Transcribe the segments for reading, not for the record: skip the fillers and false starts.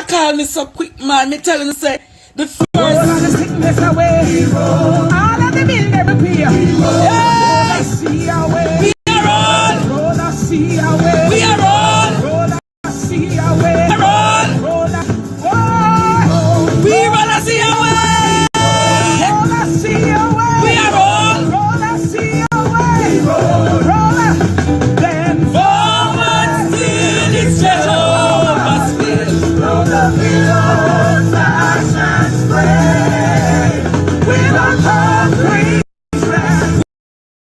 Call me so quick, man. Me telling you, say the first. All of the sickness away. All of the bill never pay. Yes. See away. We are on. Roll see away. We are on. Roll see away. We are on. We roll see away. Roll see away. We are on. Roll see away. Roll. Then forward still it's Jehovah's will. The billows dash and spray. We will concrete strength.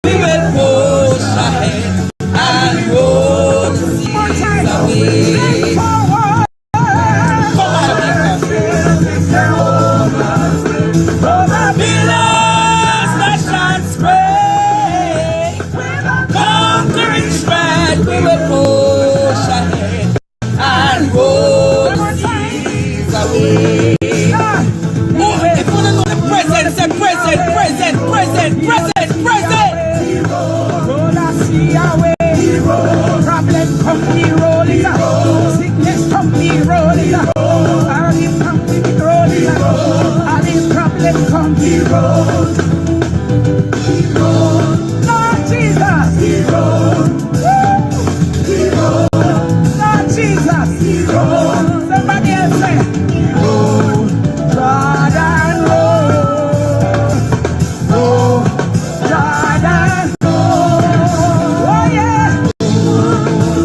We will push ahead and roll the seas away. Forward. Come on, The billows dash and spray. Conquering strength. We will push ahead and roll the seas away. Oh, if you don't know the present, say present. Roll see away. Problem come me roll it up. Sickness come me roll it up. All the come me roll it up. All the problem come me roll. Lord Jesus. Lord Jesus. Somebody else say. Jordan roll. Jordan roll. Oh yeah.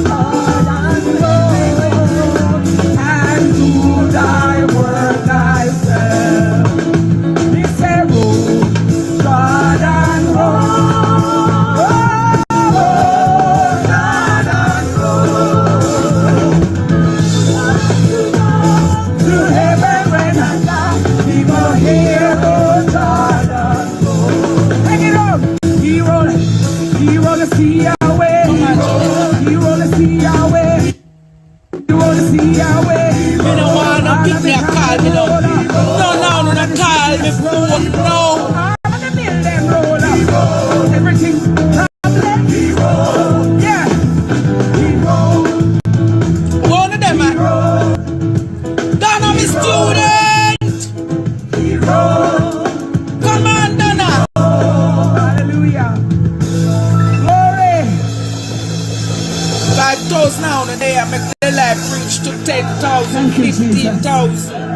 Jordan roll. And do thy work thyself. We say roll. Jordan roll. Jordan roll. To heaven when I die, people hear the Jordan roll. Hang it up. He roll the sea away. He roll the sea away. He roll the sea away. Me no wanna pick me a call, me no. No, not call me phone, no. All of the building roll up. Everything problem. He roll. Yeah. He roll. One of them, man. Donna, me student. He roll. Come on, Donna. Hallelujah. Glory. 5,000 now a day, I make the life reach to 10,000, Thank you, Jesus. 15,000.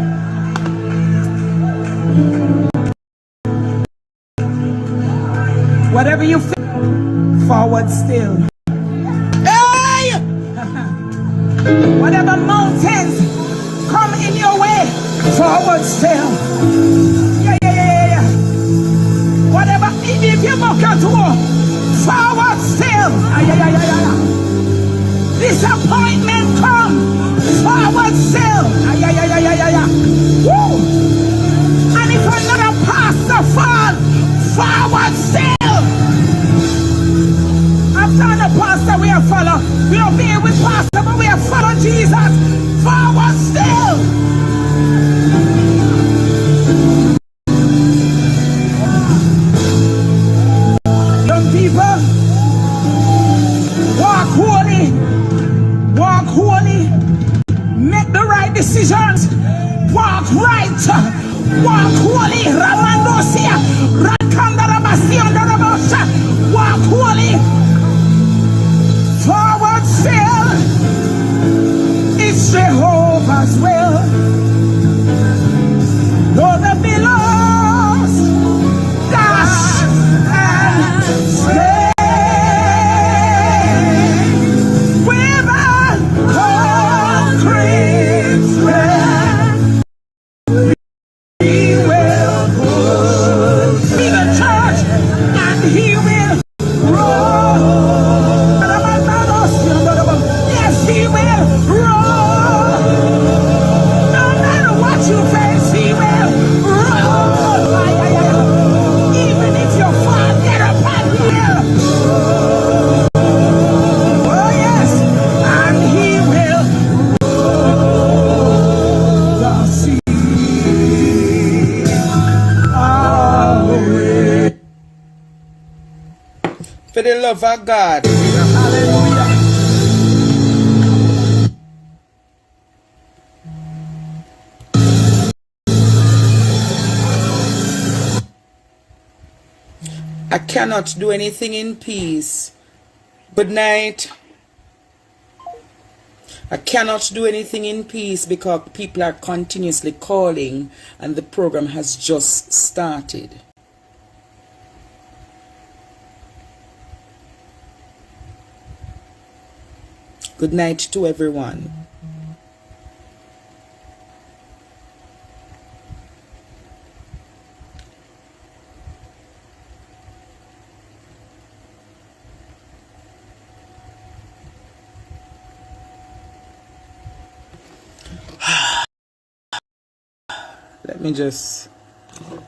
Whatever you feel, forward still. Hey! Whatever mountains come in your way, forward still. Yeah. Whatever, if you look at war, forward still. Yeah. Disappointment come, forward still. Yeah. Woo! And if another pastor fall, forward still. After the pastor we are follow, we obey with pastor, but we are follow Jesus. Forward still. Young people. walk right, walk holy, Ramandosia, Rakandarabasiandarabosha, walk holy, forward still, it's Jehovah's will, though the billows dash and sway. For the love of God. Hallelujah. I cannot do anything in peace. Good night. I cannot do anything in peace because people are continuously calling and the program has just started. Good night to everyone. Let me just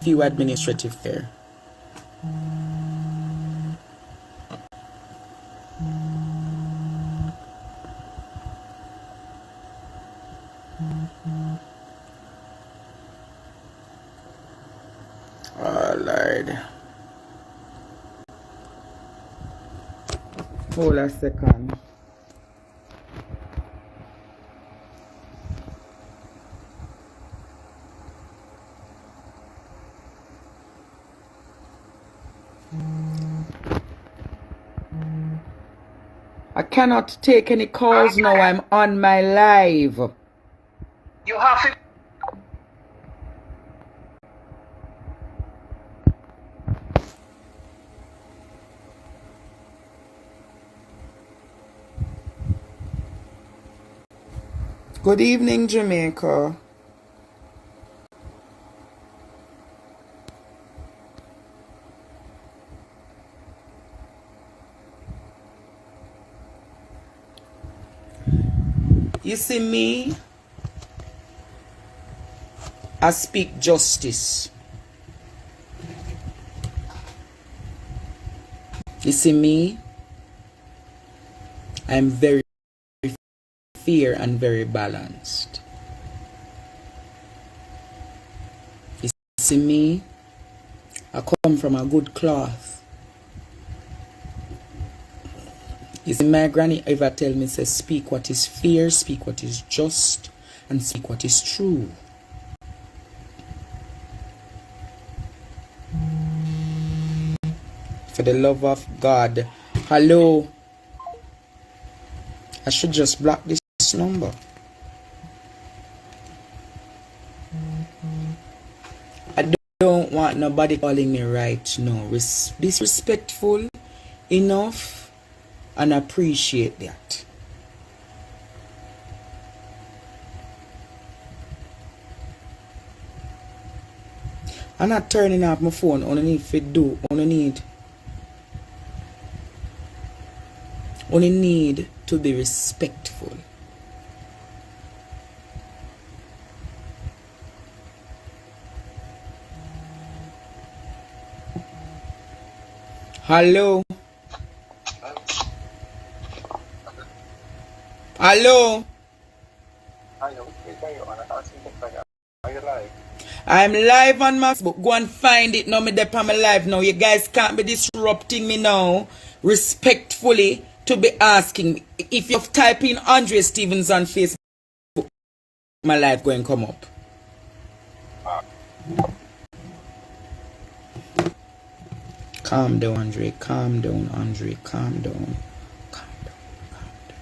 view administrative there. Oh Lord. Hold a second. I cannot take any calls now. I'm on my live. You have to. Good evening, Jamaica. You see me? I speak justice. You see me? I'm very fair and very balanced. You see me? I come from a good cloth. You see, my granny ever tell me, say, speak what is fair, speak what is just, and speak what is true. For the love of God. Hello. I should just block this number. I don't want nobody calling me right now. Disrespectful enough, and appreciate that. I'm not turning off my phone. Only need to be respectful. Hello. Hello. I'm live on my Facebook. Go and find it now. Me there on my live now. You guys can't be disrupting me now. Respectfully to be asking me. If you type in Andrea Stevens on Facebook, my live going to come up. Calm down, Andrea. Calm down, Andrea. Calm down. Calm down. Calm down.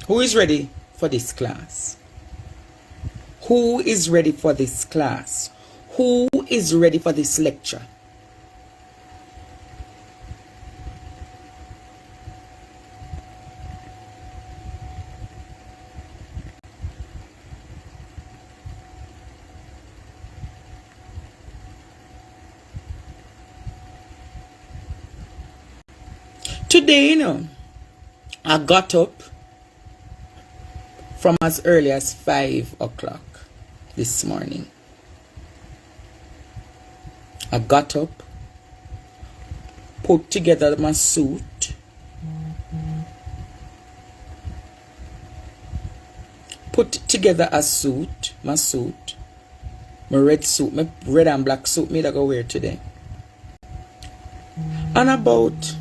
Who is ready for this class? Who is ready for this class? Who is ready for this lecture? Today, I got up from as early as 5 o'clock this morning. I got up, put together my suit, put together a suit, my red suit, my red and black suit me that I go wear today. And about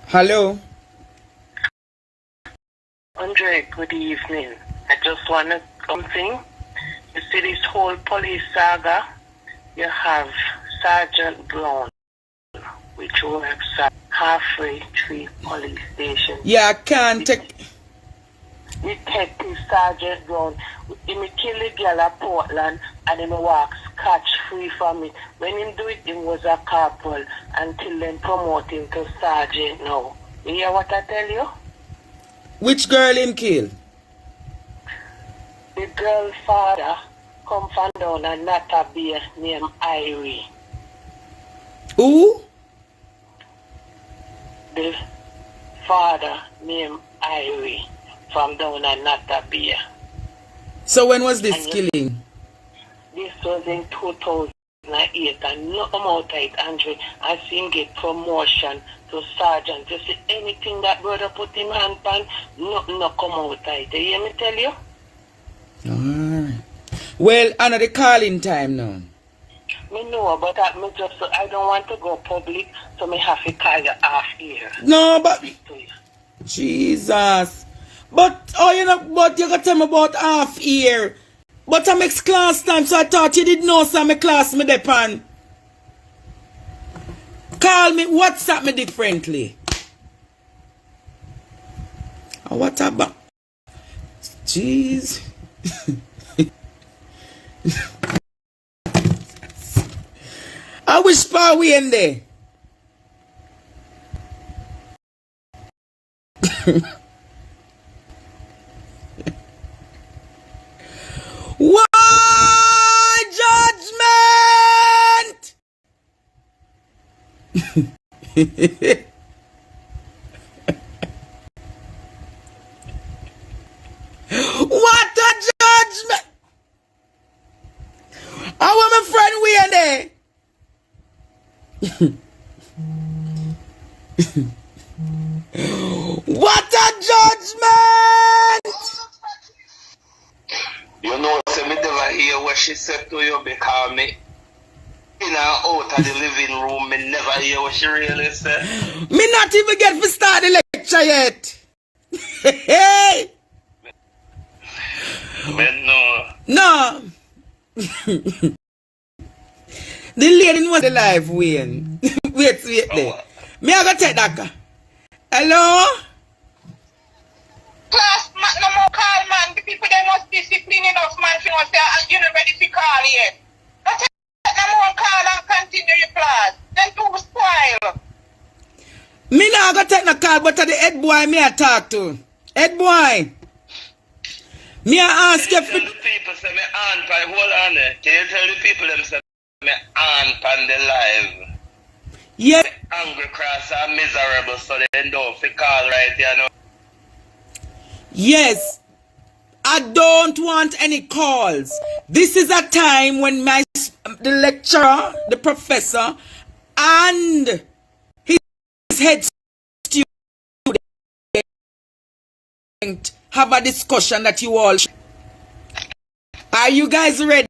hello. Andrea, good evening. I just want to something. You see this whole police saga, you have Sergeant Brown, which works at halfway tree police station. Yeah, I can't take. Detective Sergeant Brown, he kill the girl at Portland and he walk scotch-free from it. When he do it, he was a corporal until then promote him to sergeant now. You hear what I tell you? Which girl him kill? The girl father come from down and not a beer named Irie. Who? The father named Irie from down and not a beer. So when was this killing? This was in 2008 and no amount of it, Andrew. I seen get promotion to sergeant. You see anything that brother put him hand on, nothing no come out of it. You hear me tell you? Alright. Well, another calling time now. Me know, but I don't want to go public, so me have to call you off here. No, but Jesus. But but you got to tell me about half year. But I'm ex class time, so I thought you did know some class me depan. Call me, WhatsApp me differently. What about? Jeez. I wish pa we in there. Why judgment? What a judgment! I want my friend we in there. What a judgment! You know, so me never hear what she said to you because me in and out of the living room, me never hear what she really said. Me not even get to start the lecture yet. Hey! Me no. No. The lady was alive, Wayne. Wait there. Me I go take that car. Hello? Class, no more call, man. The people, they must discipline enough, man. You know, say, you're not ready to call yet. Not take no more call and continue your class. Then do spoil. Me now go take no call, but the head boy me I talk to. Head boy. Me I ask you Tell the people, say me aunt, hold on there. Can you tell the people them say me aunt on the live? Yeah. Angry, cross, and miserable, so they don't fit call right here, you know. Yes. I don't want any calls. This is a time when the lecturer, the professor, and his head student have a discussion that you all. Are you guys ready?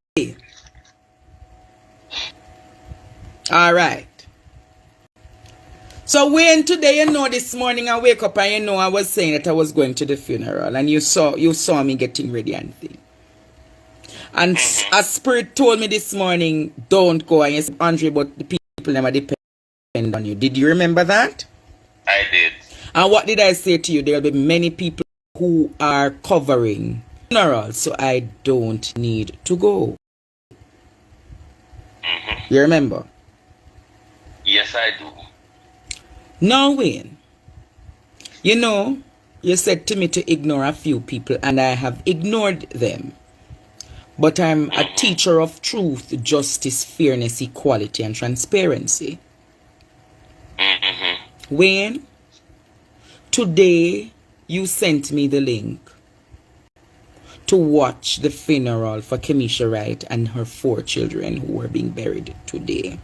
All right. So when today, this morning I wake up and I was saying that I was going to the funeral, and you saw me getting ready and thing. And a spirit told me this morning, don't go. And you said, Andrea, but the people never depend on you. Did you remember that? I did. And what did I say to you? There will be many people who are covering funerals, so I don't need to go. You remember? Yes, I do. Now, Wayne, you said to me to ignore a few people, and I have ignored them. But I'm a teacher of truth, justice, fairness, equality, and transparency. Wayne, today you sent me the link to watch the funeral for Kemisha Wright and her 4 children who were being buried today.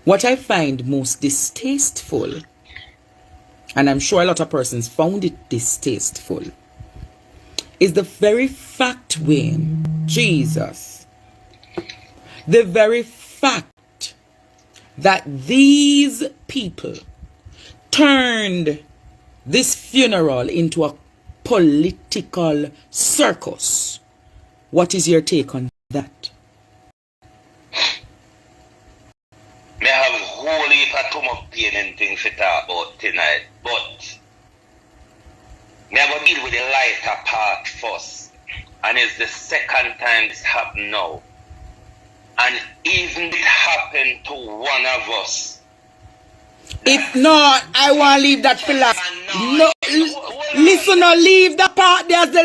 What I find most distasteful, and I'm sure a lot of persons found it distasteful, is the very fact, Wayne, Jesus, the very fact that these people turned this funeral into a political circus. What is your take on that? Me have whole heap of too much pain and things to talk about tonight, but me have to deal with the lighter part first. And it's the second time this happened now. And even it happened to one of us. If not, I want to leave that for last. No, listen, no, leave the part there's the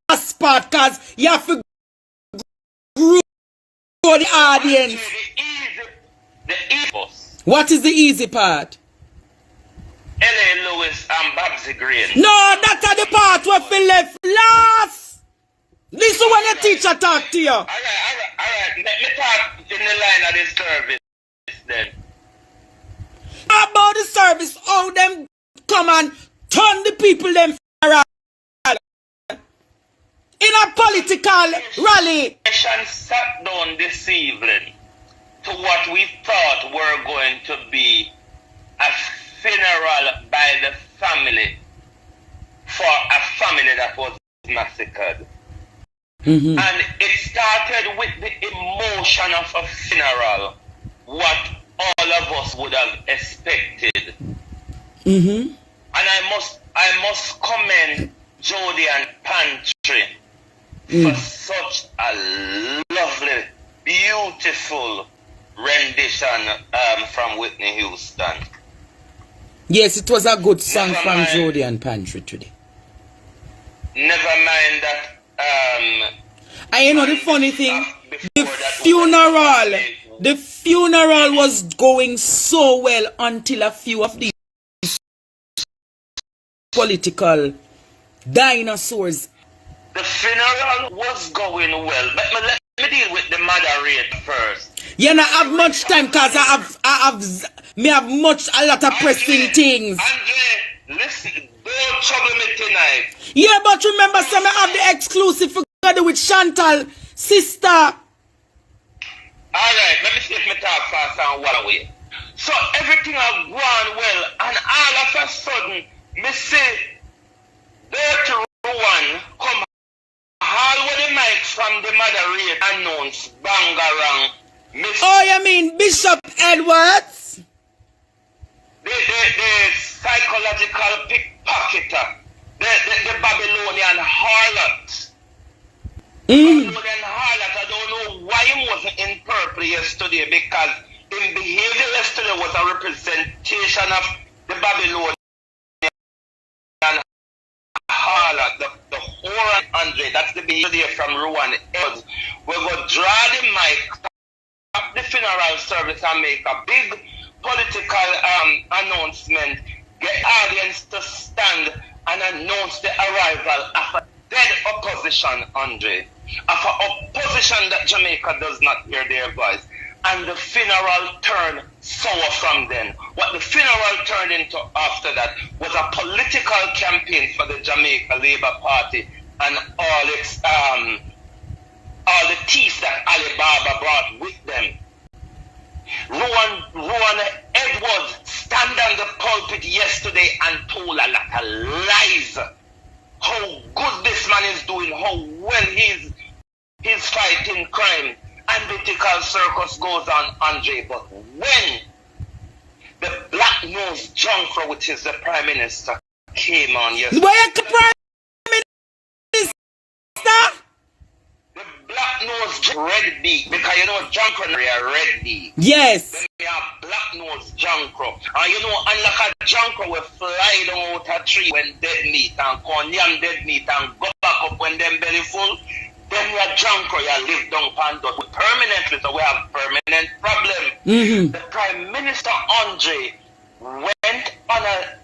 last part, because you have to grow the audience. The easy. What is the easy part? L.A. Lewis and Babsy Green. No, that's the part where we left last. Listen when the teacher talk to you. All right. Let me talk in the line of the service then. About the service, how them come and turn the people them around in a political rally. Nation sat down this evening to what we thought were going to be a funeral by the family for a family that was massacred. And it started with the emotion of a funeral, what all of us would have expected. And I must commend Jody and Pantry for such a lovely, beautiful rendition from Whitney Houston. Yes, it was a good song from Jody and Pantry today. Never mind that. And the funny thing, the funeral was going so well until a few of these political dinosaurs. The funeral was going well, but let me deal with the moderator first. You don't have much time because I have a lot of pressing things. Andrea, listen, don't trouble me tonight. Yeah, but remember, I have the exclusive together with Chantal, sister. Alright, let me see if I talk fast and well away. So everything has gone well, and all of a sudden, me say, Dirty Ruan come all with the mic from the moderator announce bangarang. Oh, you mean Bishop Edwards? The psychological pickpocketer, the Babylonian harlot. Babylonian harlot, I don't know why he wasn't in purple yesterday, because in behavior yesterday was a representation of the Babylonian harlot, the horror Andre, that's the behavior from Ruan. We're going to draw the mic up the funeral service and make a big political announcement, get audience to stand and announce the arrival of a dead opposition, Andre, of an opposition that Jamaica does not hear their voice. And the funeral turned sour from then. What the funeral turned into after that was a political campaign for the Jamaica Labour Party and all its all the teeth that Alibaba brought with them. Rowan Edwards stand on the pulpit yesterday and told a lot of lies. How good this man is doing, how well he's fighting crime. And the political circus goes on, Andre. But when the black-nosed junker, which is the Prime Minister, came on yesterday. Where the Prime Minister? The black-nosed red beak, because you know junker are red beak. Yes. Then we have black-nosed junker. And you know, unlike a junker will fly down out a tree when dead meat and come yam dead meat and go back up when them belly full. Then we are junker, you live down Pandot permanently, so we have permanent problem. The Prime Minister Andre went on a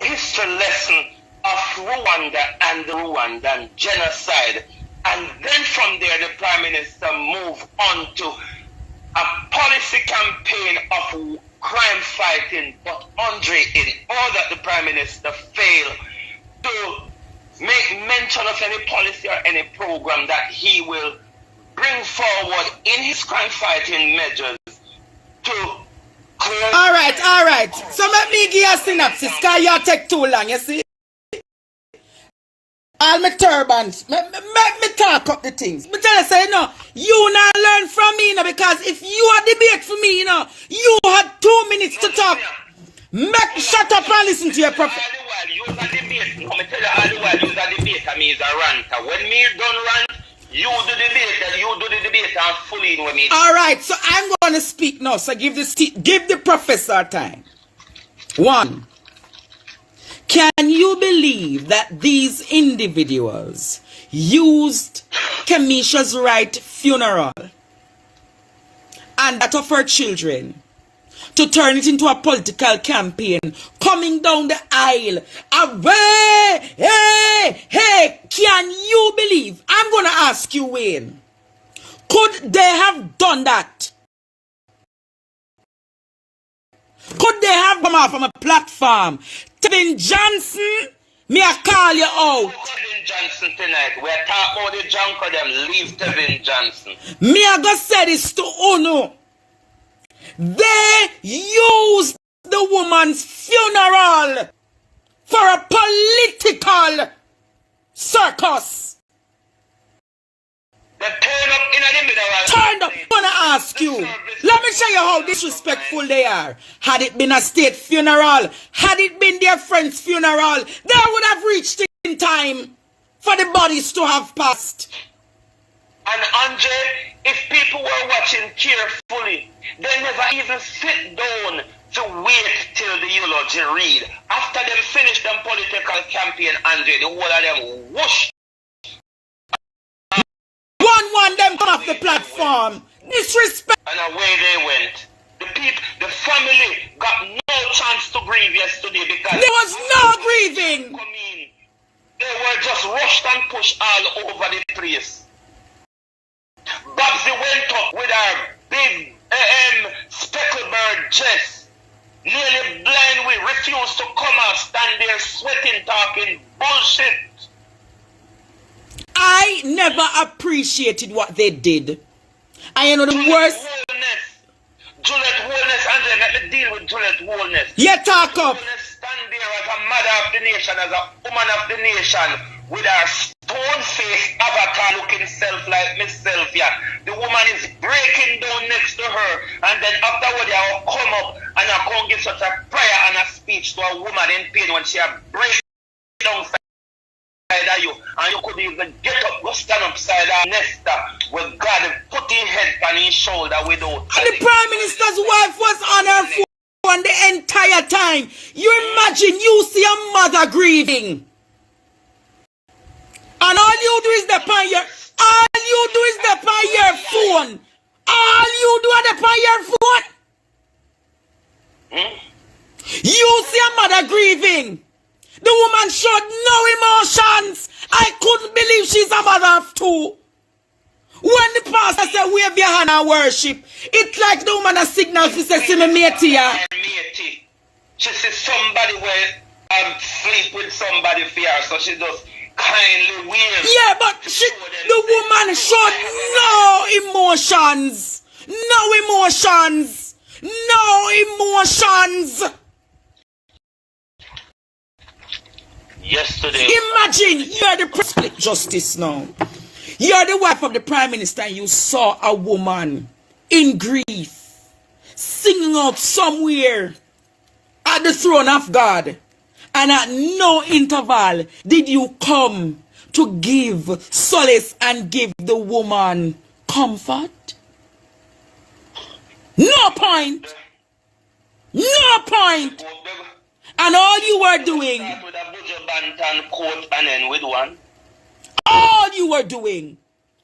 history lesson of Rwanda and the Rwandan genocide. And then from there, the Prime Minister moved on to a policy campaign of crime fighting. But Andre, in all that the Prime Minister failed to make mention of any policy or any program that he will bring forward in his crime fighting measures to clear. All right. So let me give you a synopsis, because you take too long, you see? All my turbans, make me talk up the things. Me tell you, say, you not learn from me, because if you are debate for me, you had 2 minutes to talk. Shut up and listen to your prophet. All the while, use a debate. No, me tell you, all the while, use a debate, and me is a ranter. When me done rant, you do the debate and fully in with me. All right, so I'm going to speak now. So give the professor time. 1. Can you believe that these individuals used Kemisha's right funeral and that of her children to turn it into a political campaign, coming down the aisle? Away! Hey, can you believe? I'm going to ask you, Wayne. Could they have done that? Could they have come off from a platform? Tevin Johnson, me I call you out. Tevin Johnson tonight. We're talking about the junker, them leave Tevin Johnson. Me I go say this to Uno. They used the woman's funeral for a political circus. They turned up in the middle. Turned up. I'm gonna ask you. Let me show you how disrespectful they are. Had it been a state funeral, had it been their friend's funeral, they would have reached in time for the bodies to have passed. And Andre, if people were watching carefully, they never even sit down to wait till the eulogy read. After them finish them political campaign, Andre, the whole of them whoosh. One them come off the platform. Disrespect. And away they went. The family got no chance to grieve yesterday because there was no grieving. They were just rushed and pushed all over the place. Babsy went up with her big specklebird dress, nearly blind with, refused to come out, stand there sweating, talking bullshit. I never appreciated what they did. I know the worst. Juliet Wholeness, Andrea, let me deal with Juliet Wholeness. Yeah, talk up. Stand there as a mother of the nation, as a woman of the nation, with her stone-faced avatar looking self like myself, yeah. The woman is breaking down next to her, and then afterward, I will come up and I can't give such a prayer and a speech to a woman in pain when she breaks down of you, and you couldn't even get up, go stand upside her nest with God put his head on his shoulder without. And the Prime Minister's wife was on her phone the entire time. You imagine you see a mother grieving, and all you do is the phone. All you do is the your phone. You see a mother grieving. The woman showed no emotions. I couldn't believe she's a mother of 2. When the pastor said, wave your hand and worship, it's like the woman a signal to say, see me matey. She sees somebody where sleep with somebody for her, so she just kindly waves. Yeah, but the woman showed no emotions. No emotions. No emotions. Yesterday. Imagine you're the split justice now. You're the wife of the Prime Minister and you saw a woman in grief singing out somewhere at the throne of God. And at no interval did you come to give solace and give the woman comfort. No point. No point. And all you were doing,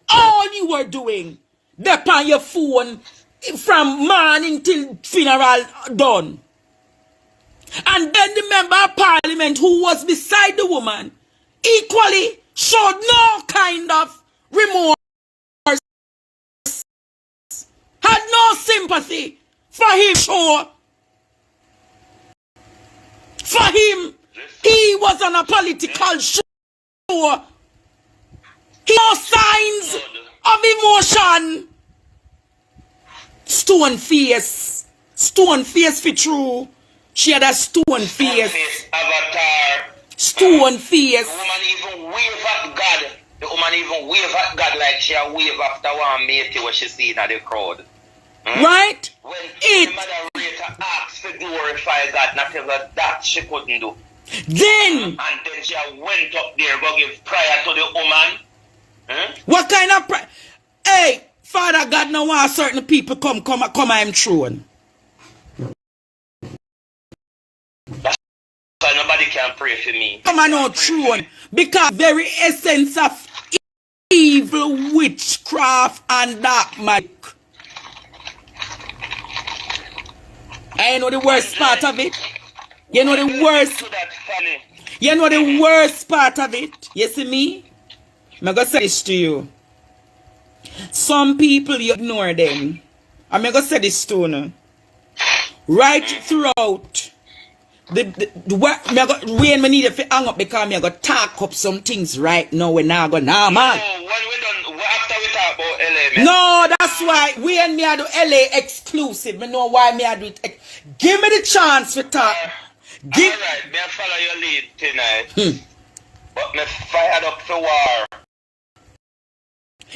all you were doing, dep on your phone from morning till funeral done. And then the member of parliament who was beside the woman equally showed no kind of remorse, had no sympathy for him. Sure. For him, he was on a political show. He no signs of emotion. Stone face for true. She had a stone face. Avatar. Stone face. The woman even wave at God. The woman even wave at God like she a wave after one matey what she seen at the crowd. Right? When the moderator asked to glorify God, not even that she couldn't do. Then And then she went up there go give prayer to the woman. what kind of prayer? Hey, Father God, now want certain people come on him throne. That's why nobody can pray for me. Come on our throne. Because very essence of evil, witchcraft, and dark magic. I know the worst part of it. You know the worst. You know the worst part of it. You see me? I'm going to say this to you. Some people, you ignore them. I'm going to say this to you. Right throughout when we need to hang up because I'm going to talk up some things right now. We're not going to, man. No, when we done, after we talk about LA, man. No, that's why we and me are do LA exclusive. I know why me are do it. Give me the chance to talk. Give. Alright, me follow your lead tonight. But me fired up for war.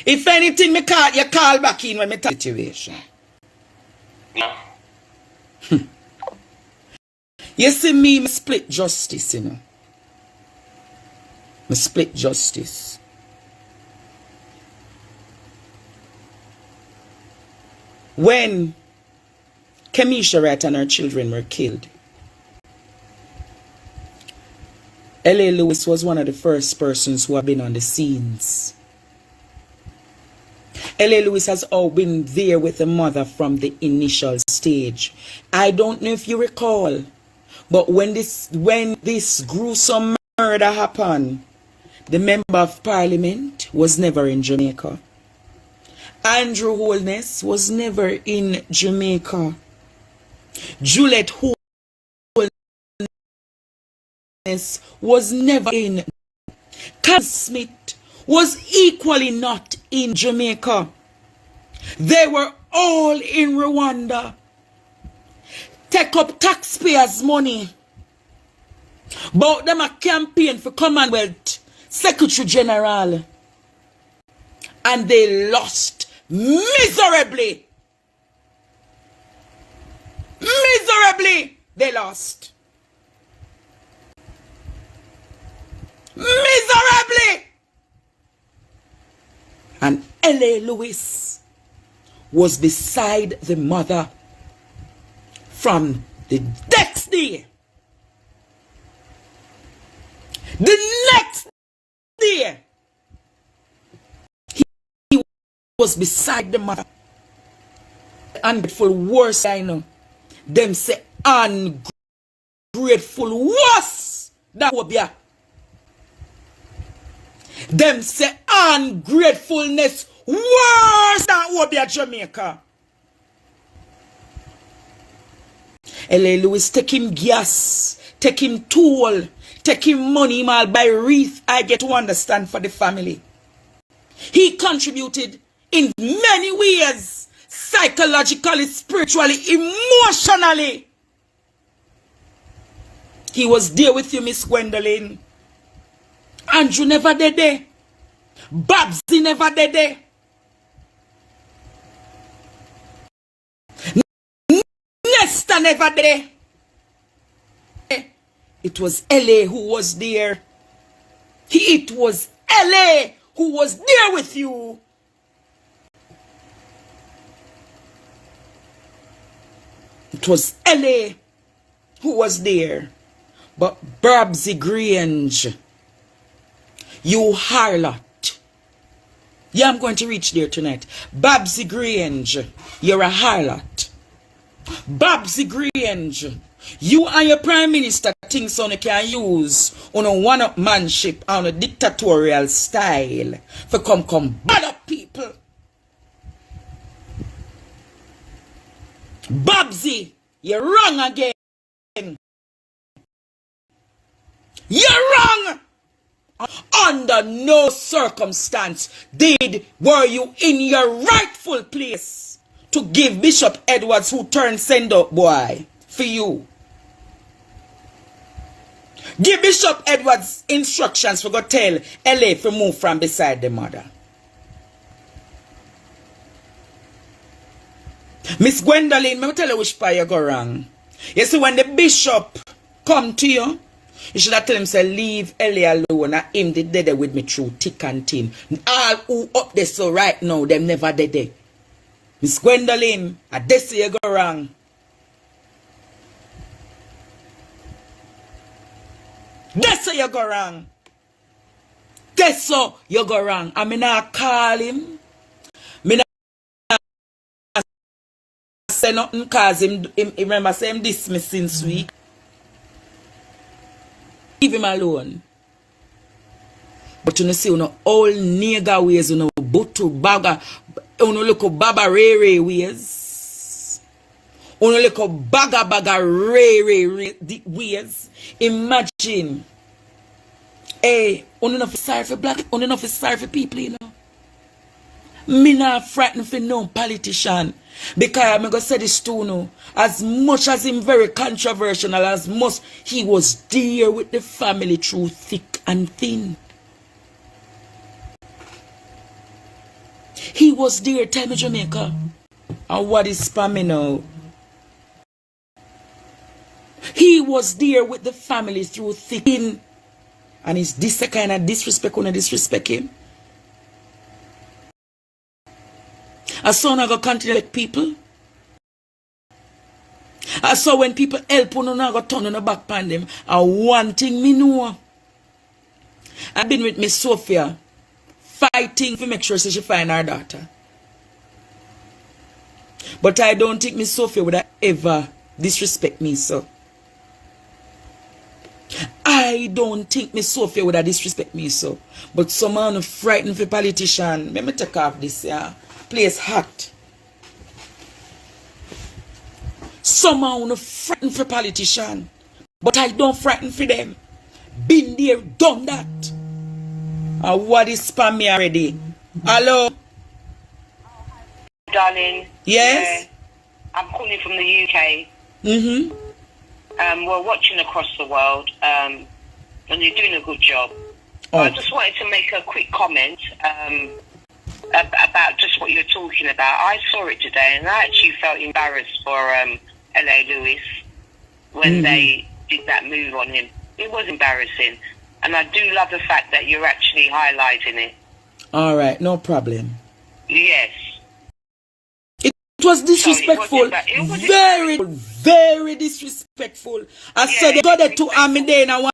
If anything, me call you call back in when me talk situation. No. You see me split justice, you know. Me split justice. When Kemisha Wright and her children were killed, L.A. Lewis was one of the first persons who have been on the scenes. L.A. Lewis has all been there with the mother from the initial stage. I don't know if you recall, but when this gruesome murder happened, the member of parliament was never in Jamaica. Andrew Holness was never in Jamaica. Juliet Holness was never in. Carl Smith was equally not in Jamaica. They were all in Rwanda. Take up taxpayers' money. But them a campaign for Commonwealth Secretary General. And they lost miserably. Miserably, they lost. Miserably. And L.A. Lewis was beside the mother from the next day. The next day, he was beside the mother. Ungrateful worse, I know. Them say ungrateful worse. That would be a. Them say ungratefulness worse than what be a Jamaica. L.A. Lewis take him gas, take him tool, take him money, him all buy wreath. I get to understand for the family. He contributed in many ways, psychologically, spiritually, emotionally. He was there with you, Miss Gwendolyn. Andrew never did there. Babsy never did there. Nesta never did there. It was LA who was there. It was LA who was there with you. It was LA who was there. But Babsy Grange, you harlot. Yeah, I'm going to reach there tonight. Babsy Grange, you're a harlot. Babsy Grange, you and your prime minister think so you can use on a one-upmanship on a dictatorial style for come bad up people. Babsy, you're wrong again. You're wrong. Under no circumstance were you in your rightful place to give Bishop Edwards, who turned send up boy for you. Give Bishop Edwards instructions for go tell LA to move from beside the mother. Miss Gwendolyn, let me tell you which part you go wrong. You see, when the bishop come to you, you should have tell him, say, leave LA alone. And him did there with me through thick and thin. All who up there so right now, them never did there. Miss Gwendolyn, I this you go wrong. That's you go wrong. That's you go wrong. I mean, I call him. Me not say nothing because him remember say him dismiss since week. Leave him alone. But you see, all nigger ways, butu baga, look baba rere ways. Look baga rere ways. Imagine. Hey, enough is sorry for black, enough is sorry for people, Me not frightened for no politician. Because I'm going to say this too now. As much as him very controversial, as much he was there with the family through thick and thin. He was there, tell me Jamaica. And what is spamming now? He was there with the family through thick and thin. And is this the kind of disrespect when I disrespect him? I saw not go continue like people. I saw when people help you not go turn on the back on them. And one thing me know. I've been with Miss Sophia fighting to make sure she find her daughter. But I don't think Miss Sophia would have ever disrespect me so. I don't think Miss Sophia would have disrespect me so. But someone frightened for politician. Let me take off this, yeah. Place hot. Someone frightened for politician. But I don't frighten for them. Been there, done that. And what is spam me already? Hello? Darling. Yes? Yeah, I'm calling from the UK. Mm-hmm. We're watching across the world, and you're doing a good job. Oh. I just wanted to make a quick comment about just what you're talking about. I saw it today, and I actually felt embarrassed for LA Lewis when they did that move on him. It was embarrassing, and I do love the fact that you're actually highlighting it. All right, no problem. Yes. It was disrespectful. It was very, very disrespectful. I said they got to Amide and I want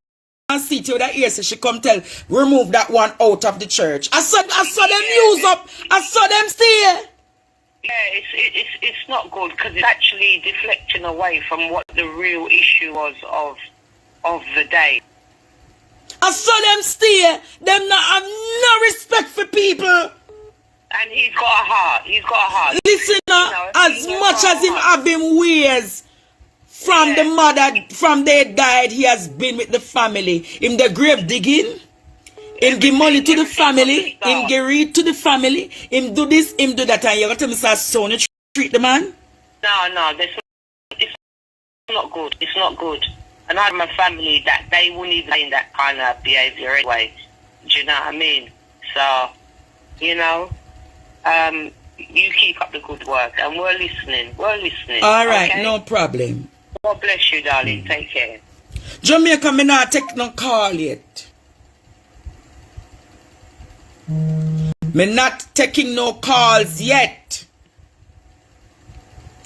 to see to that ear so she come tell remove that one out of the church. I saw them use up. I saw them stay. Yeah, it's not good because it's actually deflecting away from what the real issue was of the day. I saw them stay. Them not have no respect for people. And he's got a heart. He's got a heart. Listen, as much as him have been years from the mother, from they died, he has been with the family. In the grave digging, him give money to the family, him give read to the family, him do this, him do that, and you got to tell me, son, treat the man? No, it's not good. It's not good. And I have my family that they wouldn't even in that kind of behaviour anyway. Do you know what I mean? So, you know, you keep up the good work, and we're listening. All right, okay? no problem. God bless you, darling. Take care. Jamaica, me not take no call yet. Me not taking no calls yet.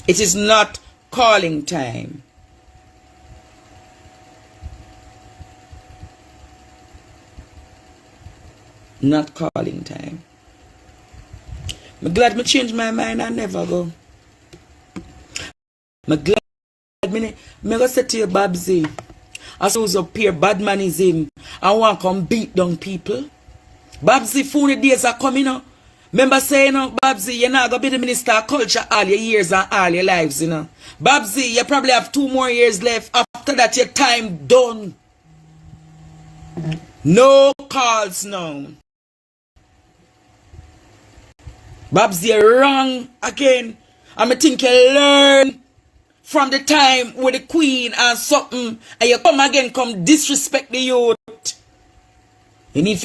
It is not calling time. Not calling time. I'm glad me change my mind and never go. I'm glad me go say to you, Babsy, I suppose up here, bad man is him. I want to come beat down people. Babsy, funny days are coming up. Remember saying, Babsy, you're not going to be the minister of culture all your years and all your lives, you know. Babsy, you probably have 2 more years left. After that, your time done. No calls now. Babsy, you're wrong again. I think you learn from the time with the queen and something, and you come again, come disrespect the youth. You need,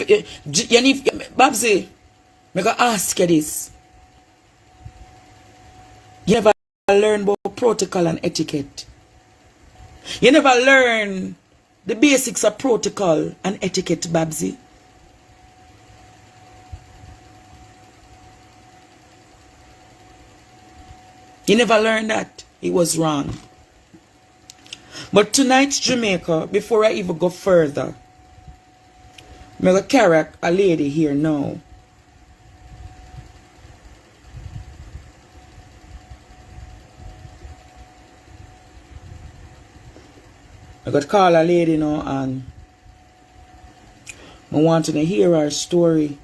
Babsy, I'm going to ask you this. You never learn about protocol and etiquette. You never learn the basics of protocol and etiquette, Babsy. You never learned that. It was wrong. But tonight's Jamaica, before I even go further, I'm going to carry a lady here now. I got to call a lady now and I want to hear her story.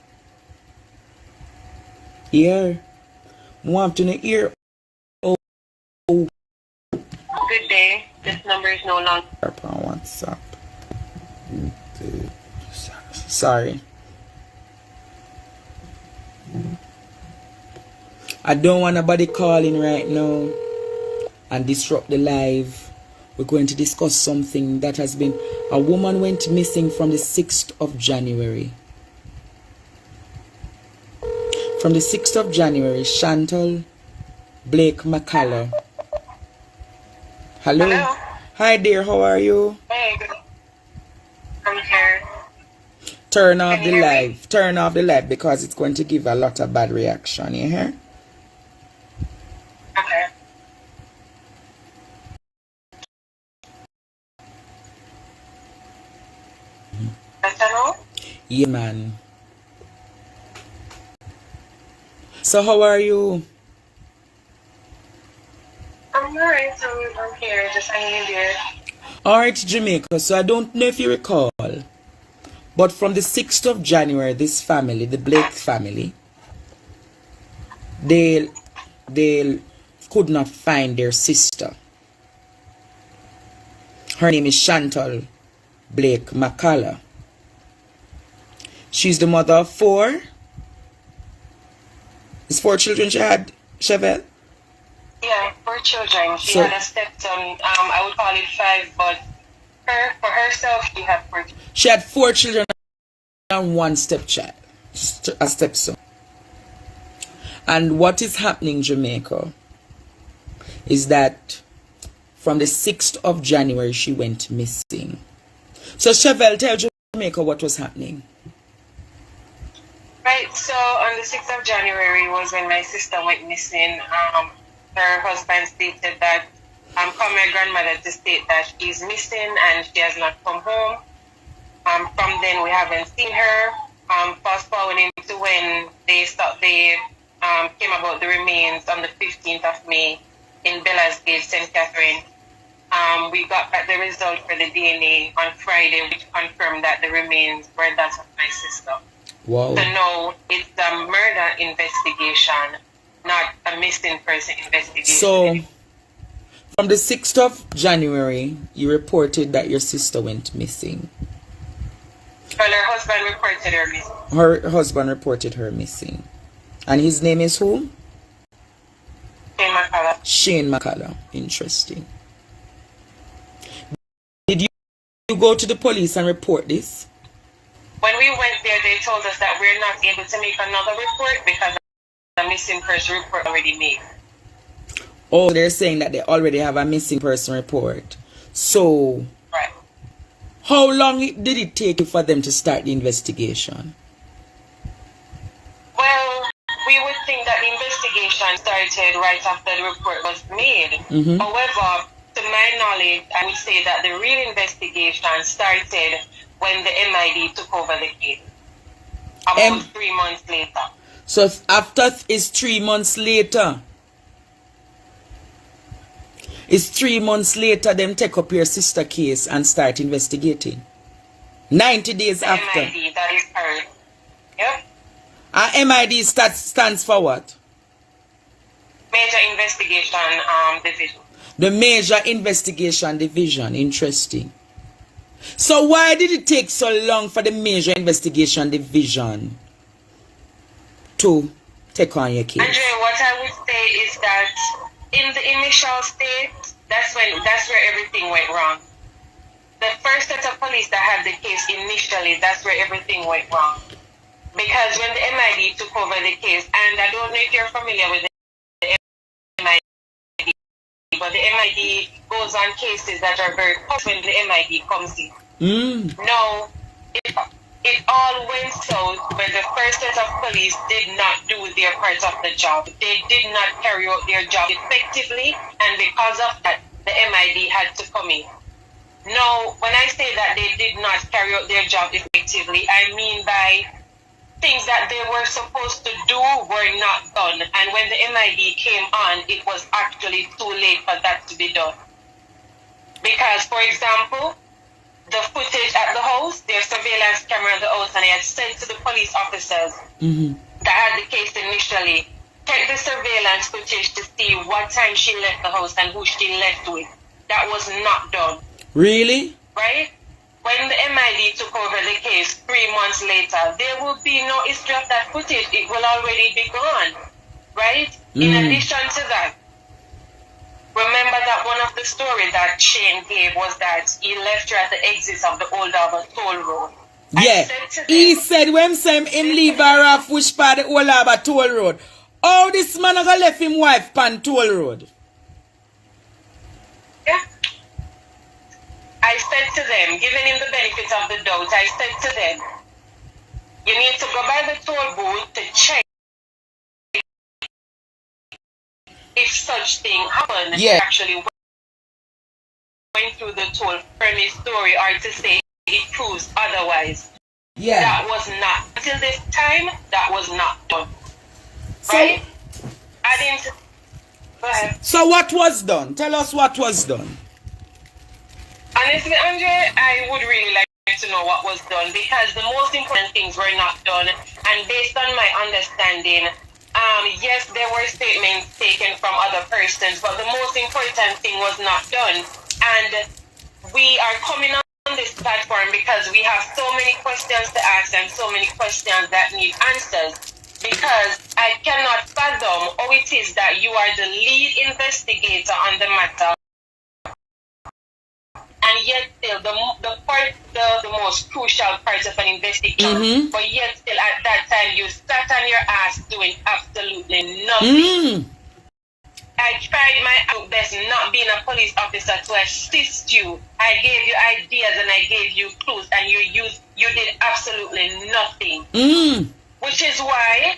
Yeah. I want to hear. Good day. This number is no longer On WhatsApp. Sorry. I don't want nobody calling right now and disrupt the live. We're going to discuss something that has been... A woman went missing from the 6th of January. From the 6th of January, Chantal Blake McCullough. Hello? Hello? Hi dear, how are you? Hey, good. I'm here. Turn off Can the you hear live. me? Turn off the live because it's going to give a lot of bad reaction, you hear? Okay. Hello? Yeah, man. So how are you? I'm alright. I'm here, just hanging in there. Alright, Jamaica. So I don't know if you recall, but from the 6th of January, this family, the Blake family, they could not find their sister. Her name is Chantal Blake McCullough. She's the mother of 4. It's 4 children she had, Chevelle? Yeah, 4 children. She So- had a stepson. I would call it 5, but for herself, she had 4. She had 4 children and 1 stepchild, a stepson. And what is happening, Jamaica, is that from the 6th of January, she went missing. So, Chevelle, tell Jamaica what was happening. Right, so on the 6th of January was when my sister went missing. Her husband stated that, called my grandmother to state that she's missing and she has not come home. From then we haven't seen her. Fast forwarding to when they came about the remains on the 15th of May in Bella's Gate, St. Catherine. We got back the result for the DNA on Friday, which confirmed that the remains were that of my sister. Wow. So no, it's a murder investigation, not a missing person investigation. So, from the 6th of January, you reported that your sister went missing. Well, her husband reported her missing. Her husband reported her missing. And his name is who? Came Shane McCullough. Interesting. Did you go to the police and report this? When we went there, they told us that we're not able to make another report because the missing person report already made. Oh, they're saying that they already have a missing person report. So, Right. how long did it take for them to start the investigation? Well, we would think that the investigation started right after the report was made. However, to my knowledge, I would say that the real investigation started when the MID took over the case. About 3 months later. So after it's 3 months later. It's 3 months later them take up your sister case and start investigating. 90 days the after. MID, that is correct. Yep. MID stands for what? Major Investigation Division. The Major Investigation Division. Interesting. So why did it take so long for the Major Investigation Division to take on your case? Andrea, what I would say is that in the initial state, that's where everything went wrong. The first set of police that had the case initially, that's where everything went wrong. Because when the MID took over the case, and I don't know if you're familiar with the MID, but the MID goes on cases that are very close when the MID comes in. No, it all went south when the first set of police did not do their part of the job. They did not carry out their job effectively, and because of that, the MID had to come in. No, when I say that they did not carry out their job effectively, I mean by things that they were supposed to do were not done. And when the MID came on, it was actually too late for that to be done. Because, for example, the footage at the house, their surveillance camera at the house, and I had said to the police officers that had the case initially, check the surveillance footage to see what time she left the house and who she left with. That was not done. Really? Right? When the MID took over the case 3 months later, there will be no history of that footage. It will already be gone. Right? In addition to that, remember that one of the stories that Shane gave was that he left her at the exit of the Old Harbour Toll Road. Yeah. He said when him leave her off which part of the Old Harbour Toll Road. Oh, this man gonna left him wife pan Toll Road. Yeah. I said to them, giving him the benefit of the doubt, I said to them, you need to go by the toll booth to check if such thing happened. Yeah. Actually went through the toll from his story, or to say it proves otherwise. Yeah. That was not, until this time, that was not done. So, right? I didn't, go ahead. So what was done? Tell us what was done. Honestly, Andrea, I would really like to know what was done, because the most important things were not done. And based on my understanding, yes, there were statements taken from other persons, but the most important thing was not done. And we are coming on this platform because we have so many questions to ask and so many questions that need answers. Because I cannot fathom how it is that you are the lead investigator on the matter, and yet still the most crucial part of an investigation, but yet still at that time you sat on your ass doing absolutely nothing. I tried my best, not being a police officer, to assist you. I gave you ideas and I gave you clues, and you did absolutely nothing. Which is why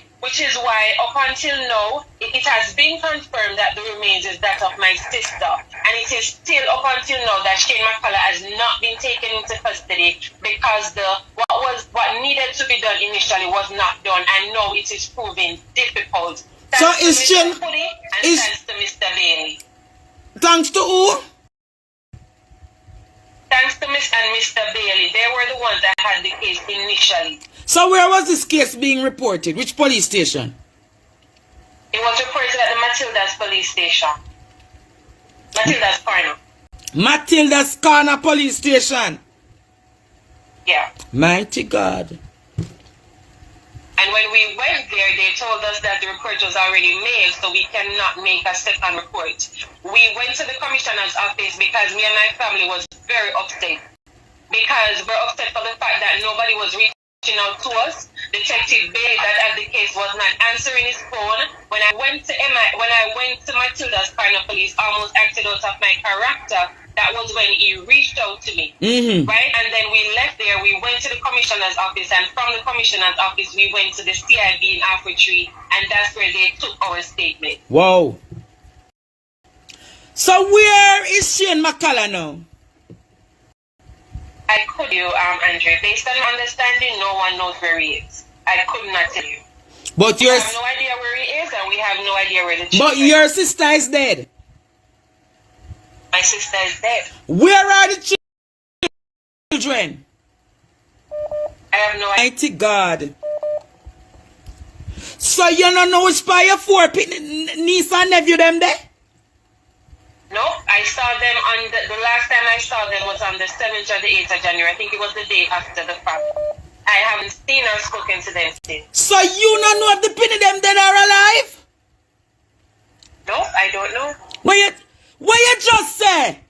up until now, it has been confirmed that the remains is that of my sister. And it is still up until now that Shane McCullough has not been taken into custody, because what needed to be done initially was not done, and now it is proving difficult. Thanks is to Shane... Mr. Pulley and thanks to Mr. Bailey. Thanks to who? Thanks to Miss and Mr. Bailey. They were the ones that had the case initially. So where was this case being reported? Which police station? It was reported at the Matilda's police station. Matilda's Corner. Matilda's Corner police station. Yeah. Mighty God. And And when we went there, they told us that the report was already mailed, so we cannot make a second report. We went to the commissioner's office because me and my family was very upset. Because we're upset for the fact that nobody was reaching out to us. Detective Bay that had the case was not answering his phone. When I went to Matilda's Cardinal Police, almost acted out of my character. That was when he reached out to me, right? And then we left there. We went to the commissioner's office, and from the commissioner's office, we went to the CIB in Alfred, and that's where they took our statement. Wow. So where is Shane McCullough now? I could you, Andrea. Based on my understanding, no one knows where he is. I could not tell you. But we have no idea where he is, and we have no idea where the children. But your sister is dead. My sister is dead. Where are the children? I have no idea. Mighty God. So you don't know which part your four niece and nephew them there? No, I saw them on the last time I saw them was on the 7th or the 8th of January. I think it was the day after the fact. I haven't seen or spoken to them since. So you don't know if the pin of them dead or alive? No, I don't know. What you just say?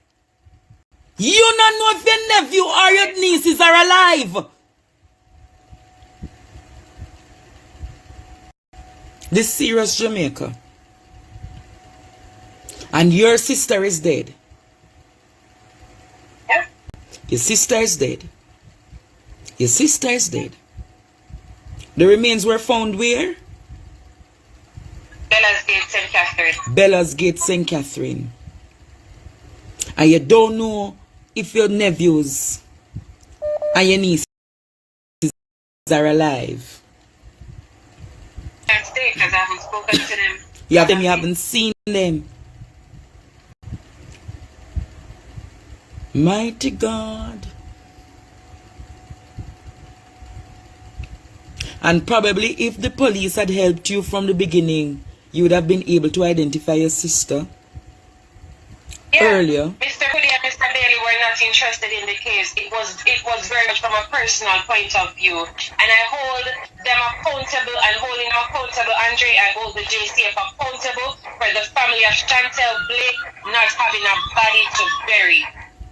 You don't know if your nephew or your nieces are alive? This serious Jamaica. And your sister is dead. Yeah. Your sister is dead. Your sister is dead. The remains were found where? Bella's Gate, St. Catherine. Bella's Gate, St. Catherine. And you don't know if your nephews and your nieces are alive. I can't say because I haven't spoken to them. You haven't seen them. Mighty God. And probably if the police had helped you from the beginning, you would have been able to identify your sister earlier. Mr. Hoodie and Mr. Bailey were not interested in the case. It was very much from a personal point of view. And I hold them accountable and holding them accountable, Andrea, I hold the JCF accountable for the family of Chantal Blake not having a body to bury.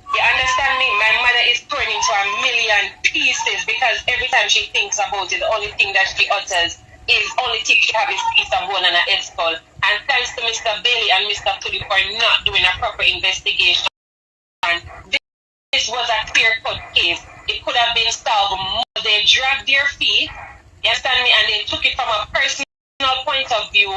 You understand me? My mother is torn into a million pieces because every time she thinks about it, the only thing that she utters is only thing she has is piece of bone and a head skull. And thanks to Mr. Bailey and Mr. Tuddy for not doing a proper investigation. And this was a clear-cut case. It could have been solved more. They dragged their feet, you understand me, and they took it from a personal point of view.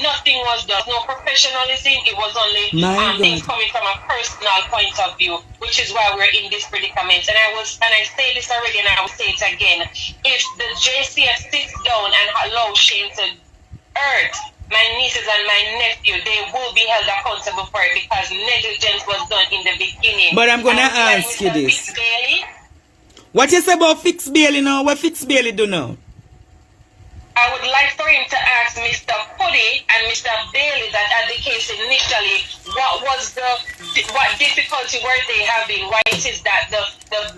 Nothing was done. No professionalism. It was only things coming from a personal point of view, which is why we're in this predicament. And I say this already, and I will say it again. If the JCF sits down and allows Shane to hurt my nieces and my nephew, they will be held accountable for it because negligence was done in the beginning. But I'm gonna ask you this. What you say about Fix Bailey now? What Fix Bailey do now? I would like for him to ask Mr. Puddy and Mr. Bailey that had the case initially, what difficulty were they having? Why it is that the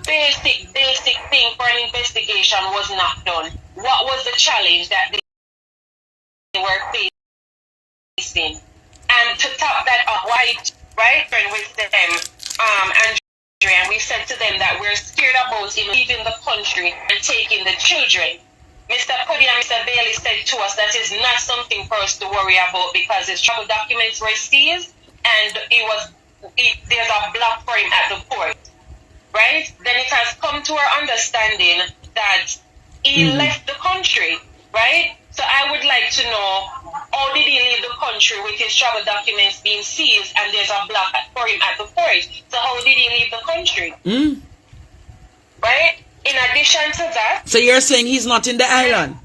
basic thing for an investigation was not done? What was the challenge that they were facing? And to top that up, right, with them, Andrea, and we said to them that we're scared about him leaving the country and taking the children. Mr. Puddy and Mr. Bailey said to us that is not something for us to worry about because his travel documents were seized and there's a block for him at the port, right? Then it has come to our understanding that he left the country, right? So I would like to know, how did he leave the country with his travel documents being seized and there's a block for him at the port? So how did he leave the country? Right? In addition to that... So you're saying he's not in the island?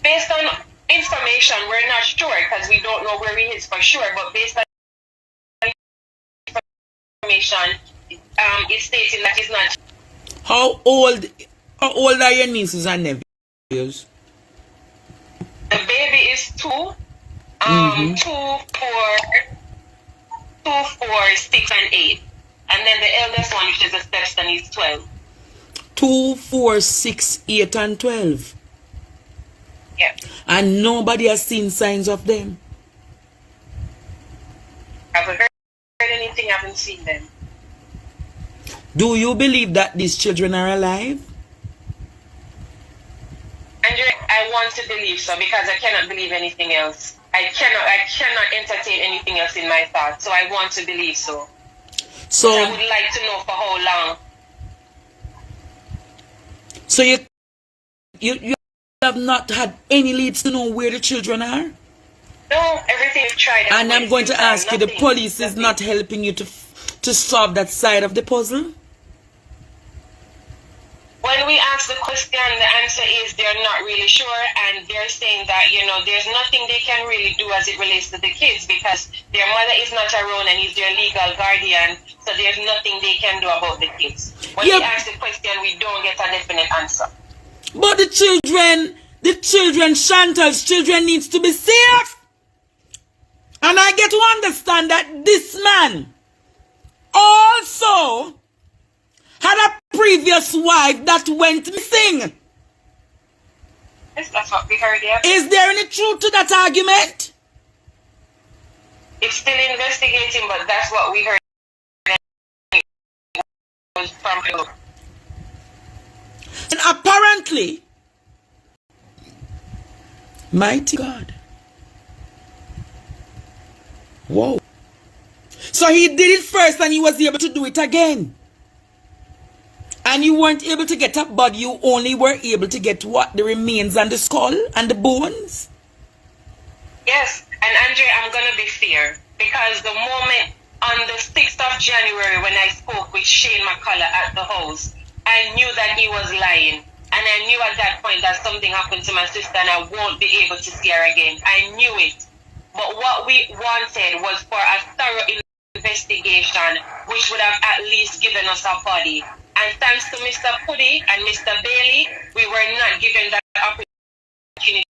Based on information, we're not sure because we don't know where he is for sure, but based on information, it's stating that he's not... How old are your nieces and nephews? The baby is 2, 2, 4, 6, and 8. And then the eldest one, which is a stepson, is 12. 2, 4, 6, 8, and 12. Yeah. And nobody has seen signs of them. Haven't heard anything, haven't seen them. Do you believe that these children are alive? Andrea, I want to believe so because I cannot believe anything else. I cannot entertain anything else in my thoughts. So I want to believe so. So I would like to know for how long. So you have not had any leads to know where the children are? No, everything we've tried. And I'm going to ask you, the police is not helping you to solve that side of the puzzle? When we ask the question, the answer is they're not really sure, and they're saying that, you know, there's nothing they can really do as it relates to the kids because their mother is not around and is their legal guardian, so there's nothing they can do about the kids. When we ask the question, we don't get a definite answer. But the children, Chantal's children needs to be safe. And I get to understand that this man also had a previous wife that went missing. Yes, that's what we heard, yeah. Is there any truth to that argument? It's still investigating, but that's what we heard. From and apparently, mighty God. Whoa. So he did it first and he was able to do it again. And you weren't able to get up, but you only were able to get what? The remains and the skull and the bones? Yes, and Andrea, I'm going to be fair. Because the moment on the 6th of January when I spoke with Shane McCullough at the house, I knew that he was lying. And I knew at that point that something happened to my sister and I won't be able to see her again. I knew it. But what we wanted was for a thorough investigation, which would have at least given us a body. And thanks to Mr. Puddy and Mr. Bailey, we were not given that opportunity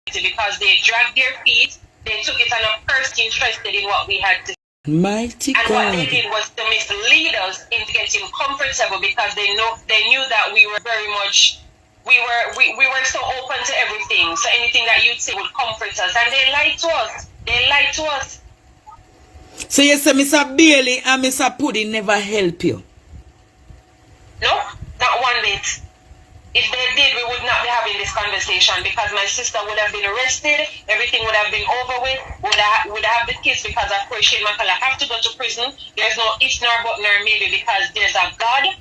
because they dragged their feet, they took it on a person interested in what we had to say. Mighty and God. what they did was to mislead us into getting comfortable because they knew that we were very much we were so open to everything. So anything that you'd say would comfort us. And they lied to us. They lied to us. So you say Mr. Bailey and Mr. Puddy never help you? No, not one bit. If they did, we would not be having this conversation because my sister would have been arrested, everything would have been over with, would have the kids because of course Shane McCullough have to go to prison. There's no if nor but nor maybe because there's a God,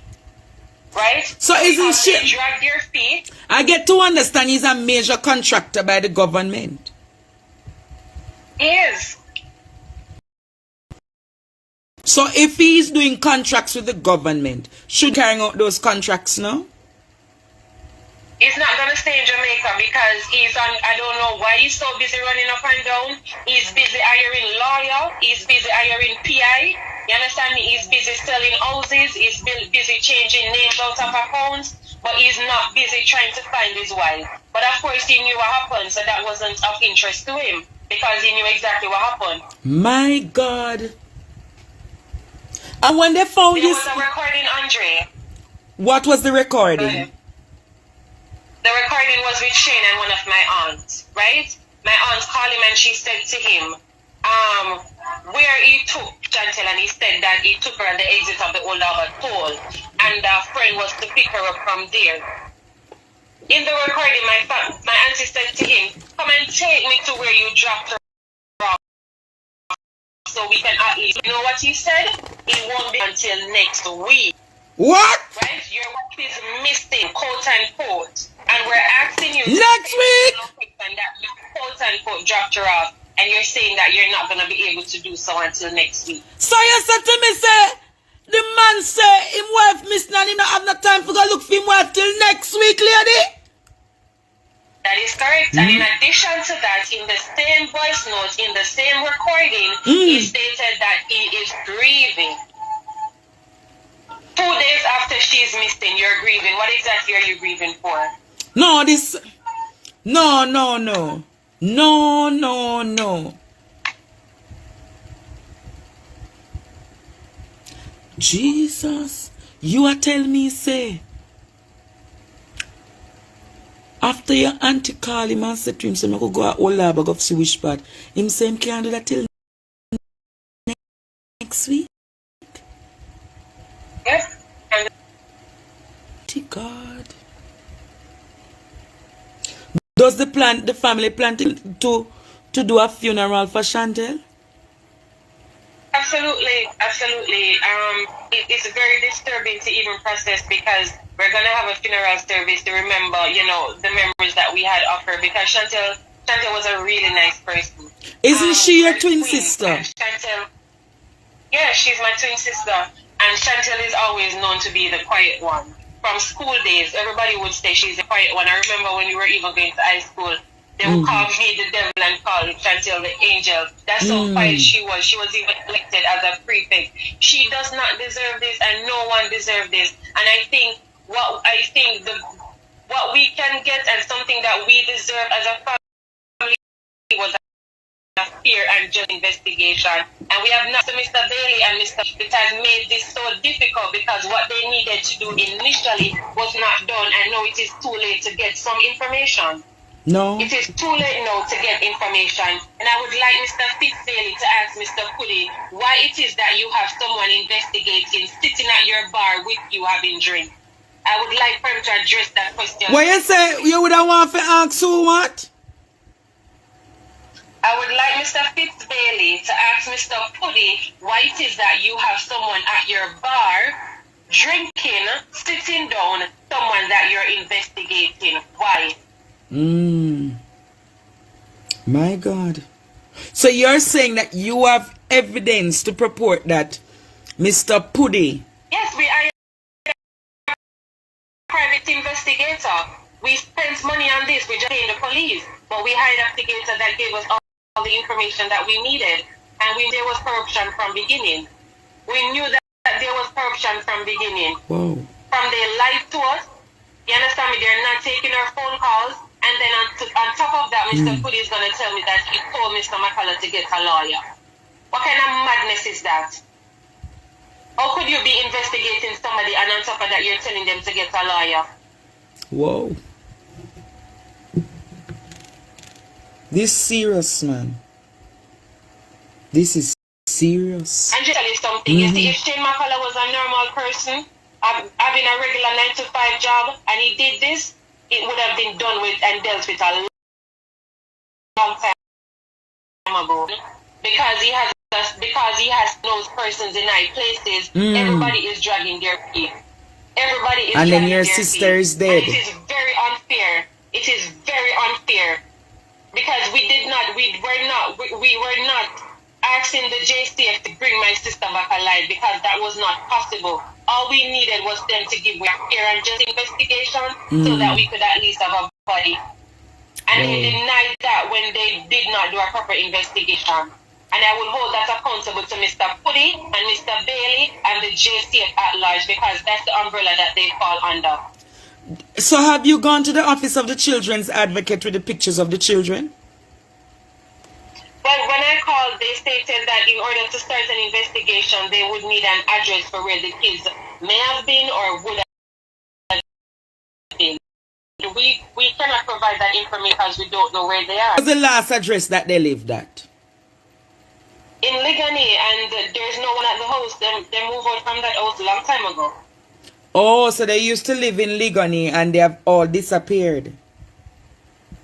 right? So isn't she... They drag their feet. I get to understand he's a major contractor by the government. He is. So if he's doing contracts with the government, should carrying out those contracts now? He's not going to stay in Jamaica because he's on, I don't know why he's so busy running up and down. He's busy hiring lawyer. He's busy hiring PI. You understand me? He's busy selling houses. He's busy changing names out of accounts. But he's not busy trying to find his wife. But of course he knew what happened, so that wasn't of interest to him because he knew exactly what happened. My God. And when they found There this... was a recording, Andre. What was the recording? The recording was with Shane and one of my aunts, right? My aunt called him and she said to him, where he took Chantal, and he said that he took her at the exit of the Old Albert Toll and a friend was to pick her up from there. In the recording, my auntie said to him, come and take me to where you dropped her off so we can at least, you know what he said? It won't be until next week. What? Right? Your wife is missing, quote unquote. And we're asking you next week and that you quote unquote dropped her off, and you're saying that you're not gonna be able to do so until next week. So you said to me, say the man say him wife missing and he not have no time for go look for him wife till next week, lady? That is correct. And in addition to that, in the same voice note, in the same recording, he stated that he is grieving. 2 days after she's missing, you're grieving. What exactly are you grieving for? No, this... No. Jesus, you are telling me, say... After your auntie call him and said to him, so I could go at old lab of see which part. Him say him can't do that till next week. Yes. And God. Does the family plan to do a funeral for Chantal? absolutely, absolutely. It's very disturbing to even process because we're gonna have a funeral service to remember, you know, the memories that we had of her because Chantal was a really nice person. Isn't she your We're twin twins, sister? and Chantal, yeah, she's my twin sister. And Chantal is always known to be the quiet one. From school days, everybody would say she's the quiet one. I remember when we were even going to high school, they would call me the devil and call Chantal the angel. That's how quiet she was. She was even elected as a prefect. She does not deserve this, and no one deserves this. And I think what we can get and something that we deserve as a family was a fair and just investigation. And we have not, so Mr. Bailey and Mr. It has made this so difficult because what they needed to do initially was not done, and now it is too late to get some information. No. It is too late now to get information. And I would like Mr. Fitzbailey to ask Mr. Pudi why it is that you have someone investigating, sitting at your bar with you having drink. I would like for him to address that question. What you say? You would have want to ask who what? I would like Mr. Fitzbailey to ask Mr. Pudi why it is that you have someone at your bar drinking, sitting down, someone that you're investigating. Why? My God. So you're saying that you have evidence to purport that Mr. Pudi. Yes, we are a private investigator. We spent money on this. We just paid the police. But we hired an investigator that gave us all the information that we needed. And there was corruption from beginning. We knew that there was corruption from beginning. Whoa. From they lied to us. You understand me? They're not taking our phone calls. And then on top of that, Mr. Pudi is going to tell me that he told Mr. McCullough to get a lawyer. What kind of madness is that? How could you be investigating somebody and on top of that, you're telling them to get a lawyer? Whoa. This serious, man. This is serious. And just tell you something. You see, if Shane McCullough was a normal person, having a regular 9-to-5 job, and he did this, it would have been done with and dealt with a long time ago. Because he has those persons in high places, everybody is dragging their feet. Everybody is and dragging then your their sister feet. is dead. And it is very unfair. It is very unfair. Because we were not asking the JCF to bring my sister back alive because that was not possible. All we needed was them to give a fair and just investigation so that we could at least have a body. And they denied that when they did not do a proper investigation. And I will hold that accountable to Mr. Pudi and Mr. Bailey and the JCF at large because that's the umbrella that they fall under. So have you gone to the office of the children's advocate with the pictures of the children? Well, when I called, they stated that in order to start an investigation, they would need an address for where the kids may have been or would have been. We cannot provide that information because we don't know where they are. What's the last address that they lived at? In Ligani, and there's no one at the house. They moved out from that house a long time ago. Oh, so they used to live in Ligani and they have all disappeared.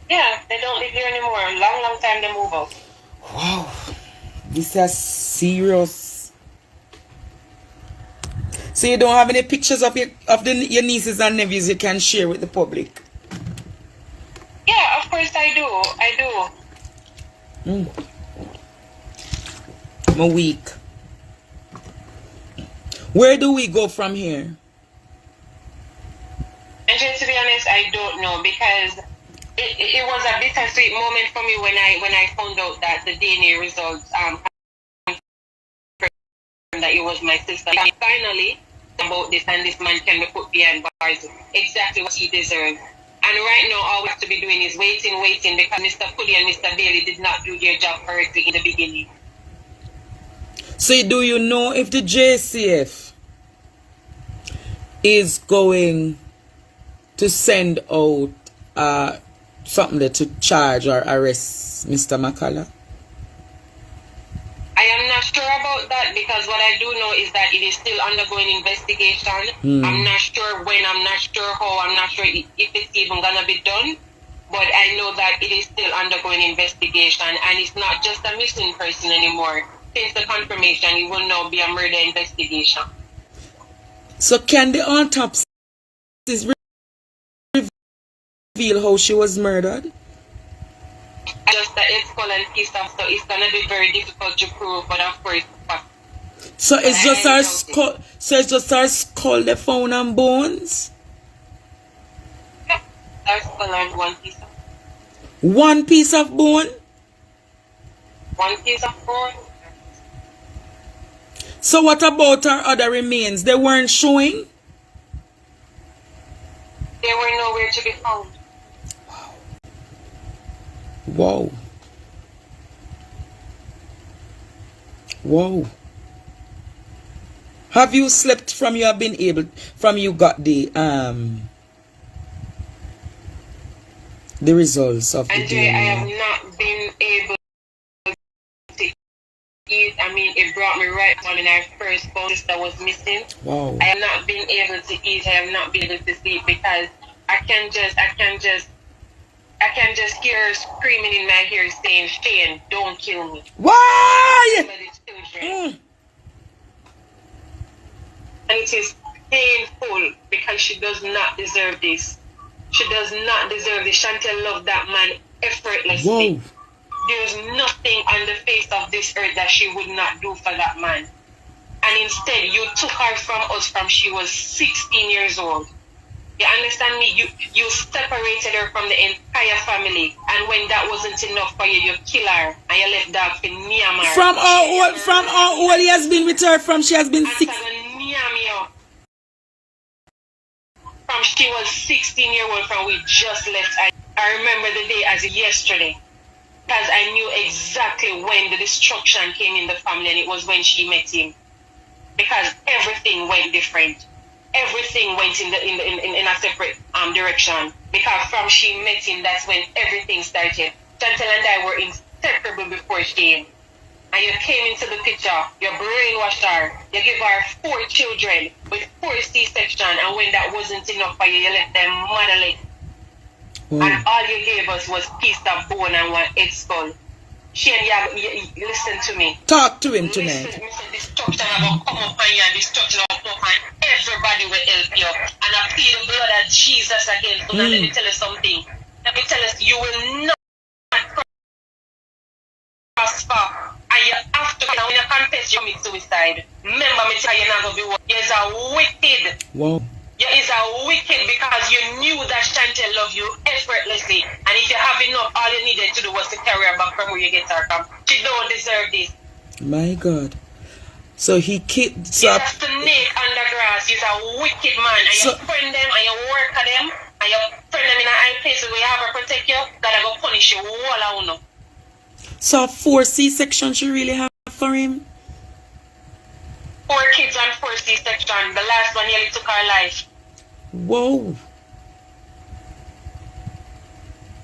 Yeah, they don't live here anymore. Long time they move out. Wow, this is serious. So you don't have any pictures of your nieces and nephews you can share with the public? Yeah, of course I do. I'm a week. Where do we go from here? And just to be honest, I don't know because it was a bittersweet moment for me when I found out that the DNA results that it was my sister. And finally, about this and this man can be put behind bars. Exactly what he deserves. And right now, all we have to be doing is waiting because Mr. Pudi and Mr. Bailey did not do their job correctly in the beginning. So do you know if the JCF is going to send out something there to charge or arrest Mr. McCullough? I am not sure about that because what I do know is that it is still undergoing investigation. I'm not sure when, I'm not sure how, I'm not sure if it's even gonna be done. But I know that it is still undergoing investigation and it's not just a missing person anymore. Since the confirmation, it will now be a murder investigation. So can the autopsies reveal how she was murdered? Just the skull and piece of so it's gonna be very difficult to prove, but of course. So it's just her skull. So it's just her skull they found and bones. Her skull and one piece of. One piece of bone. One piece of bone. So what about her other remains? They weren't showing. They were nowhere to be found. Wow. Wow. Have you slept from you have been able from you got the results of the Andrea, I DNA? have not been able to eat. I mean, it brought me right when I first found this that was missing. Wow. I have not been able to eat. I have not been able to sleep because I can just hear her screaming in my ear saying, "Shane, don't kill me." Why? But it's children. And it is painful because she does not deserve this. She does not deserve this. Chantal loved that man effortlessly. Whoa. There's nothing on the face of this earth that she would not do for that man. And instead, you took her from us from she was 16 years old. You understand me? You separated her from the entire family. And when that wasn't enough for you, you kill her. And you left that for Myanmar. From how old he has been with her from she has been 6. From she was 16 years old from we just left. I remember the day as yesterday. Because I knew exactly when the destruction came in the family and it was when she met him. Because everything went different. Everything went in a separate direction. Because from she met him, that's when everything started. Chantal and I were inseparable before Shane. And you came into the picture, you brainwashed her, you gave her 4 children with 4 C-section, and when that wasn't enough for you, you left them motherless. And all you gave us was piece of bone and one head skull. Shane, you listen to me. Talk to him tonight. Listen, destruction will come up on you and destruction will come up on everybody will help you. And I plead the blood of Jesus again. So now let me tell you something. Let me tell you, you will not prosper. And you have to, when you confess you commit suicide, remember me tell you not going to be one. You're a wicked. Wow. You is a wicked because you knew that Chantal loved you effortlessly. And if you have enough, all you needed to do was to carry her back from where you get her from. She don't deserve this. My God. So he killed. He's a snake under grass. He's a wicked man. And you friend them and you work at them. And you friend them in a high place where you have her protect you. God I go punish you. All I know. So 4 C-sections she really have for him? 4 kids and 4 C-section. The last one nearly took her life. Whoa.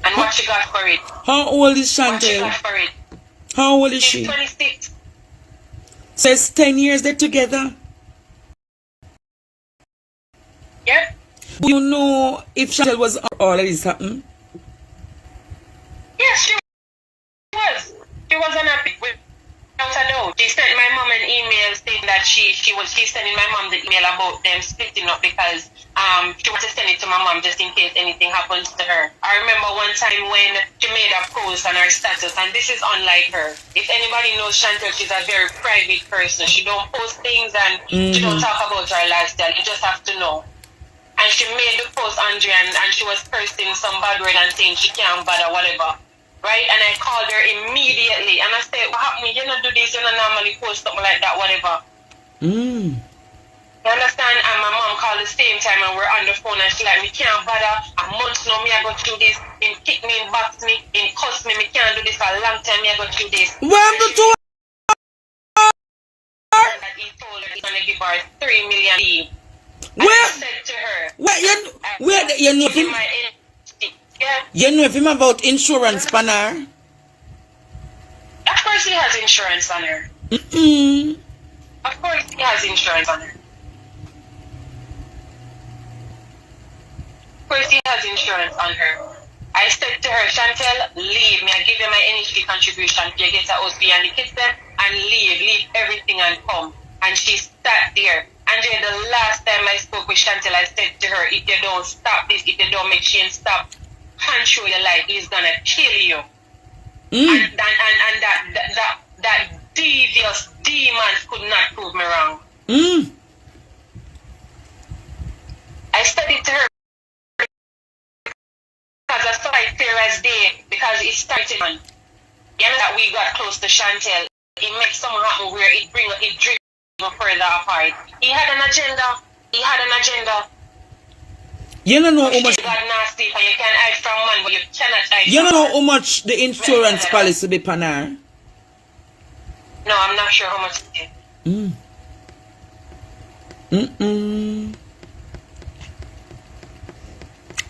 And what she got for it? How old is What she Chantal? got for it? How old is She's she? 26. So it's 10 years they're together. Yep. Do you know if Chantal was all of this happened? Yes, she was. She was unhappy. Without a doubt. She sent my mom an email saying that she's sending my mom the email about them splitting up because she wanted to send it to my mom just in case anything happens to her. I remember one time when she made a post on her status, and this is unlike her. If anybody knows Chantal, she's a very private person. She don't post things and she don't talk about her lifestyle. You just have to know. And she made the post, Andrea, and she was cursing some bad word and saying she can't bother, whatever. Right? And I called her immediately and I said, what happened? You don't do this, you don't normally post something like that, whatever. You understand? And my mom called the same time and we're on the phone and she's like, me can't bother. A month now, me I go through this. Him kick me, him box me, him cuss me can't do this for a long time, me I go through this. Well, that he told her he's going to give her 3 million. And I said to her, you know him? Yeah. You know if him about insurance pan her? Of course he has insurance on her. Mm-mm. Of course he has insurance on her. Of course he has insurance on her. I said to her, Chantal, leave me. I give you my energy contribution. You get a house for you and the kids them and leave everything and come. And she sat there. And then the last time I spoke with Chantal, I said to her, if you don't stop this, if you don't make Shane stop control your life, he's gonna kill you. And that devious demons could not prove me wrong. I said it to her because I saw it clear as day, because it started on. You know that we got close to Chantal. It makes something happen where it drift further apart. He had an agenda. You don't know how much. God nasty, and you can hide from man, but you cannot hide. You don't know how much the insurance policy be pan her? No, I'm not sure how much it is.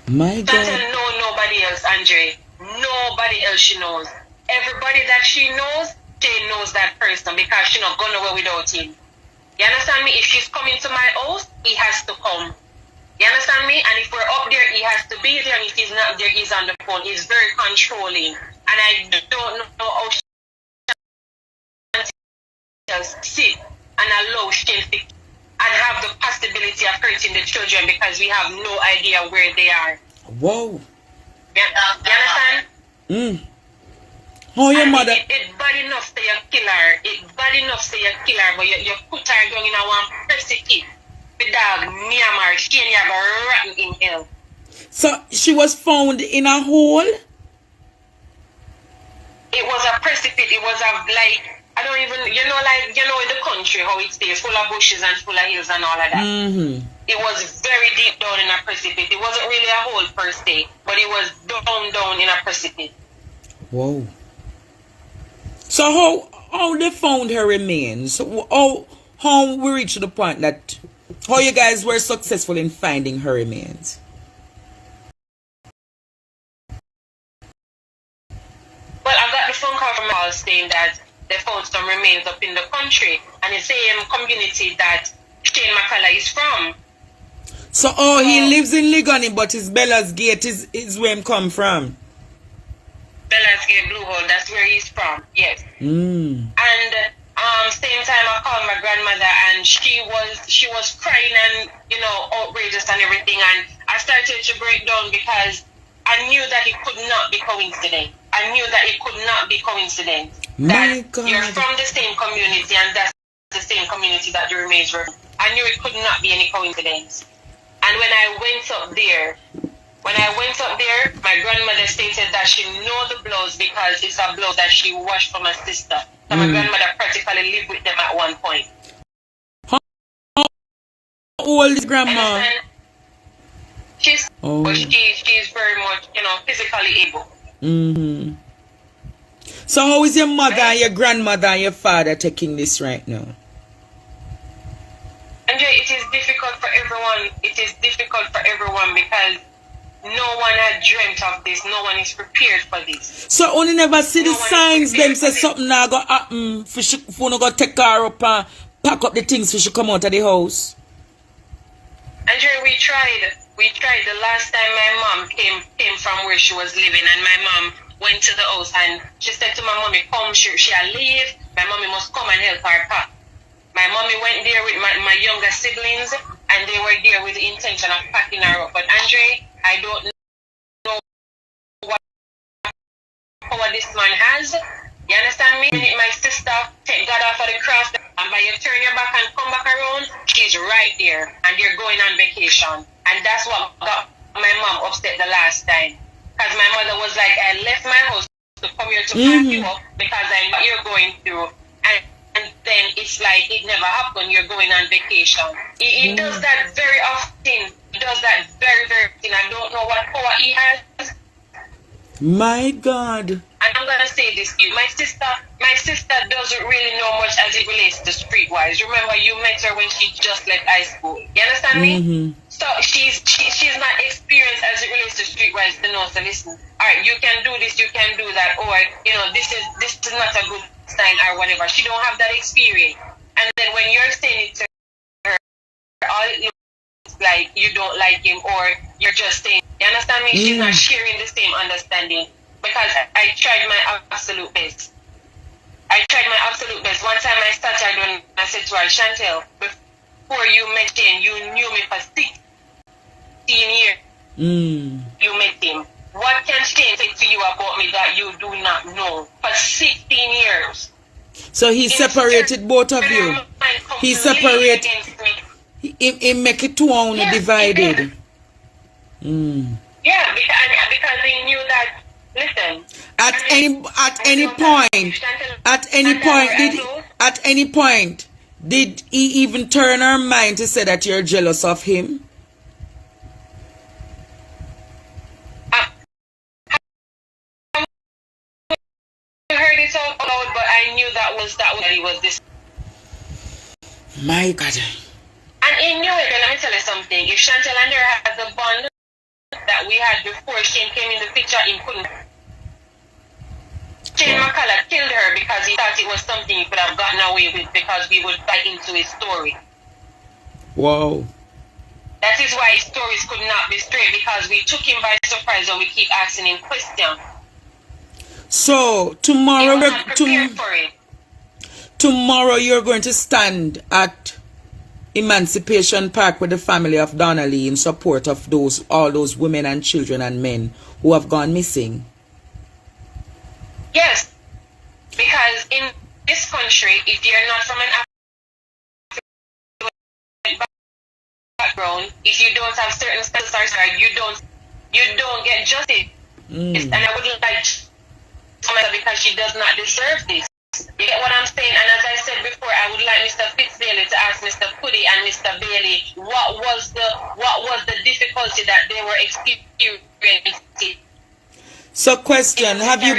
My God. Chantal know nobody else, Andre. Nobody else she knows. Everybody that she knows that person, because she not going nowhere without him. You understand me? If she's coming to my house, he has to come. You understand me? And if we're up there, he has to be there. And if he's not there, he's on the phone. He's very controlling. And I don't know how she sit and allow Shane to and have the possibility of hurting the children, because we have no idea where they are. Whoa. You understand? How your mother? It's bad enough to you kill her. But you put her down in a one precipice. The dog, Myanmar, she and you have a rotten in hell. So she was found in a hole? It was a precipice. It was a I don't even, in the country how it stays, full of bushes and full of hills and all of that. It was very deep down in a precipice. It wasn't really a hole per se, but it was down in a precipice. Whoa. So how they found her remains? How we reached the point that how you guys were successful in finding her remains? Well, I got the phone call from all saying that they found some remains up in the country and the same community that Shane McCullough is from. So he lives in Ligoni, but his Bella's Gate is where him come from. Bella's Gate, Blue Hole, that's where he's from, yes. And same time I called my grandmother and she was crying and outrageous and everything, and I started to break down because I knew that it could not be coincidence. My God. You're from the same community and that's the same community that the remains were. I knew it could not be any coincidence. And when I went up there, my grandmother stated that she know the blows because it's a blow that she washed from her sister. So my grandmother practically lived with them at one point. How old is grandma? She's very much, physically able. So how is your mother and your grandmother and your father taking this right now? Andrea, it is difficult for everyone because no one had dreamt of this. No one is prepared for this. So only never see the signs them say something now go happen for no go take her up and pack up the things for she come out of the house. Andrea, we tried. The last time my mom came from where she was living, and my mom went to the house and she said to my mommy, come, she'll leave. My mommy must come and help her pack. My mommy went there with my younger siblings and they were there with the intention of packing her up. But Andre, I don't know what power this man has. You understand me? My sister got off of the cross and by you turn your back and come back around, she's right there and you're going on vacation. And that's what got my mom upset the last time. Because my mother was like, I left my house to come here to pack you up because I know what you're going through. And then it's like it never happened. You're going on vacation. He does that very often. He does that very, very often. I don't know what power he has. My God. And I'm going to say this to you. My sister doesn't really know much as it relates to streetwise. Remember, you met her when she just left high school. You understand me? So she's not experienced as it relates to streetwise to know. So listen, all right, you can do this, you can do that, or this is not a good sign or whatever. She don't have that experience, and then when you're saying it to her, all it looks like you don't like him, or you're just saying. You understand me? She's not sharing the same understanding because I tried my absolute best. One time I started when I said to her, Chantal, before you met him, you knew me for 16 years. You met him. What can Shane say to you about me that you do not know for 16 years? So he separated both of you. He separated. He make it two on divided. Yeah, because he knew that. Listen. At any point, did he even turn her mind to say that you're jealous of him? I heard it out loud, but I knew that he was this. My God. And he knew it. And let me tell you something. If Chantal and Andrea had the bond that we had before Shane came in the picture, he couldn't. Shane McCullough killed her because he thought it was something he could have gotten away with because we would buy into his story. Wow. That is why his stories could not be straight, because we took him by surprise and we keep asking him questions. So tomorrow, tomorrow you're going to stand at Emancipation Park with the family of Donnelly in support of all those women and children and men who have gone missing. Yes, because in this country, if you're not from an African background, if you don't have certain status, you don't get justice. And I wouldn't like Samantha because she does not deserve this. You get what I'm saying? And as I said before, I would like Mr. Fitzbailey to ask Mr. Puddy and Mr. Bailey what was the difficulty that they were experiencing. So question, have you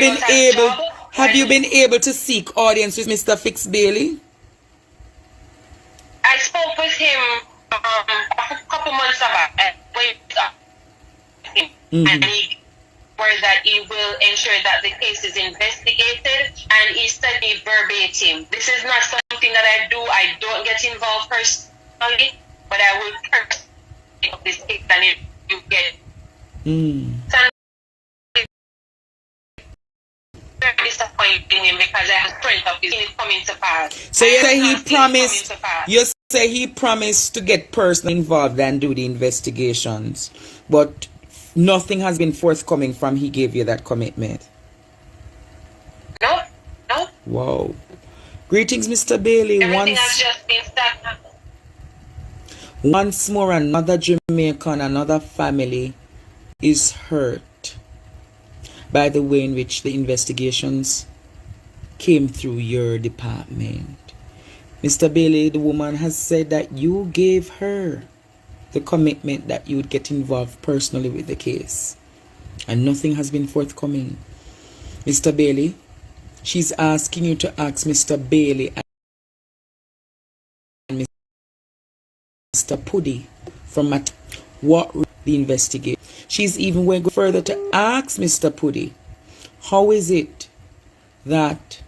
been able to seek audience with Mr. Fitzbailey? I spoke with him a couple months back, and he word that he will ensure that the case is investigated, and he said me verbatim, this is not something that I do. I don't get involved personally, but I will personally of this case, and if you get disappointing him because I have strength of his coming to pass. So you say he promised to get personally involved and do the investigations, but nothing has been forthcoming from he gave you that commitment. No. Wow. Greetings, Mr. Bailey. Everything has just been stagnant. Once more, another Jamaican, another family is hurt by the way in which the investigations came through your department. Mr. Bailey, the woman has said that you gave her the commitment that you would get involved personally with the case, and nothing has been forthcoming. Mr. Bailey, she's asking you to ask Mr. Bailey and Mr. Puddy from what the investigation. She's even going further to ask Mr. Puddy, how is it that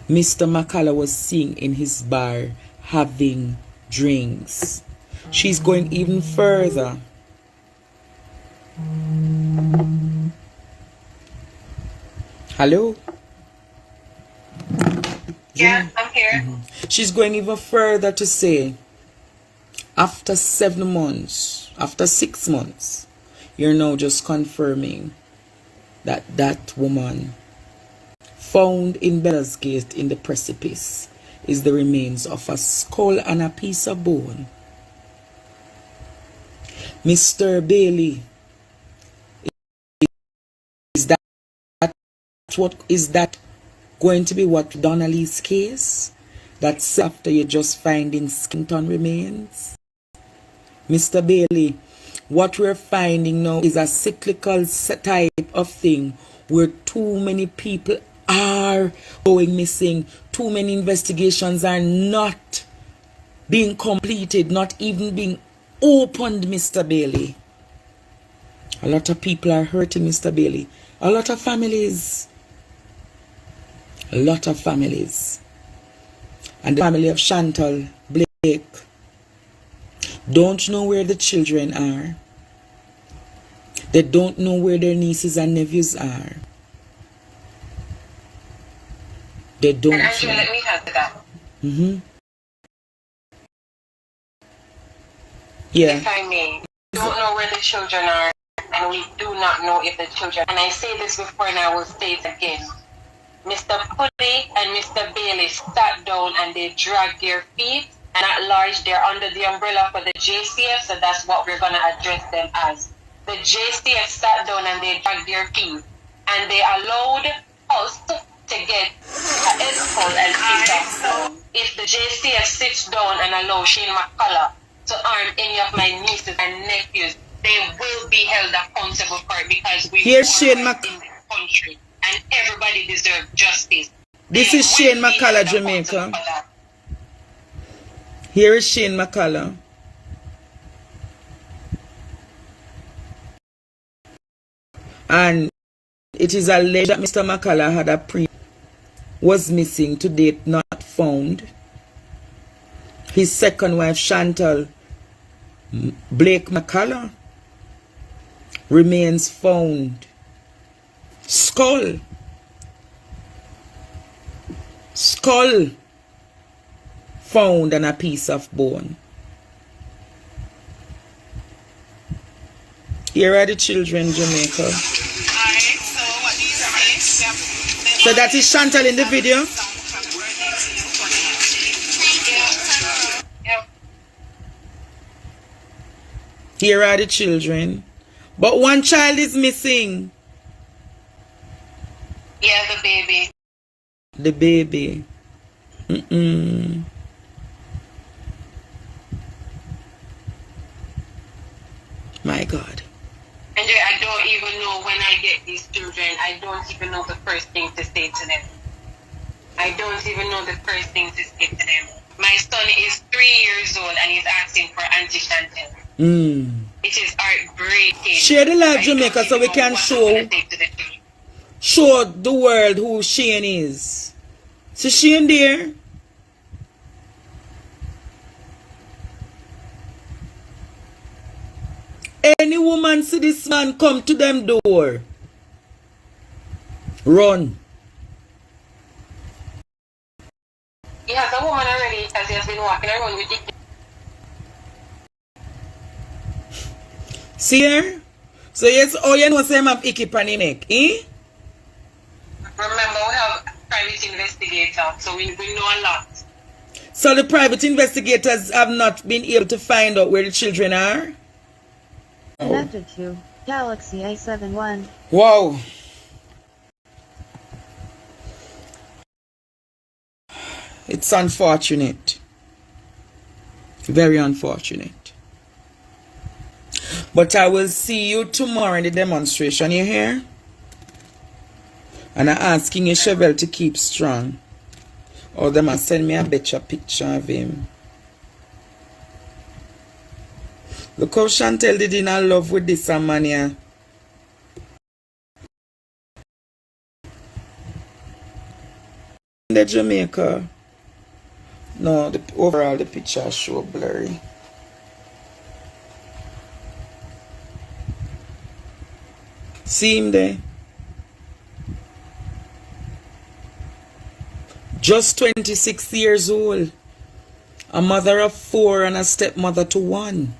Mr. McCullough was seen in his bar having drinks? She's going even further. Hello? Yeah, I'm here. She's going even further to say, after 7 months, after 6 months, you're now just confirming that that woman found in Bella's Gate in the precipice is the remains of a skull and a piece of bone. Mr. Bailey, is that going to be what Donnelly's case? That's after you just finding skeleton remains? Mr. Bailey, what we're finding now is a cyclical type of thing where too many people are going missing, too many investigations are not being completed, not even being opened Mr. Bailey. A lot of people are hurting Mr. Bailey. A lot of families. A lot of families. And the family of Chantal Blake don't know where the children are. They don't know where their nieces and nephews are. They don't and Andrea, know. let me add to that. Mm-hmm. Yeah. If I may, we don't know where the children are, and we do not know if the children, and I say this before and I will say it again, Mr. Putty and Mr. Bailey sat down and they dragged their feet, and at large they're under the umbrella for the JCF, so that's what we're going to address them as. The JCF sat down and they dragged their feet, and they allowed us to get an headphone and sit down. If the JCF sits down and allow Shane McCullough to arm any of my nieces and nephews, they will be held accountable for it, because we are in the country and everybody deserves justice. This is Shane McCullough, Jamaica. Here is Shane McCullough. And it is alleged that Mr. McCullough had a was missing, to date not found. His second wife, Chantal Blake McCullough, remains found. Skull found, and a piece of bone. Here are the children, Jamaica. Alright, so what do you say? So that is Chantal in the video. Here are the children. But one child is missing. Yeah, the baby. The baby. My God. Andrea, I don't even know when I get these children, I don't even know the first thing to say to them. I don't even know the first thing to say to them. My son is 3 years old and he's asking for Auntie Chantal. It is heartbreaking. Share the live, Jamaica, so we can show the world who Shane is. So Shane there. Any woman see this man come to them door, run. He has a woman already because he has been walking around with it. See her? So yes, oh you know say him have icky pan him neck, eh? Remember, we have a private investigator, so we know a lot. So the private investigators have not been able to find out where the children are? Connected to Galaxy A71. Wow. It's unfortunate. Very unfortunate. But I will see you tomorrow in the demonstration, you hear? And I'm asking you, Chevelle, to keep strong. Or they must send me a better picture of him. Look how Chantal did in love with this man here. The Jamaica. No, overall the picture show blurry. See him there? Just 26 years old. A mother of 4 and a stepmother to 1.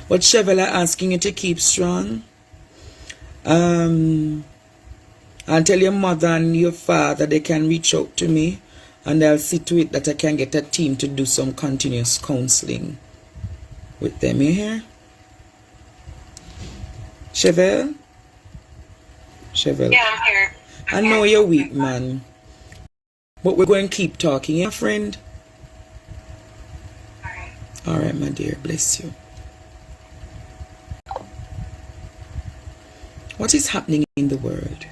But Chevelle asking you to keep strong. And tell your mother and your father they can reach out to me, and I'll see to it that I can get a team to do some continuous counseling with them. You hear? Chevelle? Chevelle. Yeah, I'm here. I know you're weak, man. But we're going to keep talking, yeah, friend? Alright, my dear. Bless you. What is happening in the world?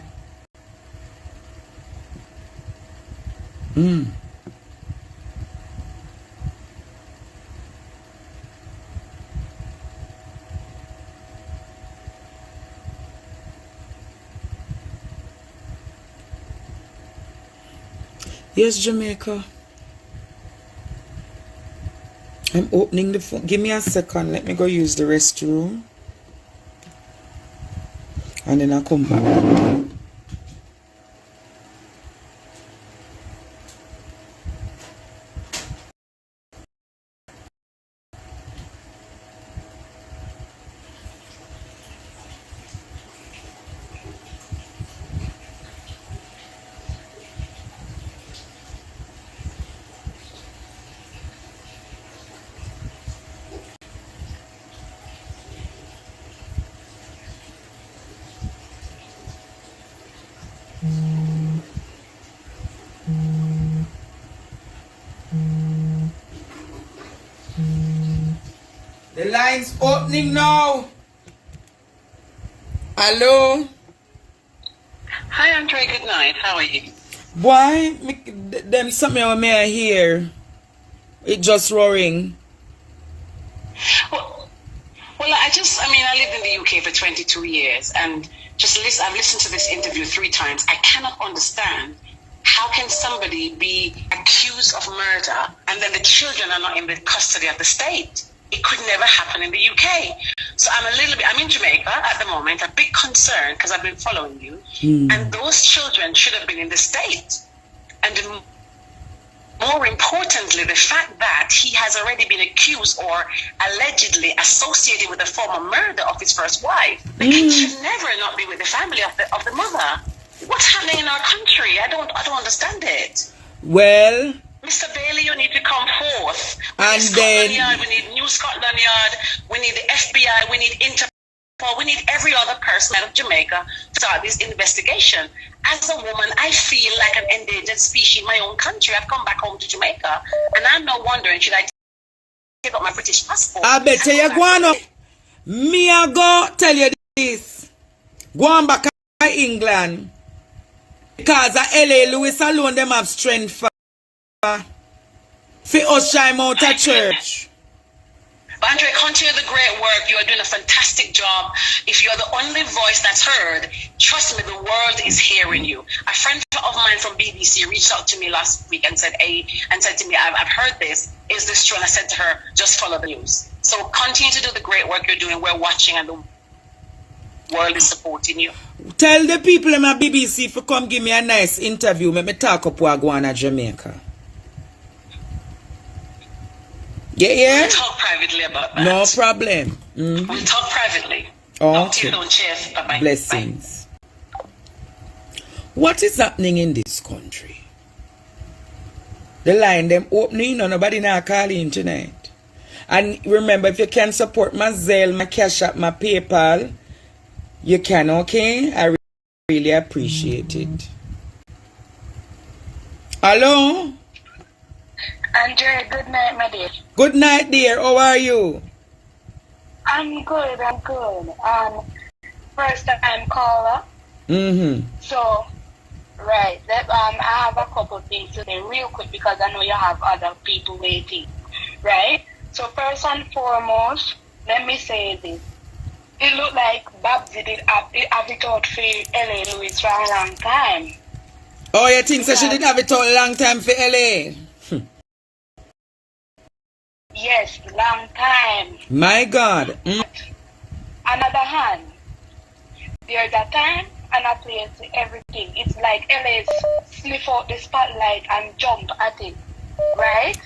Yes, Jamaica. I'm opening the phone. Give me a second. Let me go use the restroom. And then I'll come back. The line's opening now. Hello? Hi, Andrea. Good night. How are you? Why? Them something over me here. It just roaring. Well, I lived in the UK for 22 years, and I've listened to this interview 3 times. I cannot understand how can somebody be accused of murder and then the children are not in the custody of the state? It could never happen in the UK. So I'm in Jamaica at the moment, a bit concerned because I've been following you. And those children should have been in the state. And more importantly, the fact that he has already been accused or allegedly associated with the former murder of his first wife. The kid should never not be with the family of the mother. What's happening in our country? I don't understand it. Well, Mr. Bailey, you need to come forth. We and need then Scotland Yard, we need New Scotland Yard, we need the FBI, we need Interpol, we need every other person out of Jamaica to start this investigation. As a woman, I feel like an endangered species in my own country. I've come back home to Jamaica, and I'm now wondering, should I take up my British passport? I bet you go on up. Me I go tell you this. Go on back to England. Because at LA Lewis alone them have strength for usher him out of church. But Andre, continue the great work. You are doing a fantastic job. If you're the only voice that's heard, trust me, the world is hearing you. A friend of mine from BBC reached out to me last week and said to me, I've heard this. Is this true? And I said to her, just follow the news. So continue to do the great work you're doing. We're watching and the world is supporting you. Tell the people in my BBC for come give me a nice interview. Let me talk up what I go on at Jamaica. Yeah? We'll talk privately about that. No problem. We'll talk privately. Okay. Cheers. Bye-bye. Blessings. Bye. What is happening in this country? The line them opening, no nobody now calling tonight. And remember, if you can support my Zelle, my Cash App, my PayPal, you can, okay? I really appreciate it. Hello? Andrea, good night, my dear. Good night, dear. How are you? I'm good. First time caller. So, right. I have a couple things to say real quick because I know you have other people waiting. Right? So, first and foremost, let me say this. It looked like Babsy did have it out for LA Louis for a long time. Oh, you think so she did have it out a long time for LA? Yes, long time. My God. Another hand, there's a time and a place for everything. It's like LA sniff out the spotlight and jump at it, right?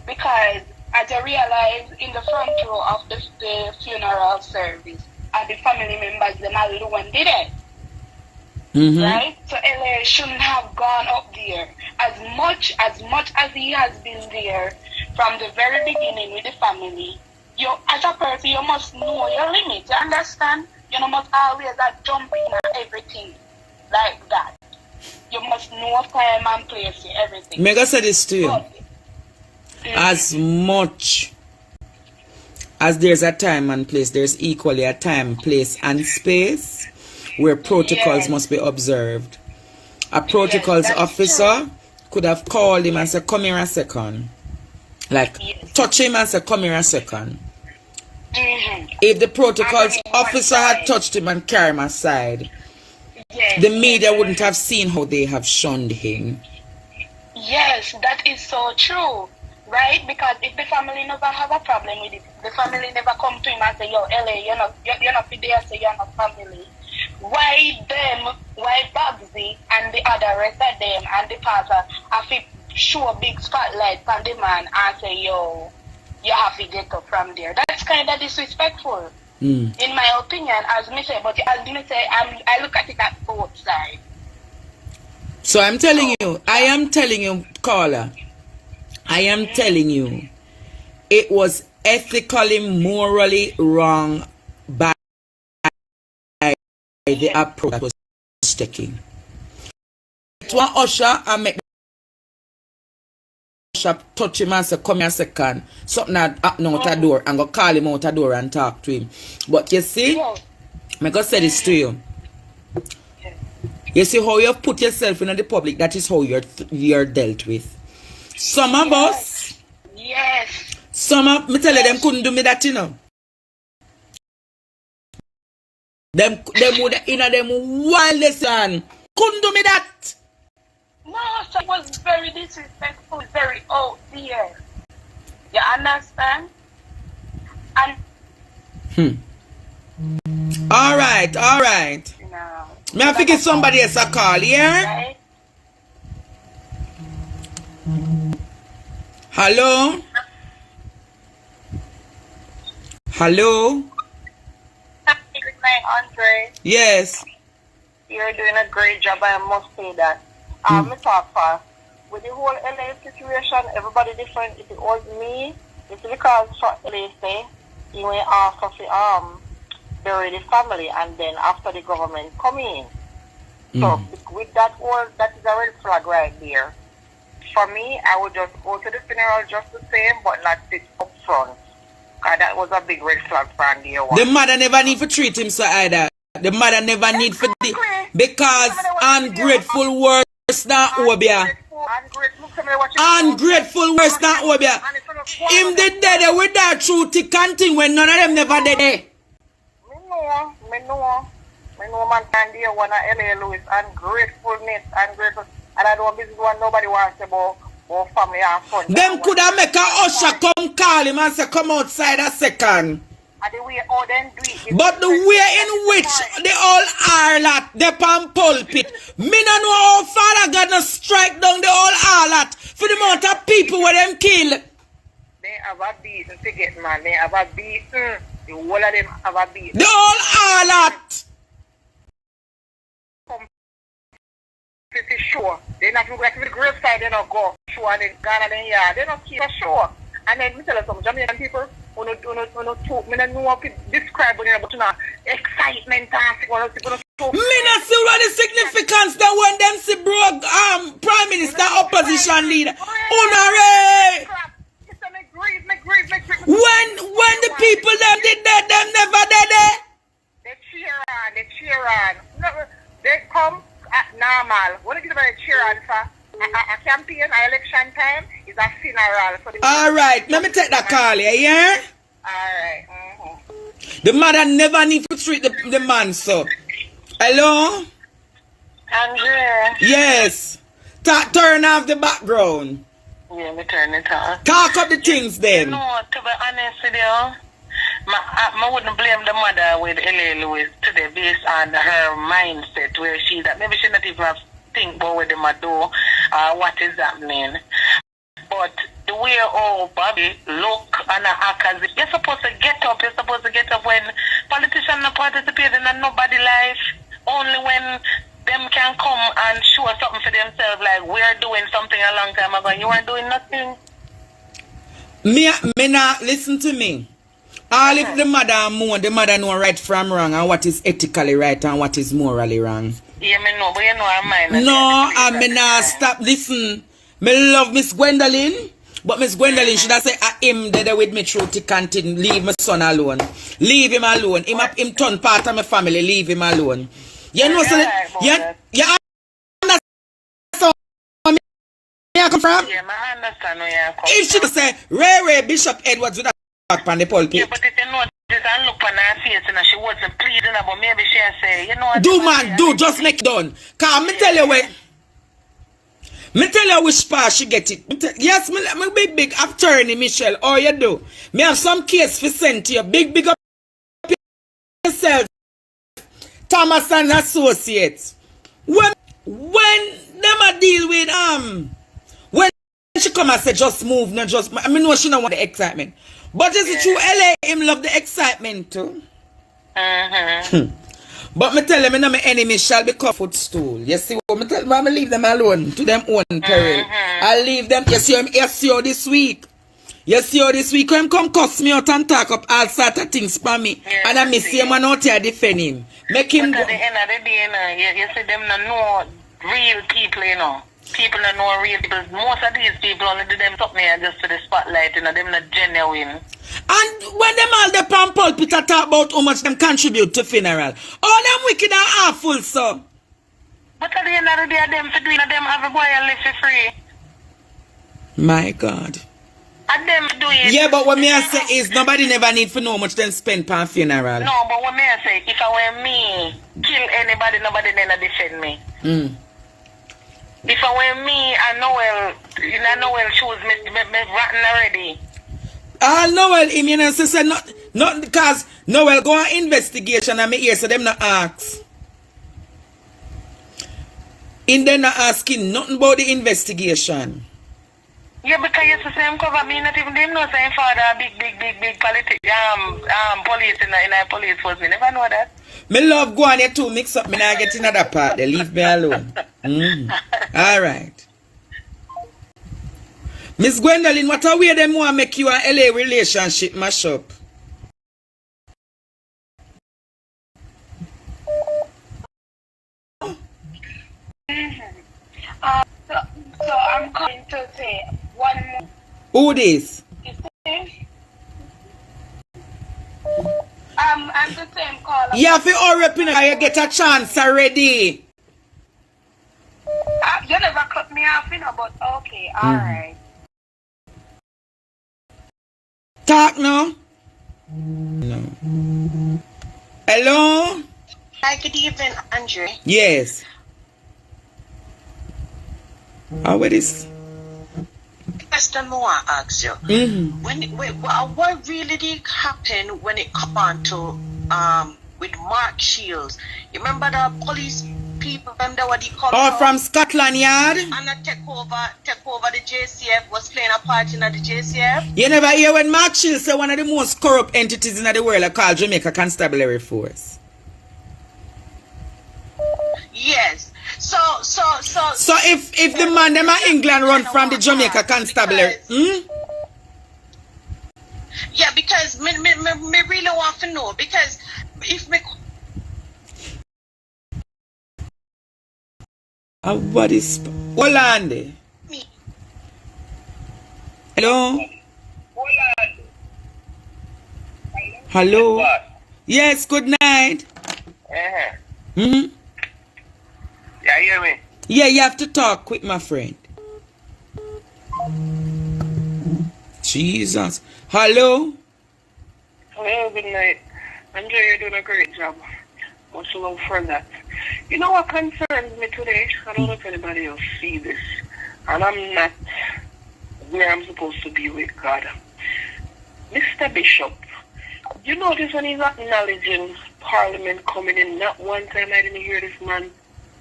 Because as I realized in the front row of the funeral service, and the family members, them alone did it. Right? So LA shouldn't have gone up there. As much as he has been there from the very beginning with the family, you as a person you must know your limits. You understand? You know, must always jump in and everything like that. You must know time and place in everything. Mega said this to you. As much as there's a time and place, there's equally a time, place, and space where protocols must be observed. A protocols officer could have called him and said, come here a second. Like, touch him and say, come here a second. If the protocols officer had touched him and carried him aside, the media wouldn't have seen how they have shunned him. Yes, that is so true, right? Because if the family never have a problem with it, the family never come to him and say, yo, LA, you're not there, so you're not family. Why them, why Babsy and the other rest of them and the pastor have to show a big spotlight on the man and say, yo, you have to get up from there? That's kind of disrespectful, in my opinion, as me say. But as me say, I look at it at both sides. So I'm telling you, I am telling you, caller, I am telling you, it was ethically, morally wrong by the approach that was taken. It was usher and make the usher touch him and say, come here a second. Something had happened out the door and go call him out the door and talk to him. But you see, I'm going to say this to you. You see how you put yourself in the public, that is how you're dealt with. Some of us, some of me tell you, them couldn't do me that, you know. Them would in them wildest and couldn't do me that. No, so it was very disrespectful, very out there. You understand? And All right. no. May I forget somebody else a call, yeah? Right? Hello? Hello? Good night, Andre. Yes. You're doing a great job, I must say that. Me talk fast. With the whole LA situation, everybody different. If it was me, it's because for LA say, you went off of the bury the family and then after the government come in. So with that whole, that is a red flag right there. For me, I would just go to the funeral just the same, but not sit up front. Cause that was a big red flag for Andrea. The mother never need to treat him so either. The mother never need for the, because ungrateful worse than Obia. Ungrateful worse than Obia. Him did dead with that true thick and thing when none of them never dead. Me know man Andrea one of LA Lewis ungratefulness. And I don't business one nobody wants about family and fun. Them could have make a usher come call him and say come outside a second. And the way all them do it. But the way in which they all are that they pan pulpit. Me no know how Father God no strike down the all harlot for the amount of people where them kill. They have a beaten to get man. They have a beaten. The whole of them have a beaten. The all harlot. Pretty sure. They not look like the graveside, they not go sure and then gone and then yeah. They not keep a sure. And then me tell you some Jamaican people who no talk, me don't know how to describe it, but you know, excitement and one of the people. Me not see what the significance that when them see broke Prime Minister opposition leader. Honorary. When the people them did that, them never did it. They cheer on. No, they come at normal. What is it about cheer on for? A campaign, an election time is a funeral. For the Alright, let me take that call here, yeah? Alright. The mother never need to treat the man so. Hello? Andrea. Yes. Turn off the background. Yeah, me turn it off. Talk up the things then. No, to be honest with you, I wouldn't blame the mother with LA Lewis today based on her mindset where she's at. Maybe she not even have think about what they might do what is happening. But the way Bobby look and act as if you're supposed to get up when politicians not participate in nobody's life, only when them can come and show something for themselves like we're doing something a long time ago and you weren't doing nothing. Me not listen to me. All if the mother know right from wrong and what is ethically right and what is morally wrong. Yeah, me know, but you know I'm mine. No, I mean not stop. Listen, me love Miss Gwendolyn, but Miss Gwendolyn should have said him there with me through thick and thin. Leave my son alone. Leave him alone. Him turn part of my family. Leave him alone. You know, so you understand where I come from? Yeah, I understand where you come from. If she say Ray Bishop Edwards would have back on the pulpit. Yeah, but if you know this and look on her face and she wasn't pleading about maybe she say, you know what? Do man, do just make it done. Cause me tell you what. Me tell you which part she get it. Yes, me big attorney, Michelle. All you do. Me have some case for send to you. Big up yourself. Thomas and Associates. When them a deal with when she come and say just move, not just I mean no she don't want the excitement. But is it true LA him love the excitement too? But me tell them me my enemy shall be cut footstool. You see what me tell them, I leave them alone to them own peril. I leave them. You see how this week. You see how this week him come cuss me out and talk up all sort of things for me. And I miss him and out here defend him. Make him but at the end of the day, you see them not know real people, you know. People don't know real people. Most of these people only do them something here just for the spotlight, you know, them not genuine. And when them all the pan pulpit talk about how much them contribute to funeral, all them wicked and awful, so. But at the end of the day, them for doing them have a boy and live for free. My God. And them do it. Yeah, but what me I say is nobody never need for know how much them spend per funeral. No, but what me I say, if I were me, kill anybody, nobody never defend me. If I were me and Noel, you know, Noel choose me rotten already. Noel, you know, say not because Noel go on investigation and me hear so them not ask. In them not asking nothing about the investigation. Yeah, because you see him cover me, not even them know saying father big police in a police force. Me never know that. Me love go on here too, mix up, me not get another part. They leave me alone. Alright. Miss Gwendolyn, what a way them want make you and LA relationship mash up? So I'm coming to say one more. Who this? I'm the same caller. You have to hurry up in you get a chance already. You never cut me off, you know, but okay, alright. Talk now? No. Hello? Hi, good evening, Andrea. Yes. How it is? Question more I ask you. What really did happen when it come on to with Mark Shields? You remember the police people them that what they call from Scotland Yard? And take over the JCF was playing a part in the JCF? You never hear when Mark Shields say one of the most corrupt entities in the world are called Jamaica Constabulary Force. Yes. So if the man them are England run from the Jamaica Constabulary, yeah, because me really want to know, because if me what is Holland? Hello? Hello? Yes, good night. Yeah, you hear me? Yeah, you have to talk quick, my friend. Jesus. Hello? Hello, good night. Andrea, you're doing a great job. Much love for that. You know what concerns me today? I don't know if anybody else see this. And I'm not where I'm supposed to be with God. Mr. Bishop, you notice when he's acknowledging Parliament coming in, not one time I didn't hear this man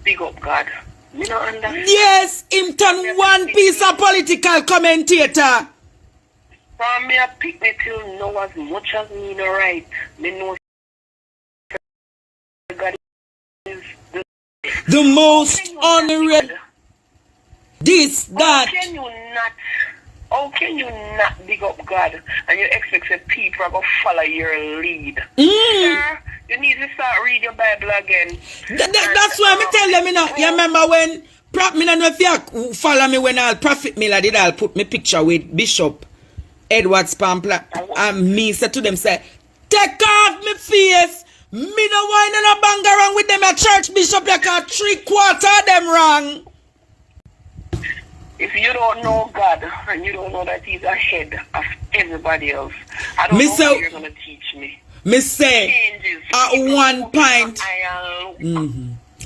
big up God. Me not understand. Yes, him turn one piece of political commentator. From me, I pick me till know as much as me no right. Me know God is the most honorable. This, that. How can you not big up God and you expect that people are going to follow your lead? Sir, you need to start reading your Bible again. That's why I tell them, you know, you remember when, me don't know if you follow me when I'll Prophet Miller did, I'll put me picture with Bishop Edward Spampla, and me said to them, say, take off me face. Me no wine and a bang around with them at church, Bishop, like a 3/4 of them wrong. If you don't know God and you don't know that He's ahead of everybody else, I don't know what you're going to teach me. Me say, at one point,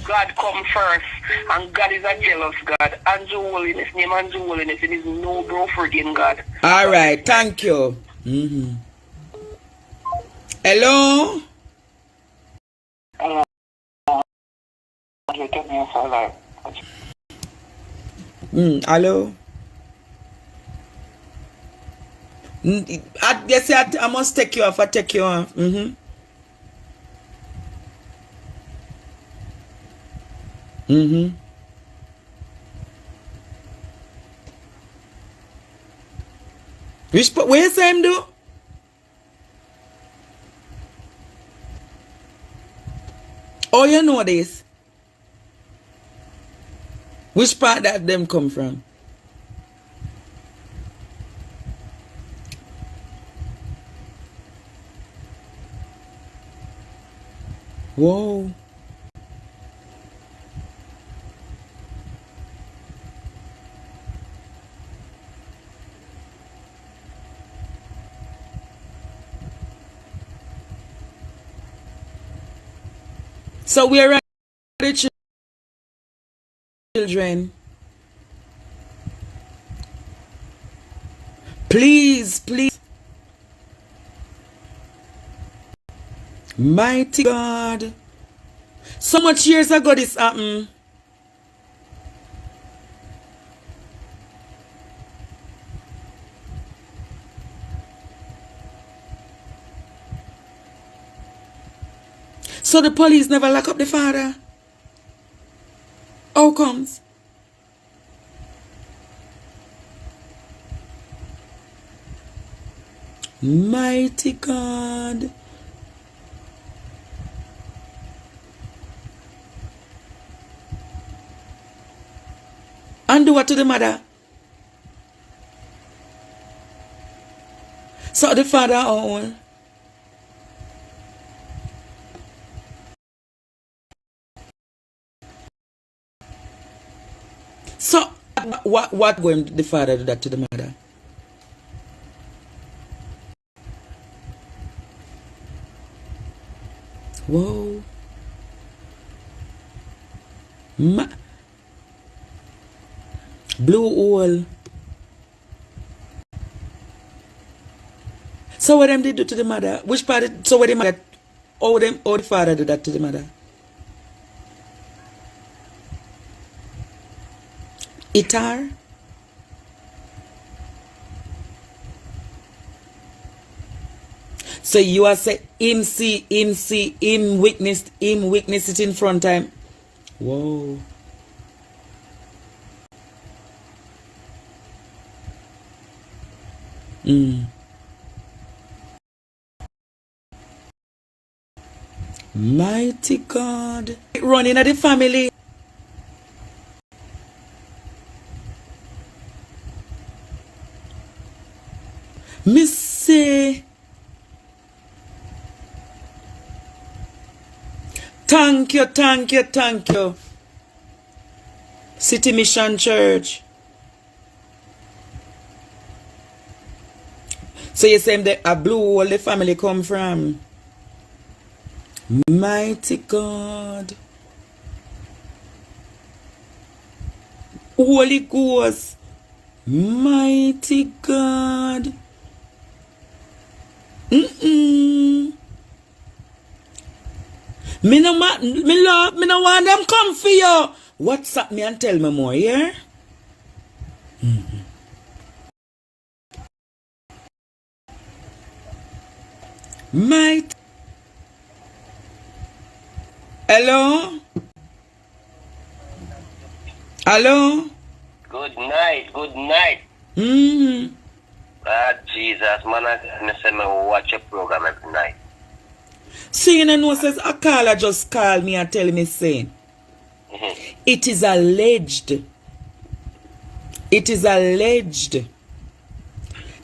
God come first, and God is a jealous God. Andrew Holiness, name Andrew Holiness, it is no bro friggin' God. All right, thank you. Hello? Hello. You take me for life. Hello? I must take you off. I take you off. Where's him do? Oh, you know this? Which part that them come from? Whoa. So where are the children? Please, please. Mighty God. So much years ago this happened. So the police never lock up the father? How comes? Mighty God. And do what to the mother? So the father all. So what going the father do that to the mother? Whoa. Blue hole. So what them did do to the mother? Which part? So what the mother? How the father do that to the mother? Itar? So you are saying him witness it in front time. Whoa. Mighty God. Running at the family. Missy. Thank you. City Mission Church. So you saying that a blue hole the family come from? Mighty God. Holy Ghost. Mighty God. Me no want them come for you. What's up me and tell me more, yeah? Might. Hello? Good night. Ah, Jesus, man, I say me watch your program every night. See, you know, says a caller just called me and tell me saying, it is alleged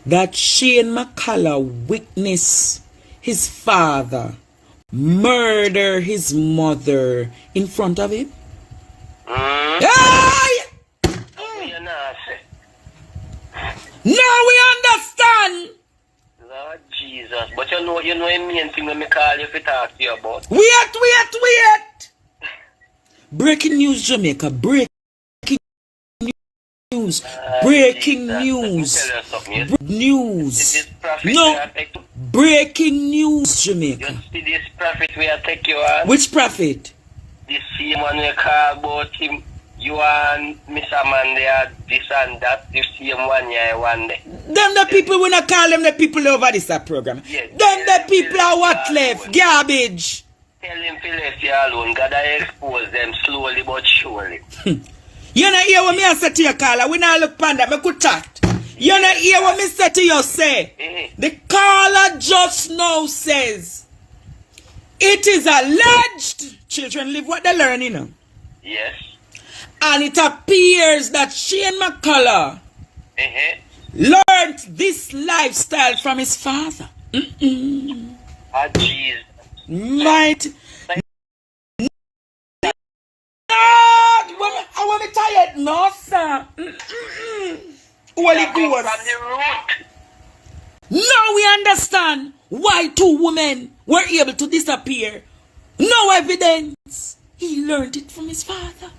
that Shane McCullough witnessed his father murder his mother in front of him. Hey! Now we understand. Lord Jesus. But you know the main thing when me call you to talk to you about. Wait. Breaking news, Jamaica. Breaking news. Breaking news. News. No. Breaking news, Jamaica. You see this prophet we are take you on? Which prophet? This same one we call about him. You and Mr. Man, they are this and that. You see him one year, one day. Them the people, we not call them the people over this program. Yes. Them the people are what left? Garbage. Tell him to let you alone. God I expose them slowly but surely. You not hear what me say to you, caller. We not look panda. Me could chat. You not hear what me say to you, say. The caller just now says, it is alleged. Children live what they learn, you know. Yes. And it appears that Shane McCullough learned this lifestyle from his father. Ah, Jesus. Might. I want me tired. No, sir. Holy Ghost. From the root. Now we understand why two women were able to disappear. No evidence. He learned it from his father.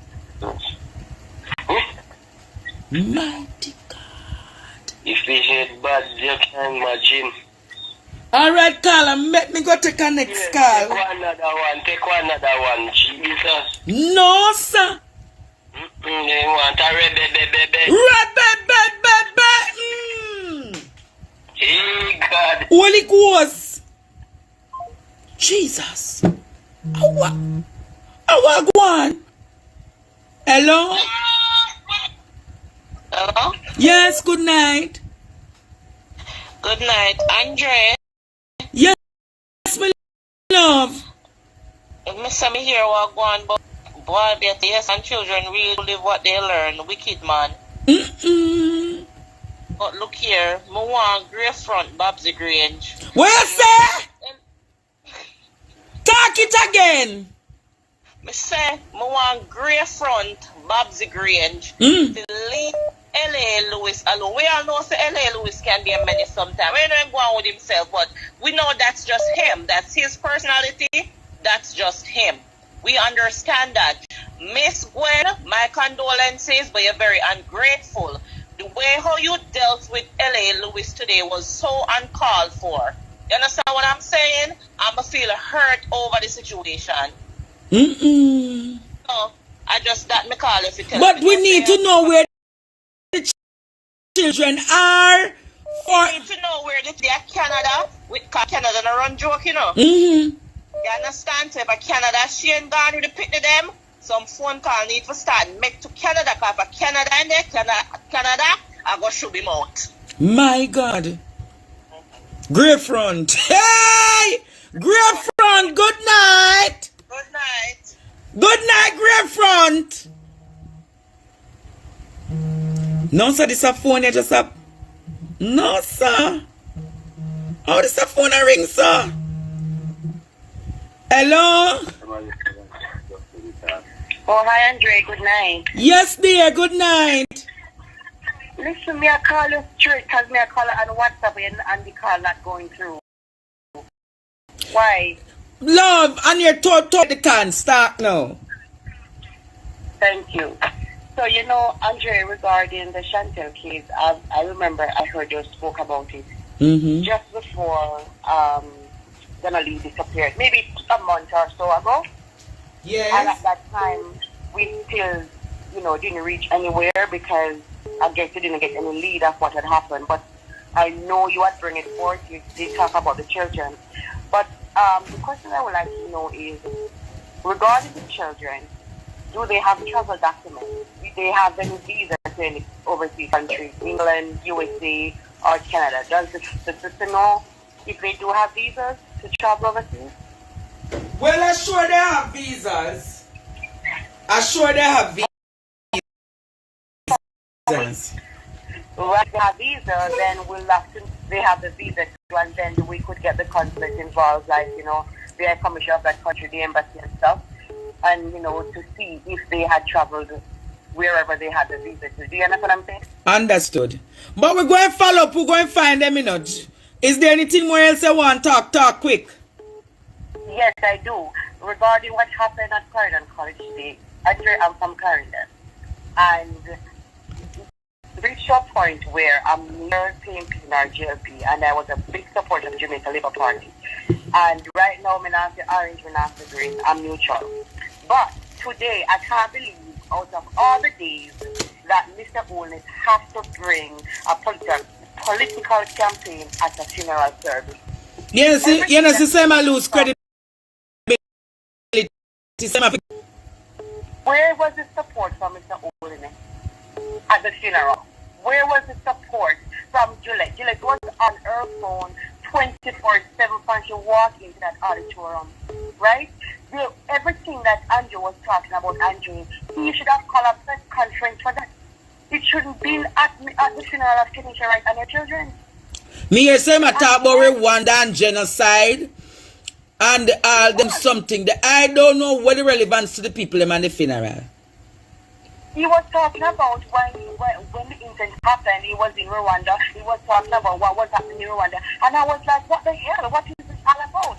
Mighty God. If he had bad, you can imagine. Alright, caller, let me go take a next call. Take another one, Jesus. No, sir. They want a rebbe. Hey, God. Holy Ghost. Jesus. How go on? Hello? Hello? Yes, good night. Good night. Andrea, Yes, my love. Mr. Me here what go on, but boy, yes, and children really live what they learn. Wicked man. But look here, me want grey front Babsy Grange. What you say? Talk it again. Me say, me want grey front Babsy Grange to leave L.A. Lewis alone. We all know say L.A. Lewis can be a menace sometimes. We know him go on with himself, but we know that's just him. That's his personality. That's just him. We understand that. Miss Gwen, my condolences, but you're very ungrateful. The way how you dealt with L.A. Lewis today was so uncalled for. You understand what I'm saying? I'ma feel hurt over the situation. So, I just that me call if you tell But me we need to know where the children are. We need to know where they are. Canada, with Canada no run joke, you know. You understand? So if a Canada she ain't gone with the pit to them, some phone call need to start make to Canada, because if a Canada in there, Canada, I go shoot him out. My God. Grey front. Hey! Grey front, good night. Good night. Good night, Grey front. No, sir, this a phone you just up. No, sir. Oh, this a phone a ring, sir. Hello? Oh, hi, Andrea. Good night. Yes, dear, good night. Listen, me I call you straight because me I call it on WhatsApp and the call not going through. Why? Love, and your talk the can start now. Thank you. So, you know, Andrea, regarding the Chantal case, I remember I heard you spoke about it just before Donnelly disappeared, maybe a month or so ago. Yes. And at that time, we still, you know, didn't reach anywhere because I guess you didn't get any lead of what had happened. But I know you had bring it forth. You did talk about the children. But the question I would like to know is, regarding the children, do they have travel documents? Do they have any visa to any overseas countries, England, USA, or Canada? Does the sister know if they do have visas to travel overseas? Well, I'm sure they have visas. I'm sure they have visas. Well, if they have visa, then we'll have to, they have the visa too, and then we could get the consulate involved, like, you know, the High Commissioner of that country, the embassy and stuff, and, you know, to see if they had traveled wherever they had the visa to. Do you understand what I'm saying? Understood. But we're going to follow up. We're going to find them, you know. Is there anything more else I want to talk quick? Yes, I do. Regarding what happened at Clarendon College today, Andrea, I'm from Clarendon. And reached a point where I'm near PMP in our GLP, and I was a big supporter of the Jamaica Labour Party. And right now, I'm not the orange, I'm not the green, I'm neutral. But today, I can't believe out of all the days that Mr. Holness has to bring a political campaign at a funeral service. Yes, you know, the same I lose credibility. Where was the support from Mr. Holness at the funeral? Where was the support from Juliet? Juliet was on her phone 24/7 when she walked into that auditorium, right? Everything that Andrew was talking about, Andrew, he should have called a press conference for that. It shouldn't be at the funeral of Kenisha Wright and her children. Me hear say I talk about Rwanda and genocide and all them something that I don't know what the relevance to the people them and the funeral. He was talking about when the incident happened, he was in Rwanda, he was talking about what was happening in Rwanda, and I was like, what the hell, what is this all about?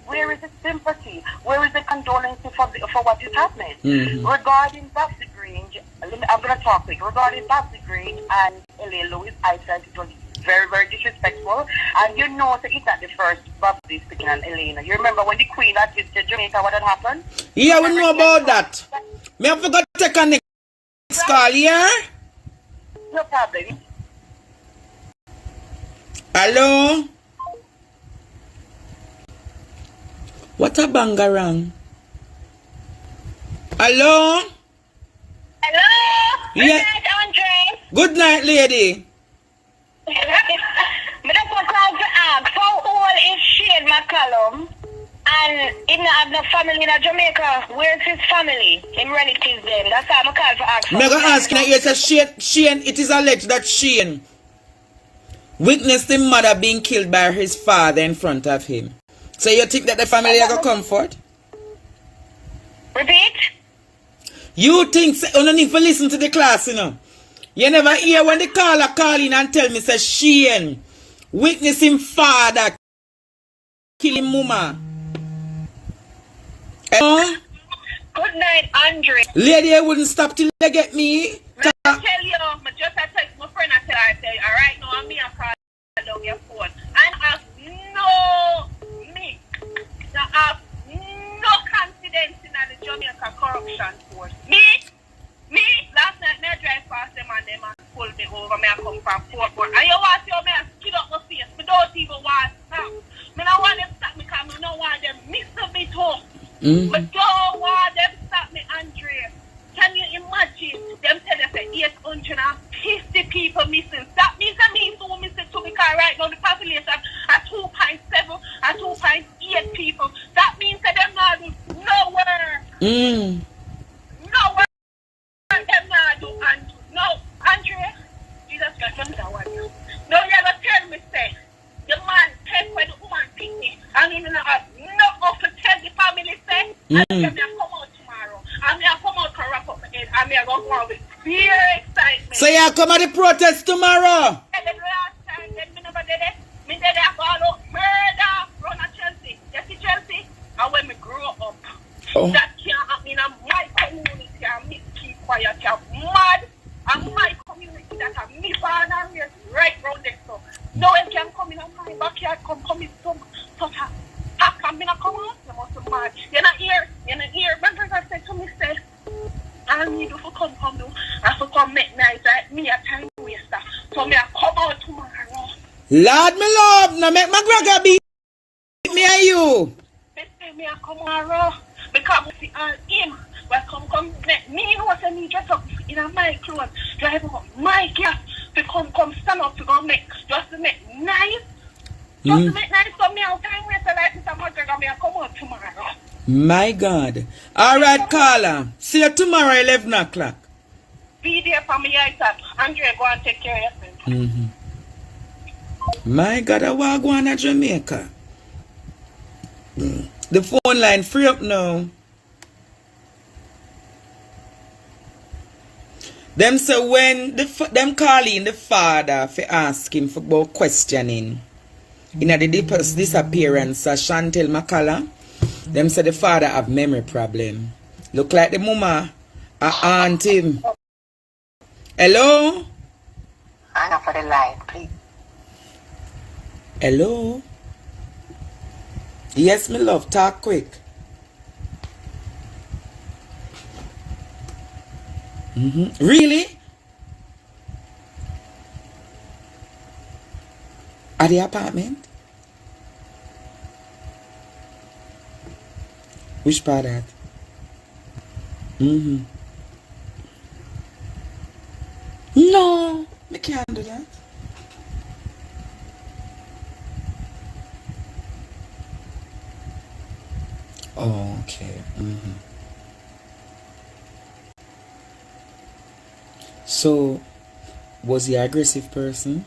Where is the sympathy? Where is the condolence for what is happening? Regarding Babsy Grange, I'm going to talk quick. Regarding Babsy Grange and L.A. Lewis, I felt it was very, very disrespectful. And you know that it's not the first Babsy speaking on Elena. You remember when the Queen had visited Jamaica, what had happened? Yeah, we know about that. Me I forgot to take a next call, yeah? No problem. Hello? What a bangarang? Hello? Hello? Good Yeah. night, Andre. Good night, lady. But that's what I want to ask. How old is Shane McCallum? And he not have no family in Jamaica. Where's his family? Him relatives then. That's how I'm call for ask. I'm going to ask you, yes, Shane, it is alleged that Shane witnessed the mother being killed by his father in front of him. So you think that the family are going to comfort? Repeat? You think, you don't need to listen to the class, you know. You never hear when the caller call in and tell me, say, Shane witness him father killing mama. Good night, Andre. Lady, I wouldn't stop till they get me. I tell you, I just text my friend and tell her, I say, all right, now I'm me a call down your phone. And I have no confidence in the Jamaica corruption force. Me, last night I drive past them and them and pull me over. Me I come from Fort Worth. And you want to see me skid up my face. Me don't even want to stop. Me don't want them to stop me because me don't want them miss a bit up. But don't want them to stop me, Andrea. Can you imagine them tell us that 850 people missing? That means so missing too because right now the population are 2.7 and 2.8 people. That means that them not do nowhere. Nowhere them not do and no, Andrea, Jesus Christ, let me that one. No, you ever tell me say the man take when the woman pick me and you know have no offer tell the family say and me come out tomorrow. And me come out to wrap up my head and me go go with fear excitement. So you come at the protest tomorrow? And the last time then me never did it. Me did it follow murder run at Chelsea. You see Chelsea? And when me grew up, that can't happen in my community and me keep quiet. I'm mad. And my community that I'm me born and raised right round there. So no one can come in my backyard, come in some such a hack and me not come out. You must be mad. You're not here. Remember I said to me, say, I need you to come do. I have to come make nice like me a time waster. So me I come out tomorrow. Lord, me love, now make my Gregor beat me and you. Me I come tomorrow. Because see him, well come make me know what me dress up in my clothes, drive up my car to come stand up to go make, just to make nice. Just to make nice so me I'll time waster like Mr. McGregor, me I come out tomorrow. My God. All right, caller. See you tomorrow 11 o'clock. Be there for me, I said. Andrea, go and take care of yourself. My God, I want to go on to Jamaica. The phone line free up now. Them say when them calling the father for asking for about questioning in the disappearance of Chantal McCallum, them say the father have memory problem. Look like the mama. Aunt him. Hello? Anna for the line, please. Hello? Yes, me love. Talk quick. Really? At the apartment? Which part at? No, me can't do that. Oh, okay. So, was he an aggressive person?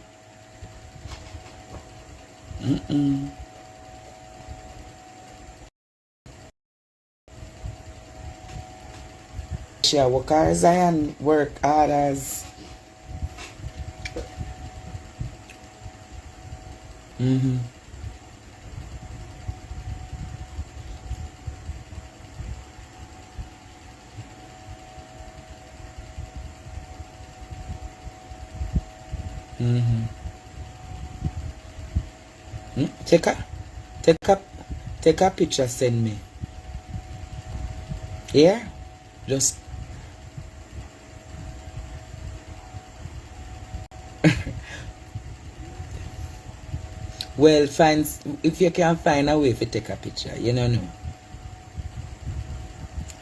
She work hard as Zion work hard as. Take a picture, send me. Yeah? Just well, if you can find a way to take a picture, you know.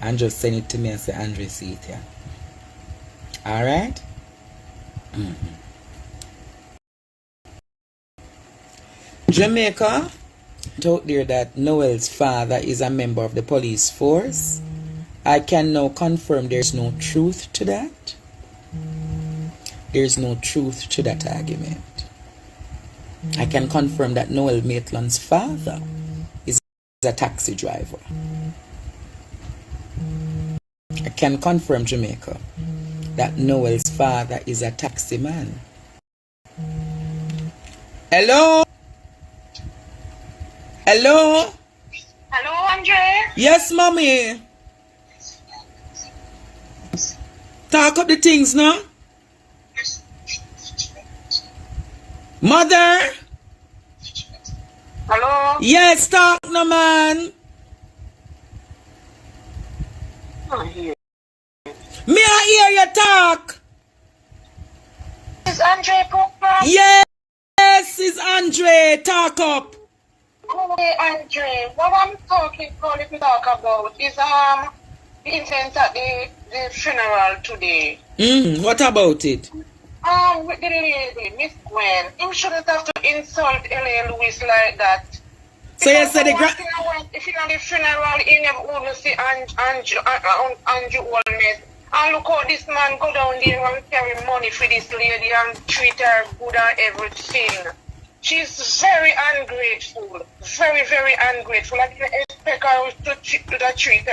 And just send it to me and say, Andrea, see it here. Alright? Jamaica, out there that Noel's father is a member of the police force. I can now confirm there's no truth to that. There's no truth to that argument. I can confirm that Noel Maitland's father is a taxi driver. I can confirm, Jamaica, that Noel's father is a taxi man. Hello? Hello? Hello, Andrea? Yes, mommy. Talk up the things now. Mother? Hello? Yes, talk no man. Me I hear you talk. Is Andrea program? Yes, it's Andre. Talk up. Okay, Andrea, what I'm calling to talk about is the incident at the funeral today. What about it? With the lady, Miss Gwen, you shouldn't have to insult L.A. Lewis like that. So you said if you're at the funeral, you never would see Andrew Holmes. And look how this man go down there and carry money for this lady and treat her good and everything. She's very ungrateful. Very, very ungrateful. I didn't expect her to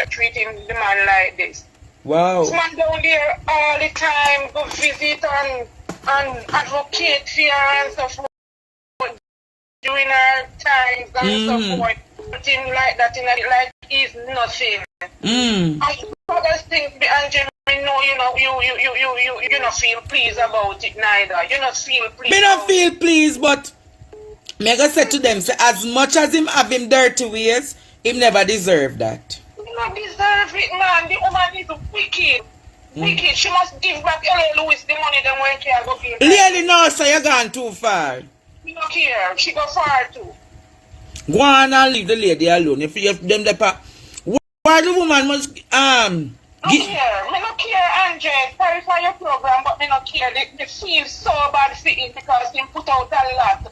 treat him the man like this. Wow. This man down there all the time, go visit and advocate for her and so forth. During her times and so forth. Something like that, like he's nothing. And other things, Angela, you not feel pleased about it neither. You not feel pleased. Me not feel pleased, but me go say to them, say as much as him have him dirty ways, him never deserve that. He not deserve it, man. The woman is wicked. Wicked. She must give back L.A. Lewis the money them when she go give. Lady, no, so you gone too far. She don't care. She go far too. Go on and leave the lady alone. If them the why the woman must Me no care, Andre. Sorry for your program, but me no care. They feel so bad for him because he put out a lot.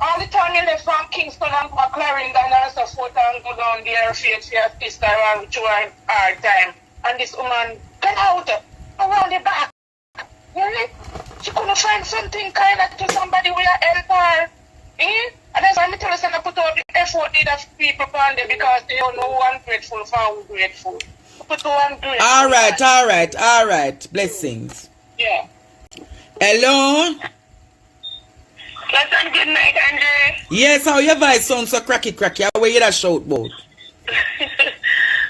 All the time he left from Kingston and Clarendon and so forth and go down there face for your sister and to her hard time. And this woman get out around the back. Really? She couldn't find something kind of to somebody with a help her. And that's why I tell us that I put out the effort that people on there because they don't know who ungrateful for who grateful. Put on grateful. All right. Blessings. Yeah. Hello? Pleasant good night, Andre. Yes, how your voice sounds so cracky. How you that shout about?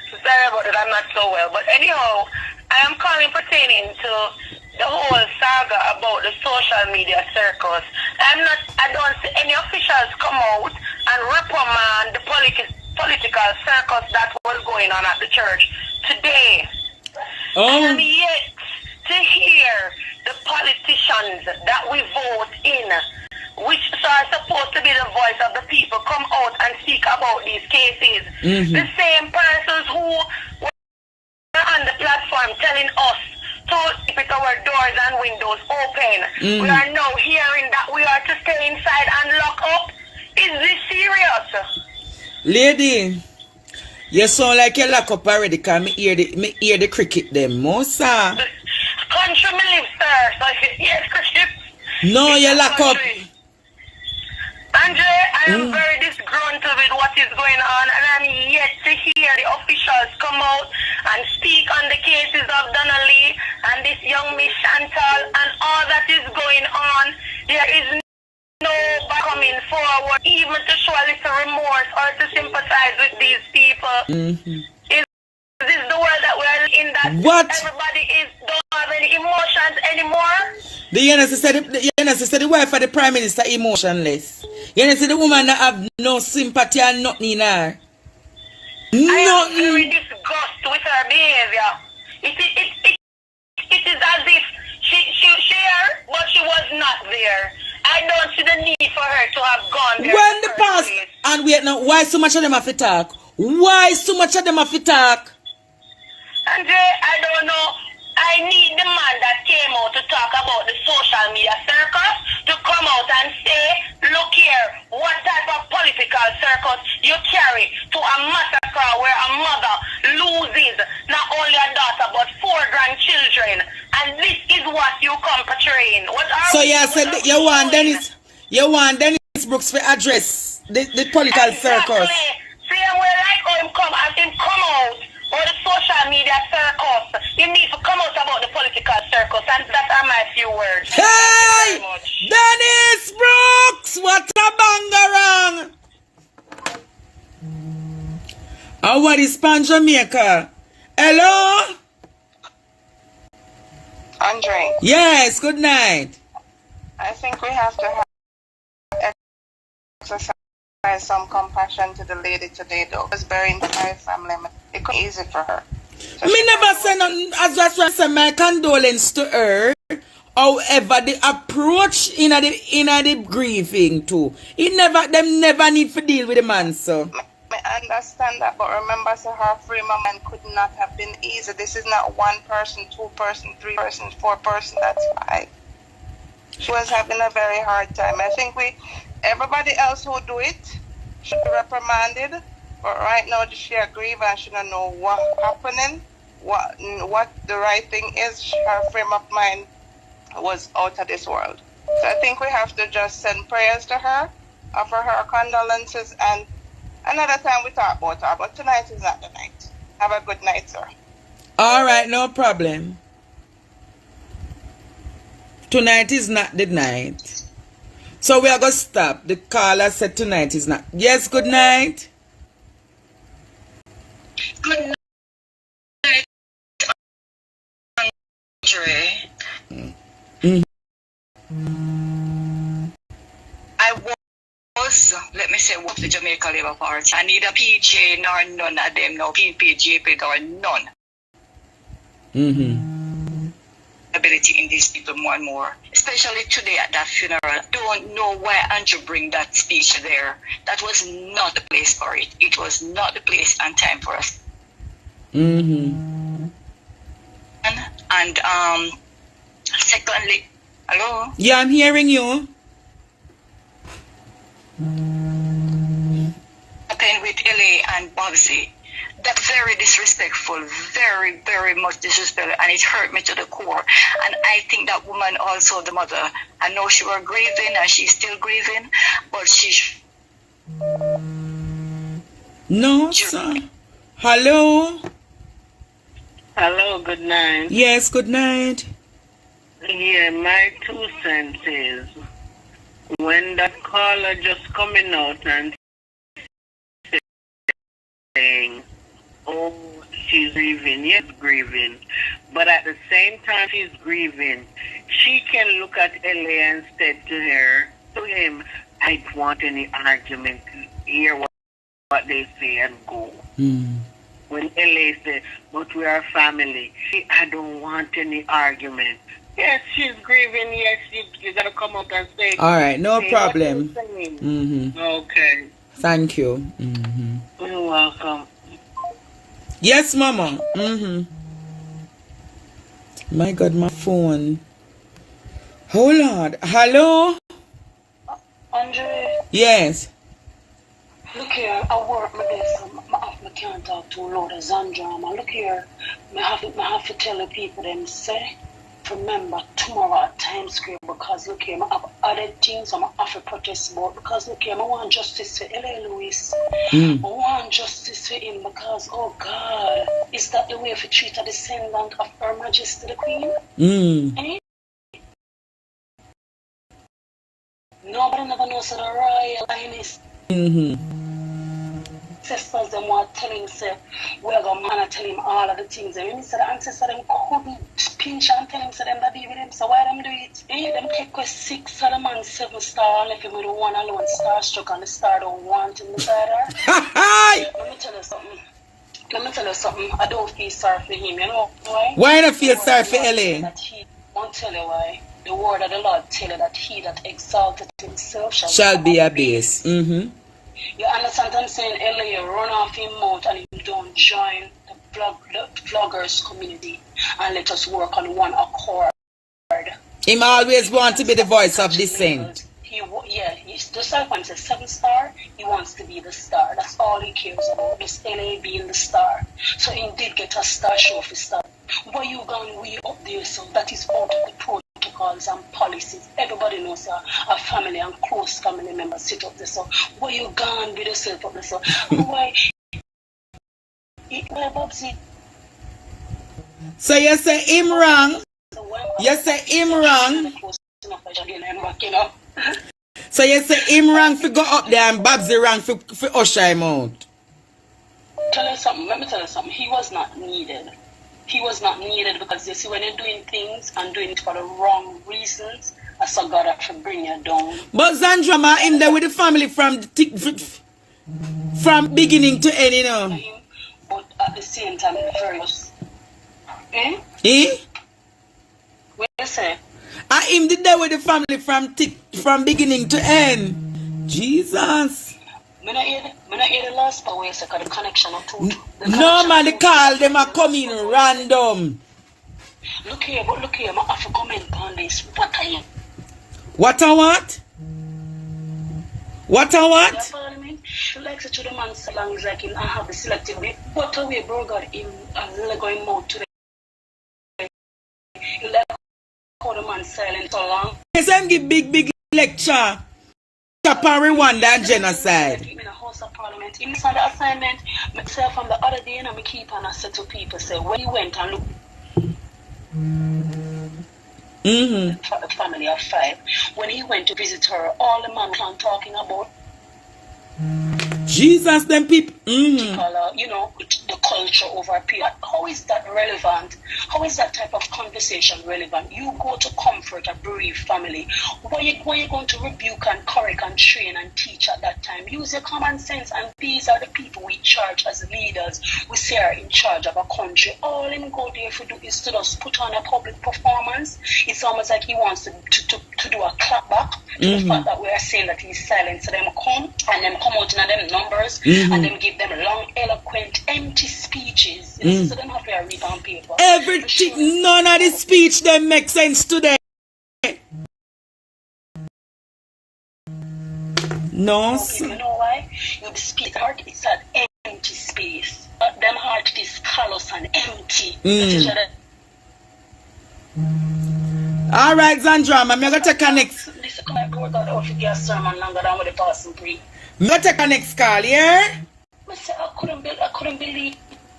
So sorry about that. I'm not so well. But anyhow, I am calling pertaining to the whole saga about the social media circus. I don't see any officials come out and reprimand the political circus that was going on at the church today. Oh. And I'm yet to hear the politicians that we vote in, which are supposed to be the voice of the people, come out and speak about these cases. The same persons who were on the platform telling us to keep our doors and windows open. We are now hearing that we are to stay inside and lock up. Is this serious? Lady, you sound like you lock up already, because me hear the cricket them, Mosa. Country me live, sir. So if you hear cricket, No, you lock up. Andre, I am very disgruntled with what is going on, and I'm yet to hear the officials come out and speak on the cases of Donnelly and this young Miss Chantal and all that is going on. There is nobody coming forward even to show a little remorse or to sympathize with these people. Is this the world that we are in, that everybody don't have any emotions anymore? The NSC said the wife of the Prime Minister emotionless. You see the woman that have no sympathy and nothing in her. I am very disgusted with her behavior. It is as if she here, but she was not there. I don't see the need for her to have gone there. When the past, and wait now, why so much of them have to talk? Why so much of them have to talk? Andre, I don't know. I need the man that came out to talk about the social media circus to come out and say, look here, what type of political circus you carry to a massacre where a mother loses not only a daughter but 4 grandchildren, and this is what you come portraying. So you said you want Dennis Brooks to address the political circus. See, we like how him come out. Or the social media circus. You need to come out about the political circus, and that are my few words. Hey! Dennis Brooks! What a bangarang! And what is Pan Jamaica? Hello? Andre, Yes, good night. I think we have to exercise some compassion to the lady today, though. It was very entire family. It was easy for her. So Me never say nothing. As I say, my condolence to her. However, the approach in the grieving too. Them never need to deal with the man, so. I understand that, but remember, so her frame of mind could not have been easy. This is not 1 person, 2 person, 3 person, 4 person. That's 5. She was having a very hard time. I think everybody else who do it should be reprimanded. But right now, she grieve and she don't know what happening, what the right thing is. Her frame of mind was out of this world. So I think we have to just send prayers to her, offer her condolences, and another time we talk about her. But tonight is not the night. Have a good night, sir. All right, no problem. Tonight is not the night. So we are going to stop. The caller said tonight is not. Yes, good night. Good night, Andre. I was, let me say, what the Jamaica Labour Party. I need a PJ nor none of them, no PPJP or none. Ability in these people more and more, especially today at that funeral. Don't know why Andrew bring that speech there. That was not the place for it. It was not the place and time for us. And secondly, hello? Yeah, I'm hearing you. Happened with LA and Bobsy. That's very disrespectful, very, very much disrespectful, and it hurt me to the core. And I think that woman also, the mother, I know she was grieving and she's still grieving, but she... No, sir. Hello? Hello, good night. Yes, good night. Yeah, my 2 cents is, when that caller just coming out and saying, Oh, she's grieving. Yes, grieving. But at the same time she's grieving, she can look at LA and say to him, I don't want any argument. Hear what they say and go. When LA says, but we are family, I don't want any argument. Yes, she's grieving. Yes, you gotta come up and say. All right, no problem. Okay. Thank you. You're welcome. Yes, Mama. My God, my phone. Oh Lord. Hello. Andrea, Yes. look here, I work my desk, I can't talk to Lord Zandra. Look here, I have to tell the people them say, remember tomorrow at Times Square, because look here, I have other things I have to protest about, because look here, I want justice for L.A. Lewis. I want justice for him because, oh God, is that the way to treat a descendant of Her Majesty the Queen? Eh? Nobody never knows the Royal Highness. Ancestors them want to tell him, say, we're going to tell him all of the things. And when he said the ancestors them couldn't pinch and tell him, so them that be with him, so why them do it? Eh? Them take with 6 of the man 7 star and left him with one alone star struck and the star don't want him beside her. Let me tell you something. I don't feel sorry for him, you know why? Why not feel sorry for LA? I won't tell you why. The word of the Lord tell you that he that exalted himself shall be abased. You understand what I'm saying? LA, run off him mouth and you don't join the vloggers community and let us work on one accord. Him always want to be the voice of dissent. He's just like when he says 7 star, he wants to be the star. That's all he cares about, this LA being the star. So he did get a star show for star. Why you gone way up there? So that is out of the protocols and policies. Everybody knows a family and close family members sit up there. So why you gone with yourself up there? So why? So you say him wrong? You say him wrong? So you say him wrong for go up there and Babsy wrong for usher him out? Tell you something. Let me tell you something. He was not needed. He was not needed because you see, when you're doing things and doing it for the wrong reasons, I saw God have to bring you down. But Zandra, ma in there with the family from beginning to end, you know. But at the same time, it's very much. Eh? Eh? What you say? I him did that with the family from beginning to end. Jesus. I not hear the last part where you say the connection of two. No man, the call them are coming random. Look here, I have to comment on this. What are you? What I what? What I what? She likes to the man so long as like him. I have the selective way. What a way, bro, God, him and going more to the. He like how the man silent so long. Yes, I'm give big lecture. Japan Rwanda and genocide. In a House of Parliament. In the assignment, myself from the other day, and I keep on a set of people say when he went and looked for the family of 5, when he went to visit her, all the man was talking about Jesus, them people. You know, the culture over here. How is that relevant? How is that type of conversation relevant? You go to comfort a bereaved family. Why you going to rebuke and correct and train and teach at that time? Use your common sense. And these are the people we charge as leaders. We say are in charge of a country. All him go there to do is to just put on a public performance. It's almost like he wants to do a clapback to the fact that we are saying that he's silent. So them come and them come out in them numbers and then give them long, eloquent, empty speeches. So them have to read on paper. Everything, none of the speech them make sense today. No. Okay, you know why? You speak heart is an empty space. But them heart is callous and empty. All right, Zandra, I'm gonna take a next. Listen, come and go out to get a sermon longer than what the person pre. I'm gonna take a next call, yeah? I couldn't believe.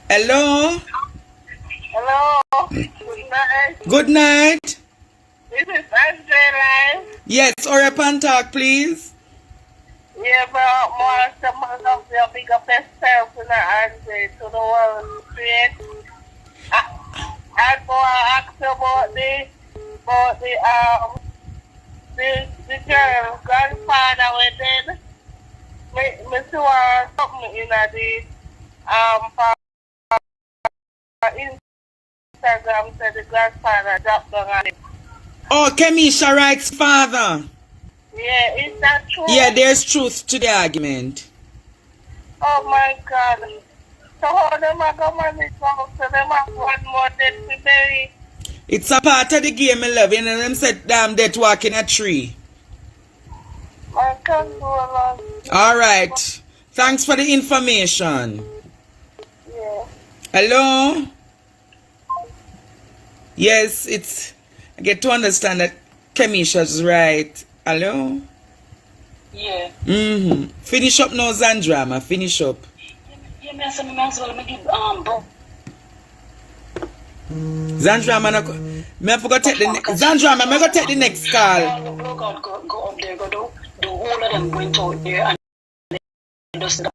Hello. Hello. Good night. Good night. This is Andrea. Yes, hurry up and talk, please. Yeah, but more someone of your bigger best self in the Andrea to the world straight. And more ask about the girl grandfather with then me saw something in the for Instagram said the grandfather dropped down on it. Oh, Kemisha Wright's father. Yeah, is that true? Yeah, there's truth to the argument. Oh my God. So how them are going to manage now? So them have one more death to bury? It's a part of the game, I love. You know, them said damn death walking a tree. My condolence. All right. Thanks for the information. Yeah. Hello? Yes, it's... I get to understand that Kemisha's right. Hello? Yeah. Finish up now, Zandrama. Finish up. Yeah, me as well me give bro. Zandrama, me forgot to take the Zandrama, me go take the next call. Go up there, go the whole of them went out there and just the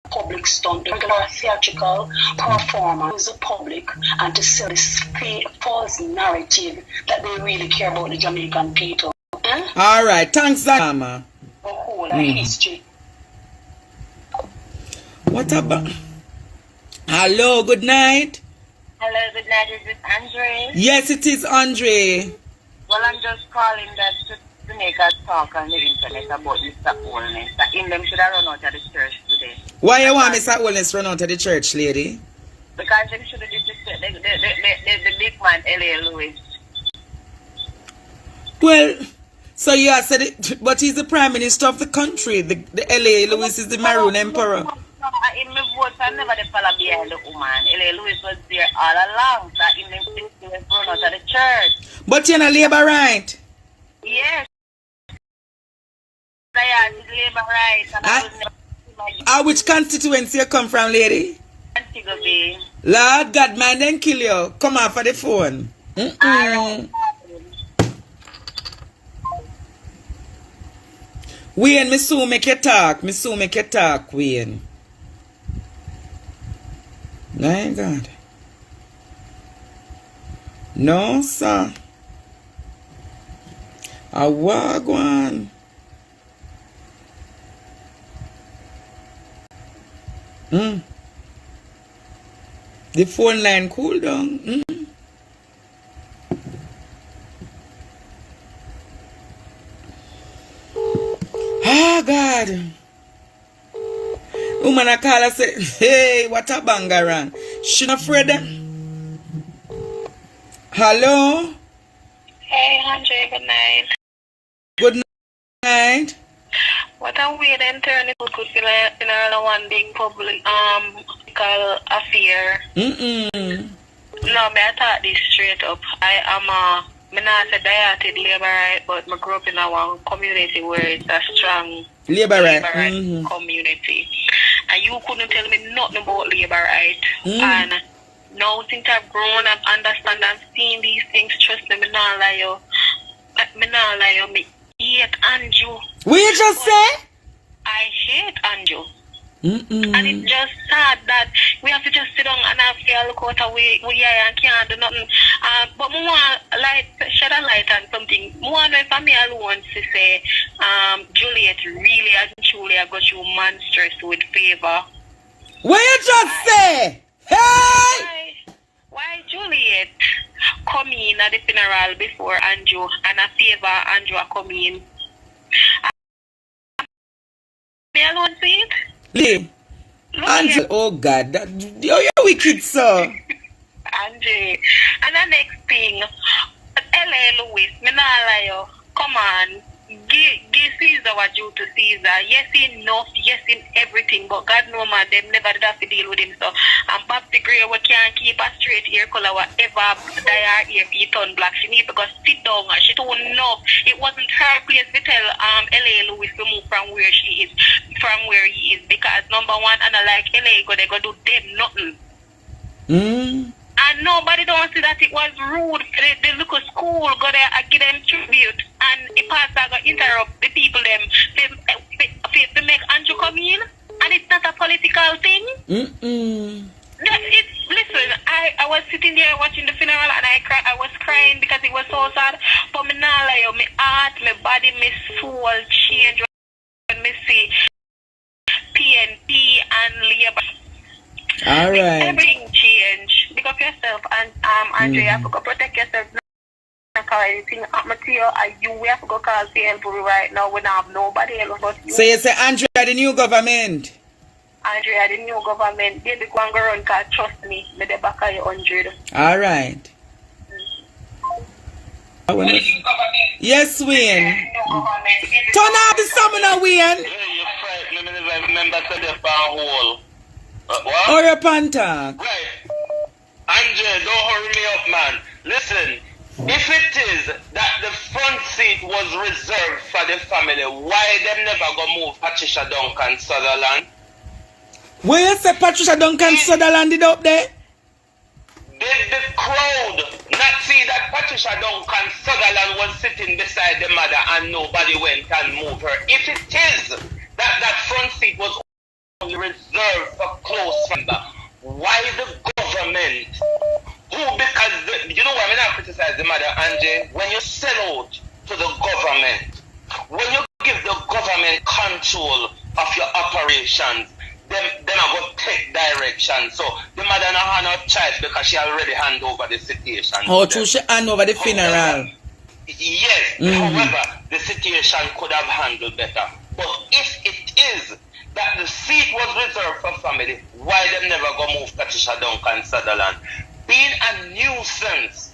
public stunt, the regular theatrical performance of the public, and to sell this false narrative that they really care about the Jamaican people. All right, thanks, Zandrama. The whole of history. What about? Hello, good night. Hello, good night. Is it Andrea? Yes, it is Andre. Well, I'm just calling that to make a talk on the internet about Mr. Olness. That him them should have run out of the church today. Why you want Mr. Olness run out of the church, lady? Because them should have disrespected the big man, L.A. Lewis. Well, so you have said it, but he's the prime minister of the country. The L.A. Lewis is the Maroon Emperor. In my vote, I never follow behind the woman. L.A. Lewis was there all along. So in the run out of the church. But you're not labor right. Yes. I am labor right. And I was never which constituency you come from, lady? Antigua Bay. Lord God, man, then kill you. Come on for the phone. Alright. Wayne, me soon make you talk. Wayne. My God. No, sir. A wagwan. The phone line cool down. Ah, God. Woman I call her say, hey, what a bangarang. She not afraid them. Hello? Hey, Andre, good night. Good night. What a weird and turn it could feel like in another one big public affair. No, me I thought this straight up. I am me not say dieted labor right, but I grew up in a one community where it's a strong labor right community. And you couldn't tell me nothing about labor right. And now since I've grown up, understand and seen these things, trust me, me not lie you. Me hate Andrew. What you just say? I hate Andrew. And it's just sad that we have to just sit down and have to look out away and can't do nothing. But I want shed a light on something. I want if me alone to say Juliet really and truly I got you monstrous with favor. What you just say? Hey! Why Juliet come in at the funeral before Andrew and a favor Andrew come in? Me alone see it? Angel, oh God, you're wicked, sir. Andre, and the next thing, L.A. Lewis, me not lie you. Come on, give Caesar what due to Caesar. Yes, enough, yes, in everything, but God know man, them never did have to deal with him. So, and Baptist Gray, we can't keep a straight hair color, whatever dye her hair be turn black. She need to go sit down and she don't know. It wasn't her place to tell L.A. Lewis to move from where she is, from where he is, because number one, and I like L.A. they go do them nothing. And nobody don't see that it was rude for the local school go there and give them tribute, and the pastor go interrupt the people them to political thing. Listen, I was sitting there watching the funeral and I was crying because it was so sad. But me nah lie, my heart, my body, my soul change when me see PNP and Labour. All right. Everything change. Pick up yourself and Andrea, you have to go protect yourself. Because anything happen to you, we have to go call for help right now. We don't have nobody else but you. So you say Andrea, the new government? Andrea, the new government, they go and go run, because trust me, me the back of your 100. All right. Yes, Wayne. Turn off the summoner, Wayne. Yeah, you're right. Let me remember to the hole. What? Or a panta. Right. Andrea, don't hurry me up, man. Listen, if it is that the front seat was reserved for the family, why them never go move Patricia Duncan Sutherland? Where you say Patricia Duncan Sutherland did up there? Did the crowd not see that Patricia Duncan Sutherland was sitting beside the mother and nobody went and moved her? If it is that front seat was only reserved for close family, why the government, because you know why I'm not criticize the mother, Angie? When you sell out to the government, when you give the government control of your operations, then I go take direction. So the mother no have no choice because she already hand over the situation. Oh, true, she hand over the funeral. Yes, however, the situation could have handled better. But if it is that the seat was reserved for family, why them never go move Patricia Duncan Sutherland? Being a nuisance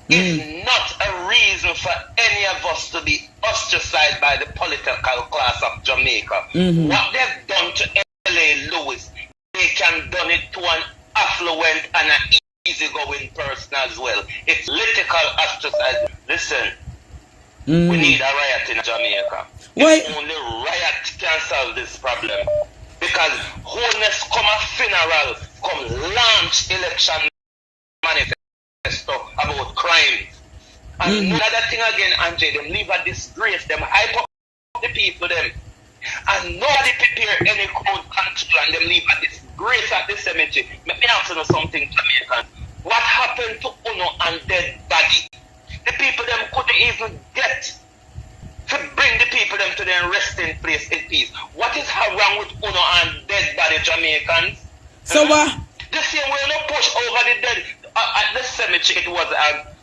is not a reason for any of us to be ostracized by the political class of Jamaica. What they've done to L.A. Lewis, they can done it to an affluent and an easygoing person as well. It's political ostracism. Listen, we need a riot in Jamaica. Why? Only riot can solve this problem. Because wholeness come a funeral, come launch election manifesto about crime. And another thing again, Andre, them leave a disgrace, them hype up the people, them. And nobody prepare any crowd control and them leave a disgrace at the cemetery. Let me ask you something, Jamaican. What happened to Uno and dead body? The people them couldn't even get to bring the people them to their resting place in peace. What is wrong with Uno and dead body Jamaicans? So what? The same way you push over the dead at the cemetery, it was a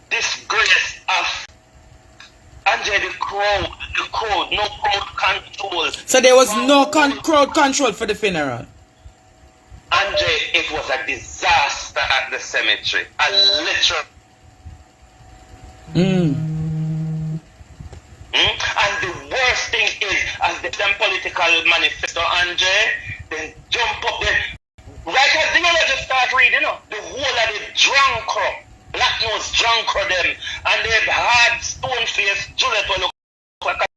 disgrace of Andre, the crowd, no crowd control. So there was no crowd control for the funeral? Andre, it was a disaster at the cemetery. A literal. And the worst thing is, as the political manifesto, Andre, then jump up there. Right as the yellow just start reading, the whole of the drunk crowd, black nose drunk crowd them, and they've had stone face Juliet will look like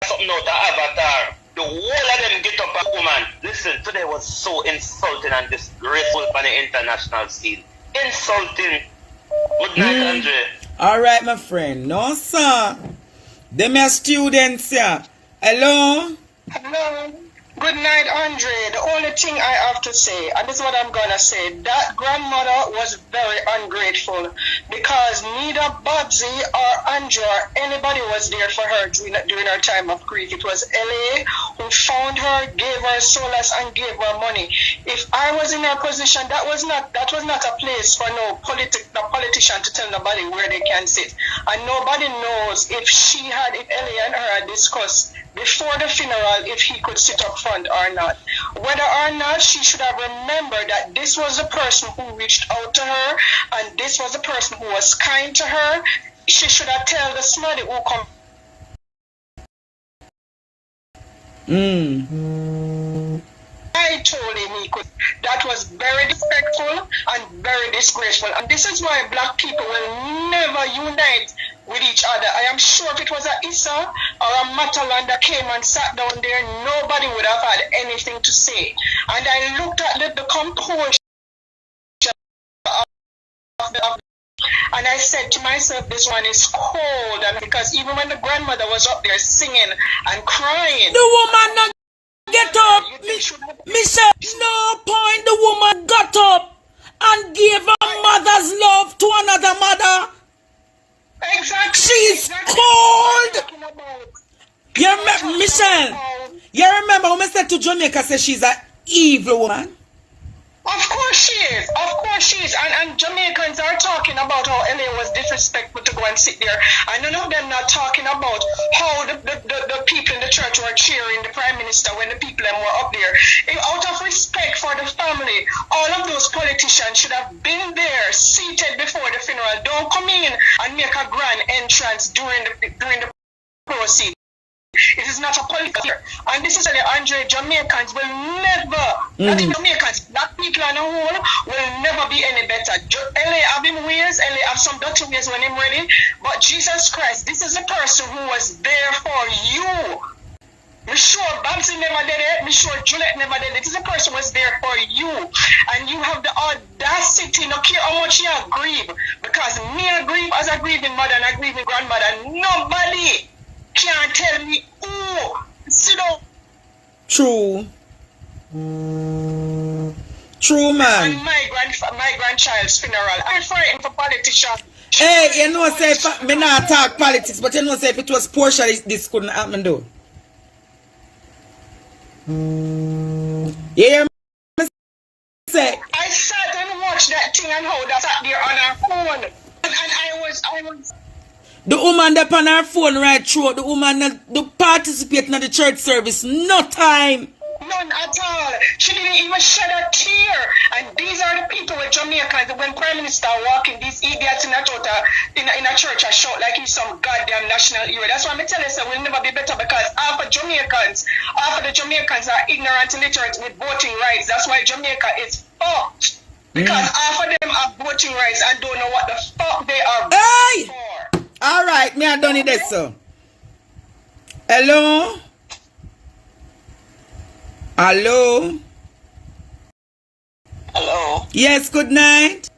something out of Avatar. The whole of them get up a woman. Listen, today was so insulting and disgraceful for the international scene. Insulting. Good night, Andre. Alright, my friend. No, sir. Them are students, yeah. Hello? Hello. Good night, Andre. The only thing I have to say, and this is what I'm going to say, that grandmother was very ungrateful because neither Babsy or Andrea or anybody was there for her during her time of grief. It was LA who found her, gave her solace, and gave her money. If I was in her position, that was not a place for no politician to tell nobody where they can sit. And nobody knows if LA and her had discussed before the funeral if he could sit up front or not. Whether or not, she should have remembered that this was the person who reached out to her and this was the person who was kind to her. She should have told the snotty who come. I told him he could. That was very disrespectful and very disgraceful. And this is why black people will never unite with each other. I am sure if it was a Issa or a Matalan that came and sat down there, nobody would have had anything to say. And I looked at the composure of and I said to myself, this one is cold. And because even when the grandmother was up there singing and crying, the woman not get get up. Michelle, no point the woman got up and gave her mother's love to another mother. Exactly. She's cold. You remember, Michelle, you remember when I said to Jamaica, say she's an evil woman? Of course she is. Of course she is. And Jamaicans are talking about how LA was disrespectful to go and sit there. And none of them not talking about how the people in the church were cheering the Prime Minister when the people were up there. Out of respect for the family, all of those politicians should have been there, seated before the funeral. Don't come in and make a grand entrance during the proceed. It is not a political. And this is Andrea, Jamaicans will never, not even Jamaicans, black people on the whole will never be any better. LA have him ways, LA have some dirty ways when him ready, but Jesus Christ, this is a person who was there for you. Me sure Babsy never did it, me sure Juliet never did it. This is a person who was there for you. And you have the audacity, no care how much you grieve, because me I grieve as a grieving mother and a grieving grandmother. Nobody can't tell me, oh, sit down. True. True, man. And my grandchild's funeral, I'm fighting for politicians. Hey, you know, say, me not talk politics, but you know, say, if it was Portia, this couldn't happen, though. Yeah, say. I sat and watched that thing and how that sat there on her phone. And I was... The woman that on her phone right through, the woman that participating in the church service, no time. None at all. She didn't even shed a tear. And these are the people with Jamaicans. When Prime Minister walking, these idiots in a church, I shout like he's some goddamn national hero. That's why I'm telling you, we'll never be better, because half of the Jamaicans are ignorant and illiterate with voting rights. That's why Jamaica is fucked. Because half of them have voting rights and don't know what the fuck they are voting for. All right, me I done it this, so. Hello? Hello? Hello? Yes, good night.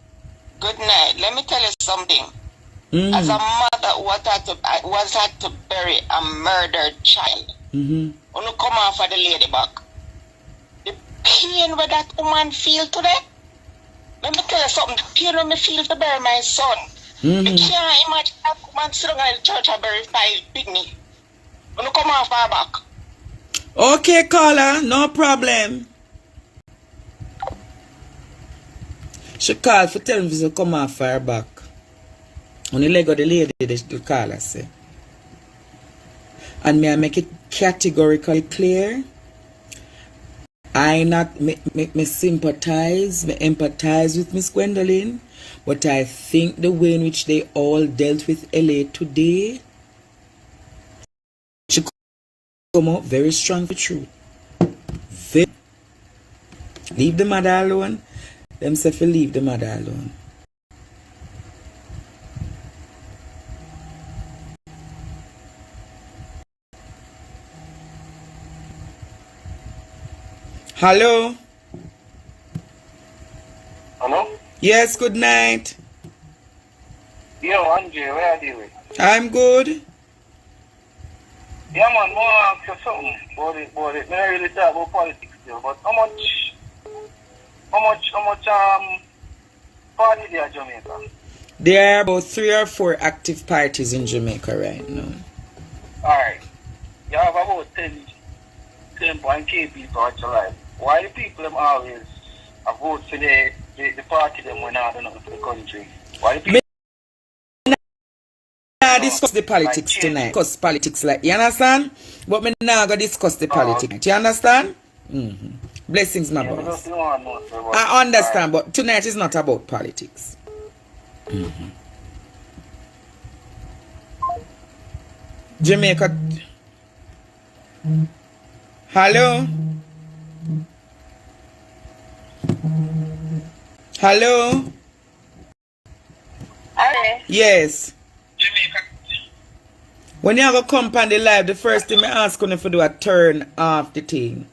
Good night. Let me tell you something. As a mother who had to bury a murdered child, when you come off of the lady back, the pain where that woman feel today, let me tell you something, the pain when me feel to bury my son. You can't imagine that woman sitting in the church and bury 5 pygmy. When you come off her back. Okay, caller, no problem. She called for tell me to come off her back. On the leg of the lady, the caller say. And may I make it categorically clear? I not me sympathize, me empathize with Miss Gwendolyn, but I think the way in which they all dealt with LA today, she come out very strong for truth. Leave the mother alone. Them say to leave the mother alone. Hello? Hello? Yes, good night. Yo, Andrea, where are you? I'm good. Yeah, man, more ask you something about it. I don't really talk about politics still, but how much party there in Jamaica? There are about 3 or 4 active parties in Jamaica right now. Alright. You have about 10 KP to actualize. Why the people them always vote for the party them when I don't know for the country? Why the people discuss the politics tonight. Discuss politics, like, you understand? But me now go discuss the politics. You understand? Blessings, my boss. I understand, but tonight is not about politics. Jamaica. Hello? Hello? Hello? Yes. When you have a come on the live, the first thing I ask you if you do a turn off the thing.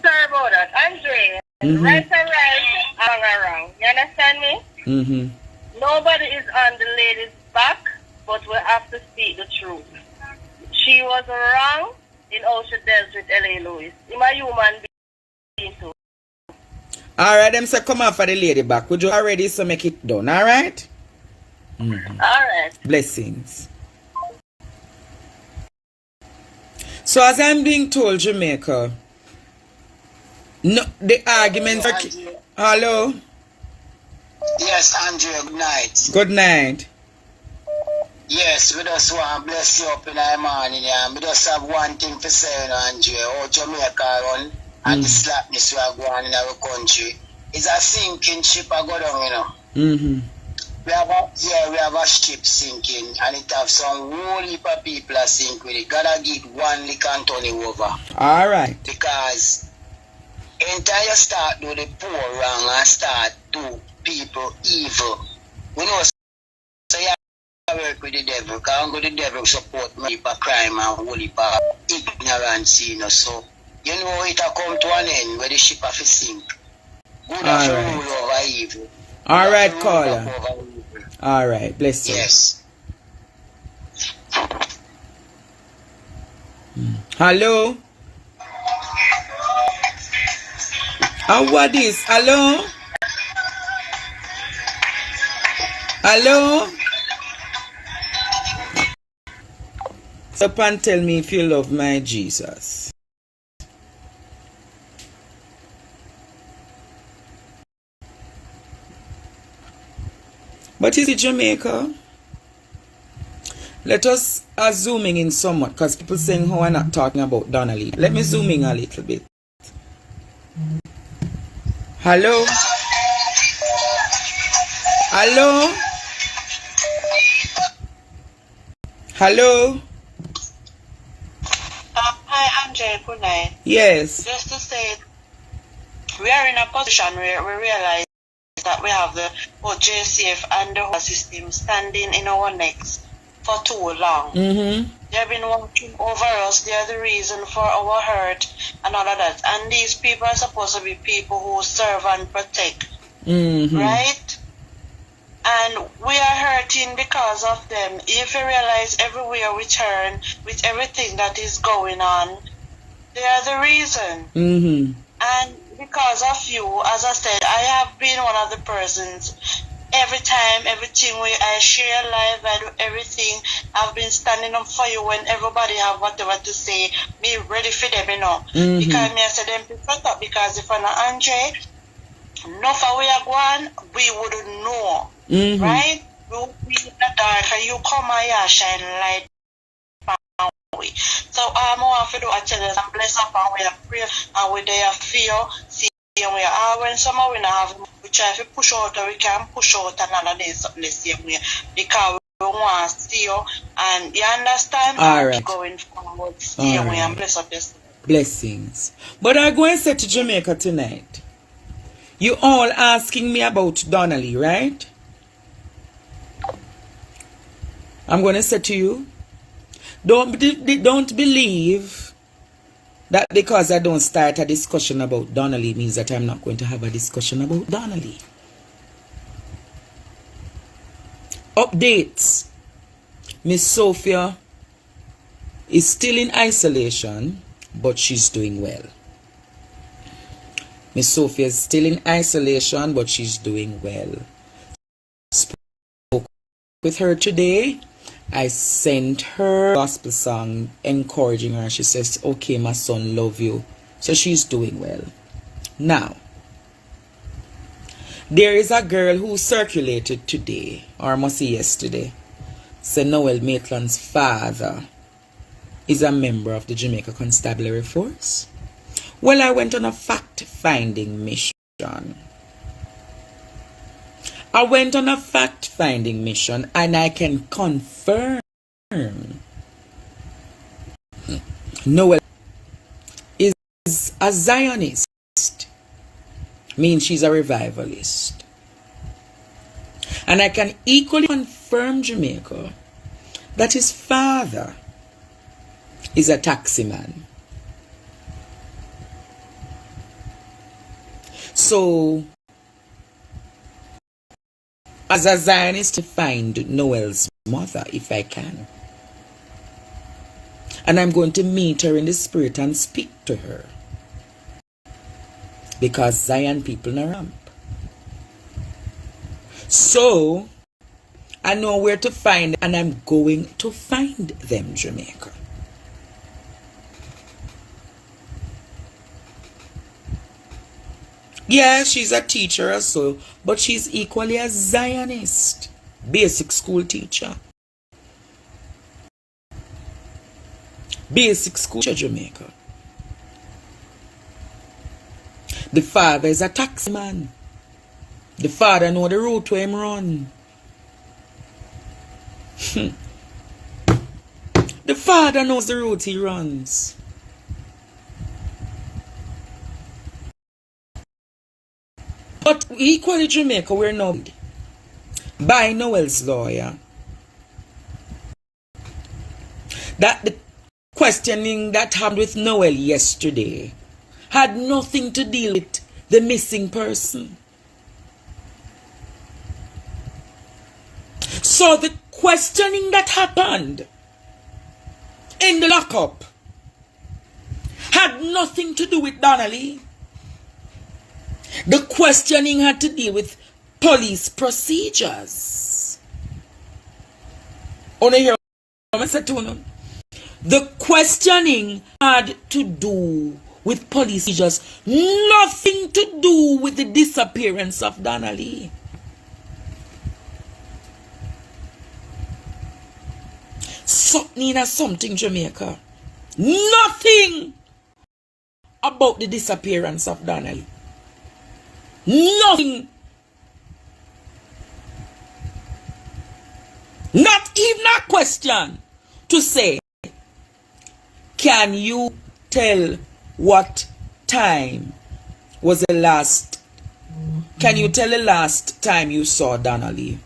Sorry about that. Andrea, right or right, wrong. You understand me? Nobody is on the lady's back, but we have to speak the truth. She was wrong in how she dealt with L.A. Lewis. I'm a human being too. Alright, them say come on for the lady back. Would you already so make it done, alright? Alright. Blessings. So as I'm being told, Jamaica, no, the arguments are... Hello? Yes, Andrea, good night. Good night. Yes, we just want to bless you up in the morning. Yeah. We just have one thing to say, Andrea. How Jamaica run and the slackness we are going in our country. It's a sinking ship I go down, We have a ship sinking and it have some whole heap of people are sink with it. Gotta get one lick and turn it over. Alright. Because entire start do the poor wrong and start do people evil. We know so you work with the devil, because the devil support me for crime and whole heap of ignorance, So you know it will come to an end where the ship have to sink. Good have to rule over evil. Alright, caller. Alright, bless you. Yes. Hello? What is? Hello? Hello? Stop and tell me if you love my Jesus. But is it Jamaica? Let us zooming in somewhat, because people saying how I'm not talking about Donnelly. Let me zoom in a little bit. Hello? Hello? Hello? Hi, Andrea. Good night. Yes. Just to say, we are in a position where we realize that we have the whole JCF and the whole system standing in our necks for too long. They have been watching over us. They are the reason for our hurt and all of that. And these people are supposed to be people who serve and protect. Right? And we are hurting because of them. If you realize everywhere we turn, with everything that is going on, they are the reason. And because of you, as I said, I have been one of the persons. Every time, everything I share live, I do everything. I've been standing up for you when everybody have whatever to say. Me ready for them, Because me I say them people up, because if I'm not Andre, enough of we are going, we wouldn't know. Right? We would be in the dark and you come here shine light. So I want to do a tell us and bless up and we are pray and we there fear. See we are when somehow we have we try to push out or we can push out another day something the same way because we want to see you and you understand Alright. Going forward same way and bless up this. Blessings. But I'm going to say to Jamaica tonight. You all asking me about Donnelly, right? I'm going to say to you, don't believe that because I don't start a discussion about Donnelly means that I'm not going to have a discussion about Donnelly. Updates. Miss Sophia is still in isolation, but she's doing well. Miss Sophia is still in isolation, but she's doing well. Spoke with her today. I sent her a gospel song encouraging her. She says, okay, my son, love you. So she's doing well. Now, there is a girl who circulated today, or I must say yesterday, said Noel Maitland's father is a member of the Jamaica Constabulary Force. Well, I went on a fact-finding mission. And I can confirm Noel is a Zionist. Means she's a revivalist. And I can equally confirm, Jamaica, that his father is a taxi man. So, as a Zionist, to find Noel's mother, if I can. And I'm going to meet her in the spirit and speak to her. Because Zion people are ramp. So, I know where to find, and I'm going to find them, Jamaica. Yeah, she's a teacher also, but she's equally a Zionist. Basic school teacher. Basic school teacher, Jamaica. The father is a taxi man. The father know the route where him run. The father knows the route he runs. But equally Jamaica, we're now by Noel's lawyer. That the questioning that happened with Noel yesterday had nothing to deal with the missing person. So the questioning that happened in the lockup had nothing to do with Donnelly. The questioning had to deal with police procedures. The questioning had to do with police procedures, nothing to do with the disappearance of Donnelly. Something, Jamaica. Nothing about the disappearance of Donnelly. Nothing. Not even a question to say, can you tell what time was the last, can you tell the last time you saw Donnelly?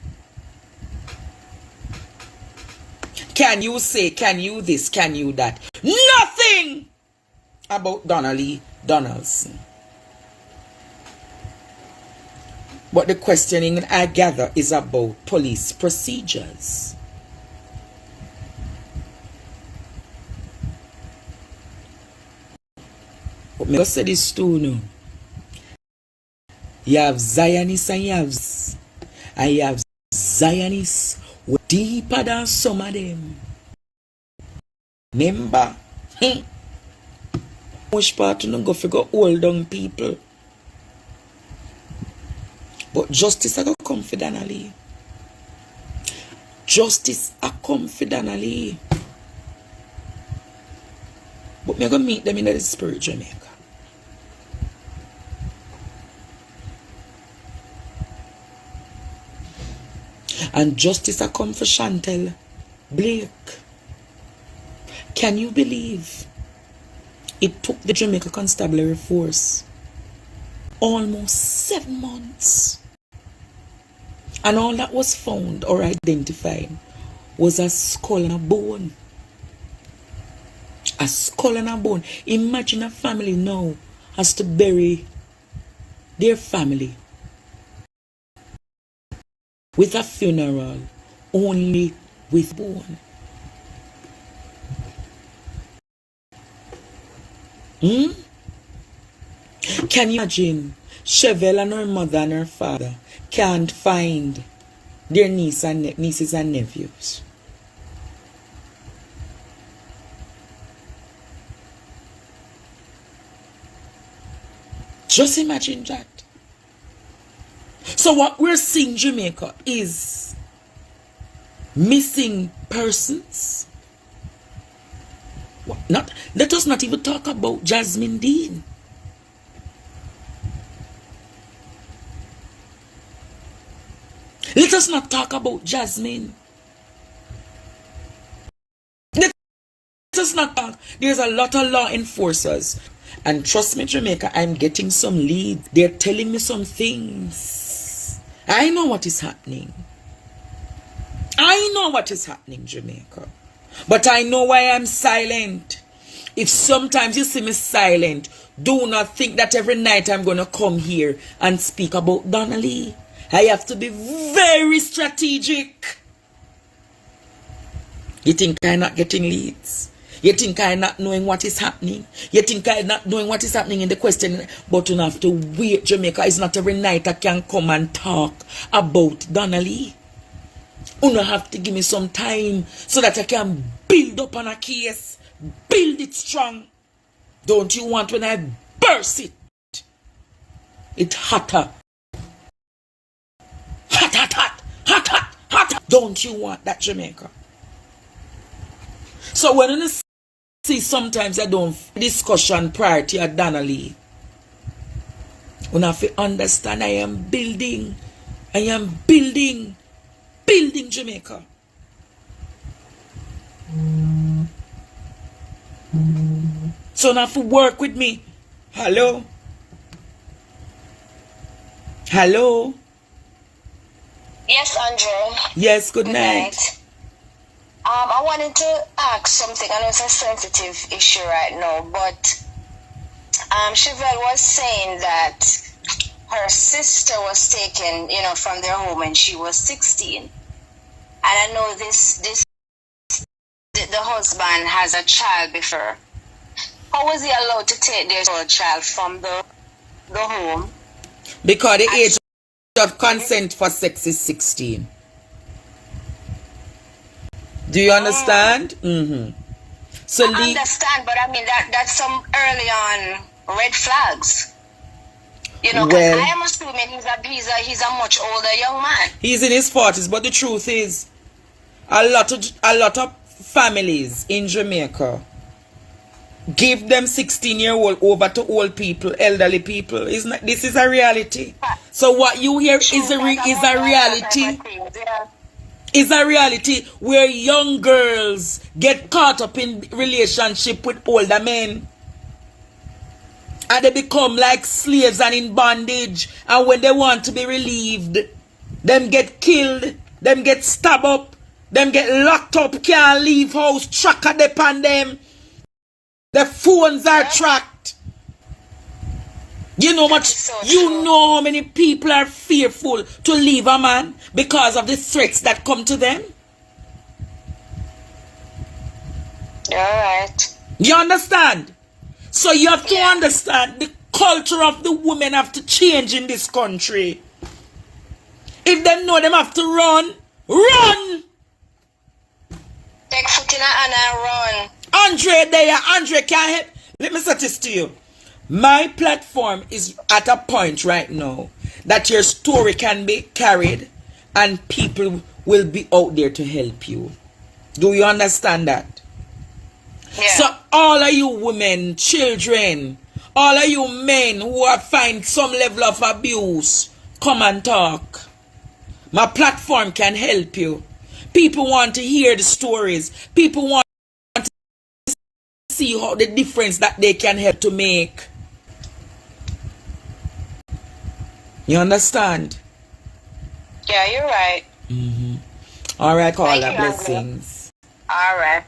Can you say, can you this, can you that? Nothing about Donnelly Donaldson. But the questioning, I gather, is about police procedures. But me go say this too now. You have Zionists and you have Zionists deeper than some of them. Remember? Which part you don't go figure hold down people. But justice I go come for Donnelly. Justice I come for Donnelly. But me go meet them in the spirit, Jamaica. And justice I come for Chantal Blake. Can you believe it took the Jamaica Constabulary Force almost 7 months? And all that was found or identified was a skull and a bone. A skull and a bone. Imagine a family now has to bury their family with a funeral only with bone. Can you imagine Chevelle and her mother and her father can't find their nieces and nephews? Just imagine that. So what we're seeing, Jamaica, is missing persons. Let us not even talk about Jasmine Dean. Let us not talk about Jasmine. Let us not talk. There's a lot of law enforcers. And trust me, Jamaica, I'm getting some leads. They're telling me some things. I know what is happening. I know what is happening, Jamaica. But I know why I'm silent. If sometimes you see me silent, do not think that every night I'm going to come here and speak about Donnelly. I have to be very strategic. You think I'm not getting leads? You think I'm not knowing what is happening? You think I'm not knowing what is happening in the question? But you have to wait, Jamaica. It's not every night I can come and talk about Donnelly. You have to give me some time so that I can build up on a case. Build it strong. Don't you want when I burst it? It's hotter. Hot, hot, hot, hot, hot, hot. Don't you want that, Jamaica? So when you see sometimes I don't discussion prior to your Donnelly, you have to understand I am building Jamaica. So you have to work with me. Hello? Hello? Yes, Andrea. Yes, good night. I wanted to ask something. I know it's a sensitive issue right now, but Chevelle was saying that her sister was taken, from their home when she was 16. And I know the husband has a child before. How was he allowed to take their child from the home? Because the age of consent for sex is 16. Do you understand? So I understand, but I mean that's some early on red flags. Well, I am assuming he's a much older young man. He's in his 40s, but the truth is, a lot of families in Jamaica give them 16-year-old over to old people, elderly people. This is a reality. So what you hear is a reality. Is a reality where young girls get caught up in relationship with older men. And they become like slaves and in bondage. And when they want to be relieved, them get killed, them get stabbed up, them get locked up, can't leave house, tracker upon them. The phones are tracked. You know how many people are fearful to leave a man because of the threats that come to them? All right. You understand? So you have to understand the culture of the women have to change in this country. If they know them have to run, run! Take foot in a hand and run. Andrea can't help. Let me say this to you. My platform is at a point right now that your story can be carried and people will be out there to help you. Do you understand that? Yeah. So all of you women, children, all of you men who have find some level of abuse, come and talk. My platform can help you. People want to hear the stories. People want to see how the difference that they can help to make. You understand? Yeah, you're right. All right, Carla, blessings. All right.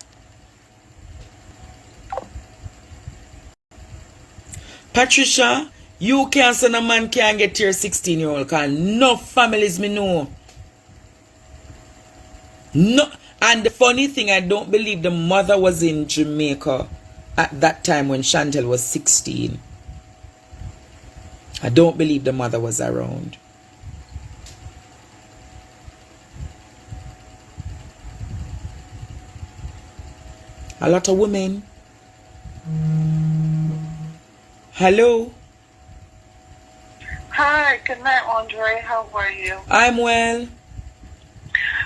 Patricia, you can't say a man can't get your 16-year-old because no families me know. No, and the funny thing, I don't believe the mother was in Jamaica at that time when Chantal was 16. I don't believe the mother was around. A lot of women. Hello. Hi, good night, Andre. How are you? I'm well.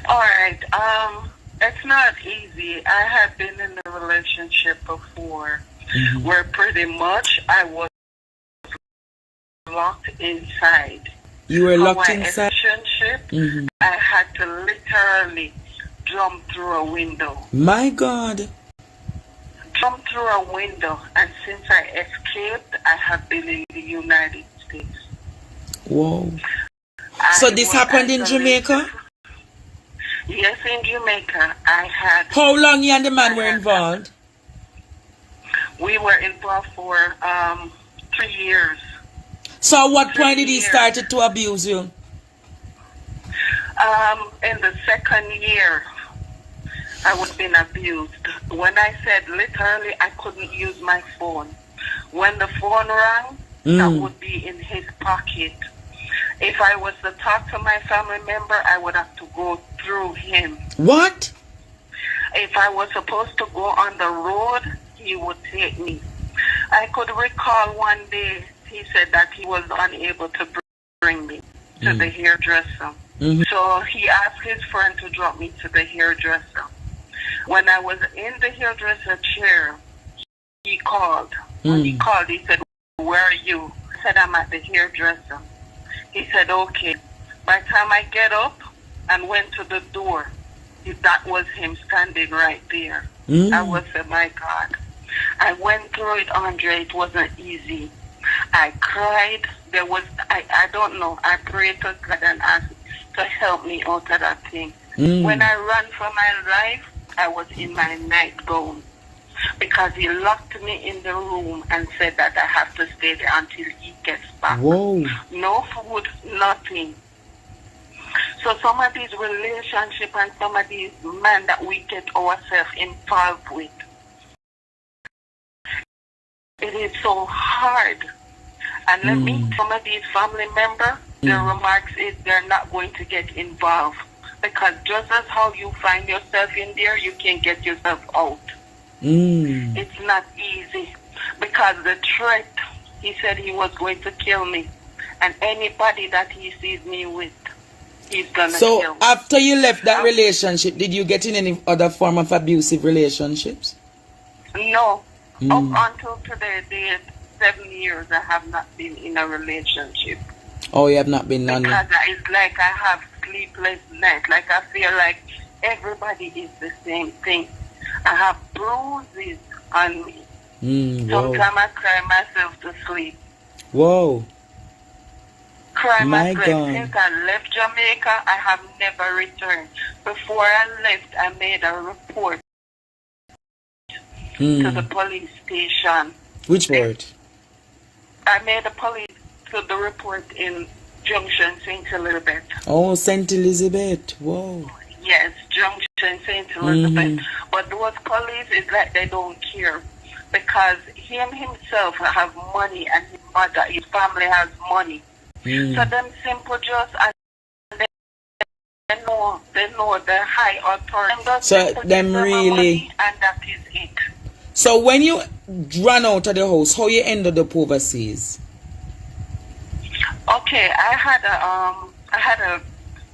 All right. It's not easy. I had been in a relationship before where pretty much I was locked inside. You were locked inside? Relationship, I had to literally jump through a window. My God. Jump through a window, and since I escaped, I have been in the United States. Whoa. So this happened in Jamaica? Yes, in Jamaica. I had... How long you and the man were involved? We were involved for 3 years. So at what point did he start to abuse you? In the second year. I was being abused. When I said literally I couldn't use my phone. When the phone rang, that would be in his pocket. If I was to talk to my family member, I would have to go through him. What? If I was supposed to go on the road, he would take me. I could recall one day he said that he was unable to bring me to the hairdresser. So he asked his friend to drop me to the hairdresser. When I was in the hairdresser chair, he called. When he called, he said, "Where are you?" I said, "I'm at the hairdresser." He said, "Okay." By the time I get up and went to the door, that was him standing right there. I was said, my God. I went through it, Andre. It wasn't easy. I cried. There was, I don't know. I prayed to God and asked to help me out of that thing. When I ran for my life, I was in my nightgown because he locked me in the room and said that I have to stay there until he gets back. Whoa. No food, nothing. So some of these relationships and some of these men that we get ourselves involved with, it is so hard. And let me, some of these family members, their remarks is they're not going to get involved. Because just as how you find yourself in there, you can get yourself out. It's not easy. Because the threat, he said he was going to kill me. And anybody that he sees me with, he's gonna kill me. So after you left that relationship, did you get in any other form of abusive relationships? No. Up until today, 7 years, I have not been in a relationship. Oh, you have not been none. Because it's like I have sleepless nights. Like I feel like everybody is the same thing. I have bruises on me. Sometimes I cry myself to sleep. Whoa. Cry My myself. God. Since I left Jamaica, I have never returned. Before I left, I made a report to the police station. Which word? I made the report in Junction, St. Elizabeth. Oh, St. Elizabeth. Whoa. Yes, Junction, St. Elizabeth. But those police, it's like they don't care. Because him himself have money and his mother, his family has money. So them simple just, and they know the high authority. So them really... And that is it. So when you ran out of the house, how you ended up overseas? Okay, I had a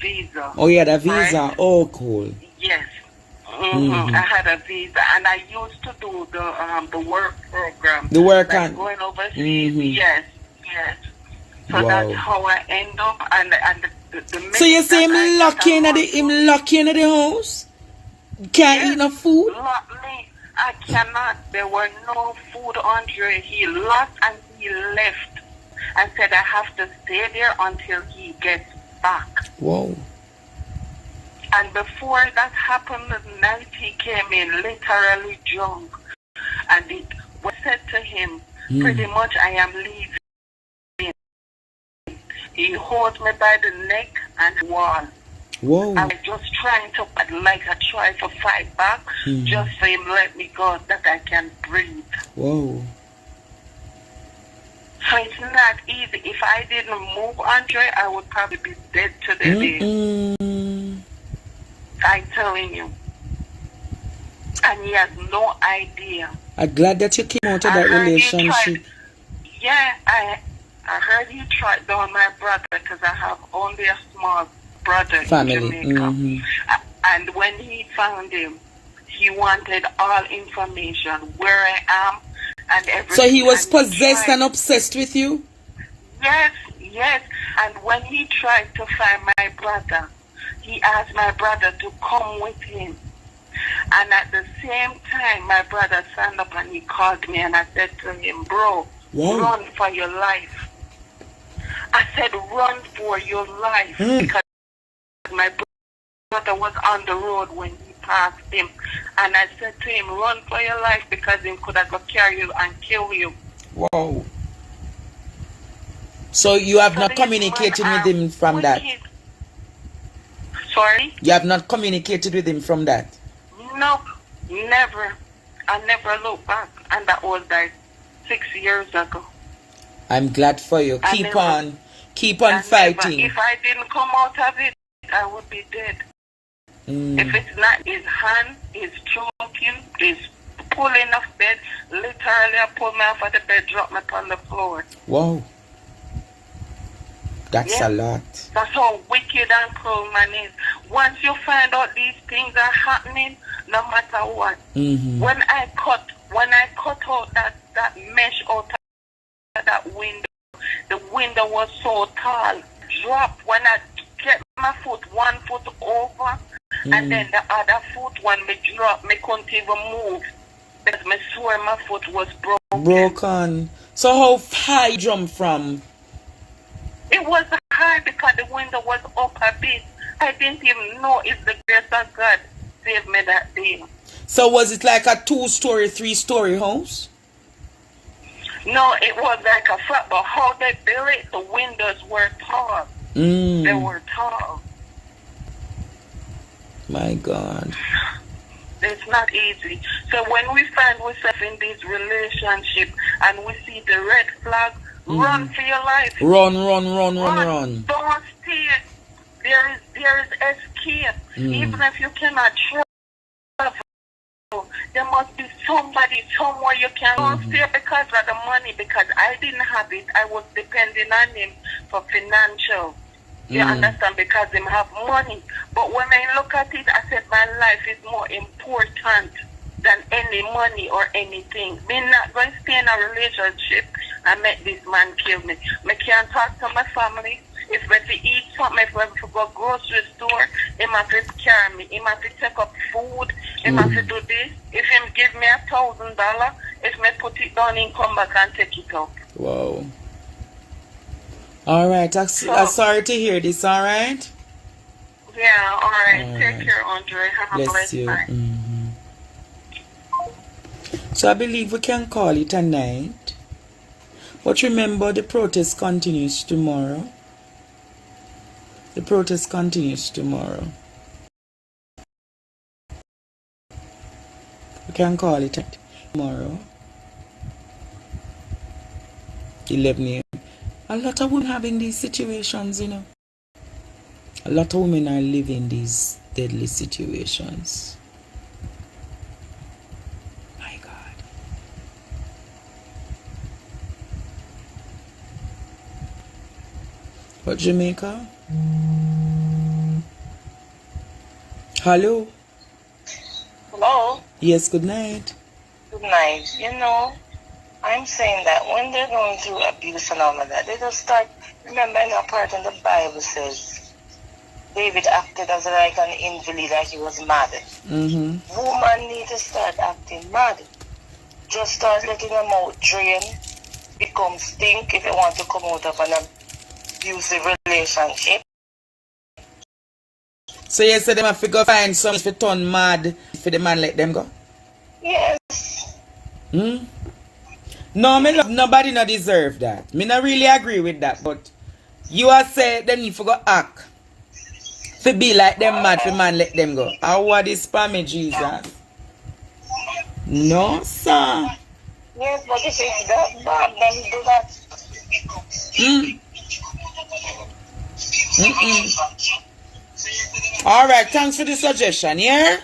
visa. Oh, you had a visa? Right? Oh, cool. Yes. I had a visa, and I used to do the work program. The work like on going overseas. Yes. So that's how I end up, and the so you say him lucky in the house? Can't eat no food? Me, I cannot. There were no food, Andre. He locked and he left and said I have to stay there until he gets back. Whoa. And before that happened, the night he came in literally drunk. And it was said to him, pretty much I am leaving. He holds me by the neck and the wall. Whoa. I was just trying to, like I tried to fight back, just for him let me go, that I can breathe. Whoa. So it's not easy. If I didn't move, Andre, I would probably be dead today. I'm telling you. And he has no idea. I'm glad that you came out of that relationship. I heard you tried down my brother because I have only a small brother Family. in Jamaica. And when he found him, he wanted all information, where I am and everything. So he was and possessed and obsessed with you? Yes. And when he tried to find my brother, he asked my brother to come with him. And at the same time, my brother stand up and he called me and I said to him, bro, run for your life. I said, run for your life. Because my brother was on the road when he passed him. And I said to him, run for your life because he could have carry you and kill you. Wow. So you have not communicated with him from that? Sorry? You have not communicated with him from that? No, never. I never look back. And that was like 6 years ago. I'm glad for you. Keep on I fighting. Never, if I didn't come out of it, I would be dead. If it's not his hand, he's choking, he's pulling off bed. Literally, I pull me off of the bed, drop me on the floor. Wow. That's a lot. That's how wicked and cruel man is. Once you find out these things are happening, no matter what. When I cut out that mesh out of that window, the window was so tall. Drop when I get my foot 1 foot over, and then the other foot when me drop, me couldn't even move because me swear my foot was broken. So how high you jump from? It was high because the window was up a bit. I didn't even know if the grace of God saved me that day. So was it like a 2-story, 3-story house? No, it was like a flat, but how they built it, the windows were tall. They were tall. My God. It's not easy. So when we find ourselves in this relationship and we see the red flag, run for your life. Run. Don't stay. There is escape. Even if you cannot travel, there must be somebody somewhere you can. Don't stay because of the money, because I didn't have it. I was depending on him for financial. You understand? Because him have money. But when I look at it, I said my life is more important than any money or anything. Me not going to stay in a relationship and make this man kill me. I can't talk to my family. If I have to eat something, if I have to go grocery store, he have to carry me. He have to take up food. He have to do this. If him give me $1,000, if me put it down, he come back and take it up. Wow. All right. I'm sorry to hear this. All right. Yeah. All right. Take care, Andrea. Have a blessed night. So I believe we can call it a night. But remember, the protest continues tomorrow. The protest continues tomorrow. We can call it tomorrow. 11 a.m. A lot of women having these situations, you know. A lot of women are living these deadly situations. My God. What, Jamaica? Hello? Hello? Yes, good night. Good night. You know, I'm saying that when they're going through abuse and all of that, they just start, remember in a part in the Bible says, David acted as like an invalid, like he was mad. Woman need to start acting mad. Just start letting them out drain, become stink if you want to come out of an abusive relationship. So you said them have to go find something to turn mad for the man let them go? Yes. No, me love, nobody not deserve that. Me not really agree with that, but you are saying they need to go act. To be like them mad for man let them go. How what is for me, Jesus? No, sir. Yes, but if it's that bad, then do that. Alright, thanks for the suggestion, yeah?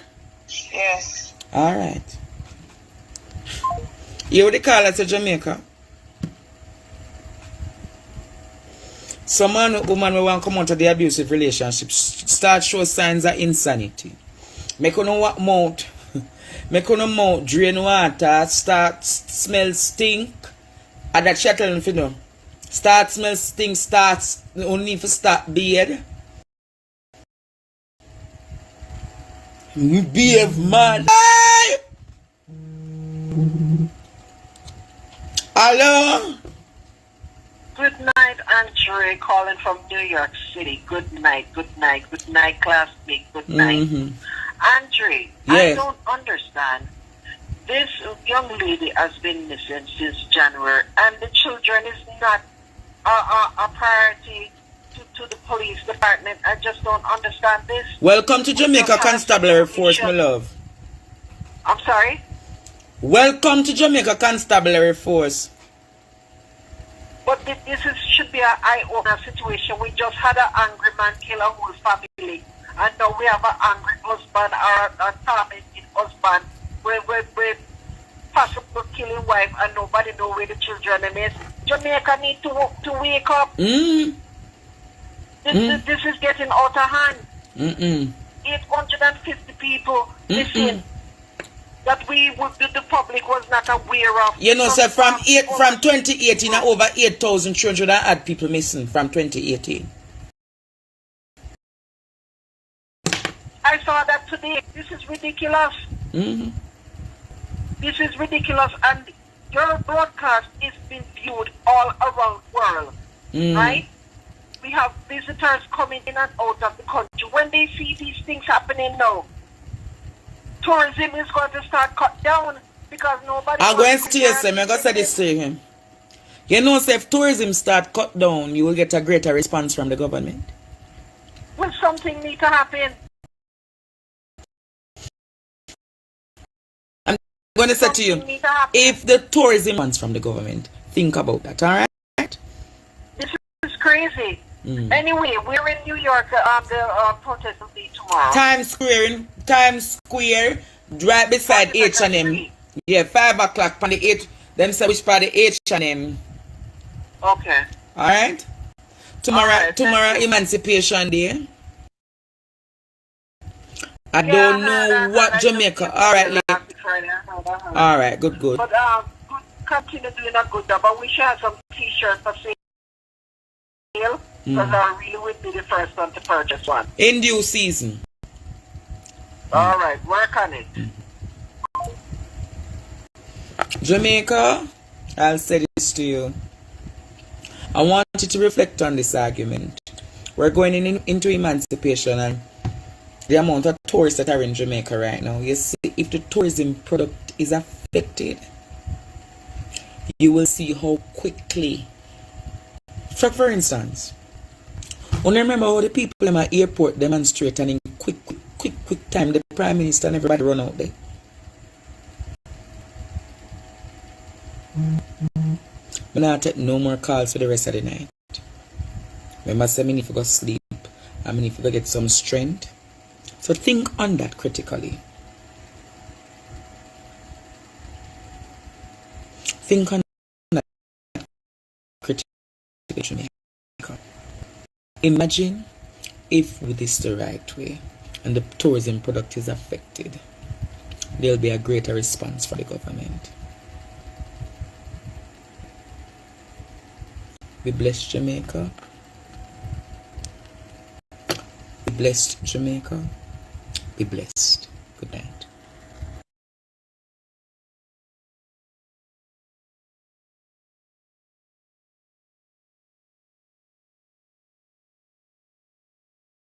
Yes. Alright. You would call it to Jamaica? Some man or woman will want to come out of the abusive relationship, start show signs of insanity. Make on mouth, make on mouth drain water, start smell stink. And that shuttle if you know. Start smell stink, starts only for start beard. Behave man. Hey! Hello? Good night, Andrea, calling from New York City. Good night, classmate. Good night. Andrea, I don't understand. This young lady has been missing since January, and the children is not a priority to the police department. I just don't understand this. Welcome to Jamaica Constabulary Force, my love. I'm sorry? Welcome to Jamaica Constabulary Force. But should be an eye-opener situation. We just had an angry man kill a whole family. And now we have an angry husband or a tormented husband. We're possible killing wife and nobody know where the children are. Jamaica need to wake up. This is getting out of hand. 850 people missing. That the public was not aware of. You know, sir, from 2018, over 8,300 had people missing from 2018. I saw that today. This is ridiculous. This is ridiculous, and your broadcast is being viewed all around the world, right? We have visitors coming in and out of the country. When they see these things happening now, tourism is going to start cut down because nobody... I'm going to say, I'm going to say this to him. You know, sir, if tourism start cut down, you will get a greater response from the government. Will something need to happen? I'm going to say to you, if the tourism comes from the government, think about that, all right? This is crazy. Anyway, we're in New York. The protest will be tomorrow. Times Square, right beside H&M. Yeah, 5 o'clock on the 8. Them say which part the H&M. Okay. All right. Tomorrow Emancipation Day. I don't know what Jamaica. All right, all right, good. But continue doing a good job. But we should have some T-shirts for sale. Because I really would be the first one to purchase one. In due season. All right, work on it. Jamaica, I'll say this to you. I want you to reflect on this argument. We're going into emancipation, and the amount of tourists that are in Jamaica right now. You see, if the tourism product is affected, you will see how quickly. For instance, when I remember how the people in my airport demonstrate, and in quick time, the Prime Minister and everybody run out there. I'm not take no more calls for the rest of the night. Remember, I need to go sleep. I need to go get some strength. So think on that critically. Think on that critically. Imagine if this the right way and the tourism product is affected. There'll be a greater response for the government. We bless Jamaica. We blessed Jamaica. Be blessed. Good night.